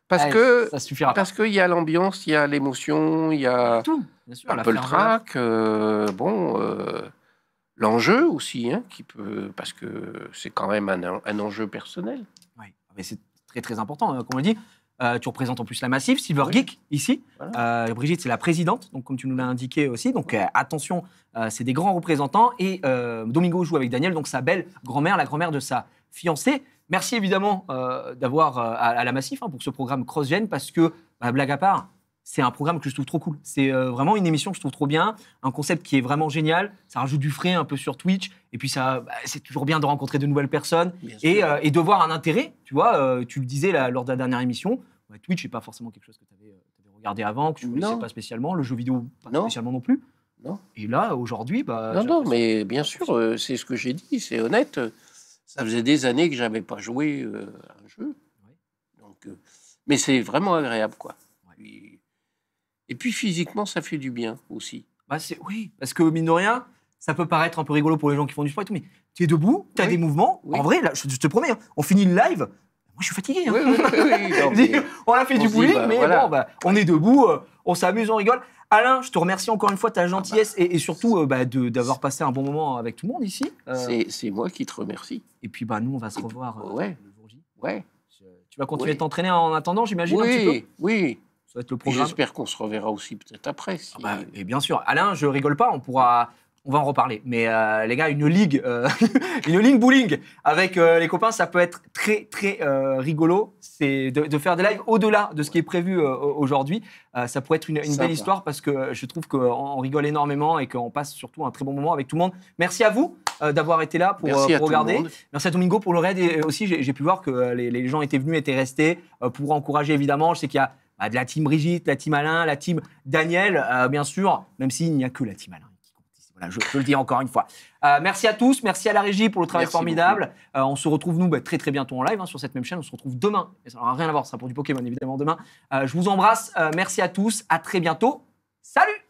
Parce Ouais, que ça suffira pas. parce qu'il y a l'ambiance, il y a l'émotion, il y a Tout. Bien sûr, un la peu le ferveur. trac, l'enjeu aussi, hein, parce que c'est quand même un enjeu personnel. Ouais, mais c'est très très important, comme on le dit. Tu représentes en plus la Massif, Silver Oui. Geek ici. Voilà. Brigitte, c'est la présidente, donc comme tu nous l'as indiqué aussi. Donc attention, c'est des grands représentants. Et Domingo joue avec Daniel, donc sa belle grand-mère, la grand-mère de sa fiancée. Merci évidemment d'avoir à la Massif pour ce programme CrossGen, parce que, blague à part, c'est un programme que je trouve trop cool. C'est vraiment une émission que je trouve trop bien, un concept qui est vraiment génial. Ça rajoute du frais un peu sur Twitch. Et puis c'est toujours bien de rencontrer de nouvelles personnes. Bien sûr. Et de voir un intérêt, tu vois, tu le disais lors de la dernière émission, Twitch n'est pas forcément quelque chose que tu avais regardé avant, que tu ne connaissais Non. pas spécialement, le jeu vidéo pas Non. spécialement non plus. Non. Et là, aujourd'hui, Non, j'ai non, l'impression- mais bien sûr, c'est ce que j'ai dit, c'est honnête. Ça faisait des années que j'avais pas joué à un jeu. Donc, mais c'est vraiment agréable, quoi. Et puis physiquement, ça fait du bien aussi. Oui, parce que mine de rien, ça peut paraître un peu rigolo pour les gens qui font du sport et tout, mais tu es debout, tu as Oui. des mouvements. Oui. En vrai, là, je te promets, on finit le live. Moi, je suis fatigué. Oui, oui, oui, non, mais On a fait on du se dit, bowling, mais voilà. bon, on est debout, on s'amuse, on rigole. Alain, je te remercie encore une fois de ta gentillesse et surtout d'avoir passé un bon moment avec tout le monde ici. C'est moi qui te remercie. Et puis, nous, on va se revoir Ouais. le jour J. Ouais. Tu vas continuer Oui. de t'entraîner en attendant, j'imagine, un petit peu. Oui, oui. Ça va être le Puis programme. j'espère qu'on se reverra aussi peut-être après. Et bien sûr, Alain, je rigole pas, on va en reparler. Mais les gars, une ligue, une ligue bowling avec les copains, ça peut être très très rigolo. C'est de faire des lives au-delà de ce qui est prévu aujourd'hui. Ça pourrait être une Sympa. belle histoire parce que je trouve qu'on rigole énormément et qu'on passe surtout un très bon moment avec tout le monde. Merci à vous d'avoir été là pour Merci à tout le regarder. monde. Merci à Domingo pour le raid. Et aussi, j'ai pu voir que les gens étaient venus, étaient restés pour encourager évidemment. Je sais qu'il y a de la team Brigitte, la team Alain, la team Daniel, bien sûr, même s'il n'y a que la team Alain qui compte ici. Voilà, je le dis encore une fois. Merci à tous, merci à la régie pour le travail Merci formidable. On se retrouve, nous, très très bientôt en live sur cette même chaîne. On se retrouve demain. Et ça n'aura rien à voir, ça sera pour du Pokémon, évidemment, demain. Je vous embrasse, merci à tous, à très bientôt. Salut!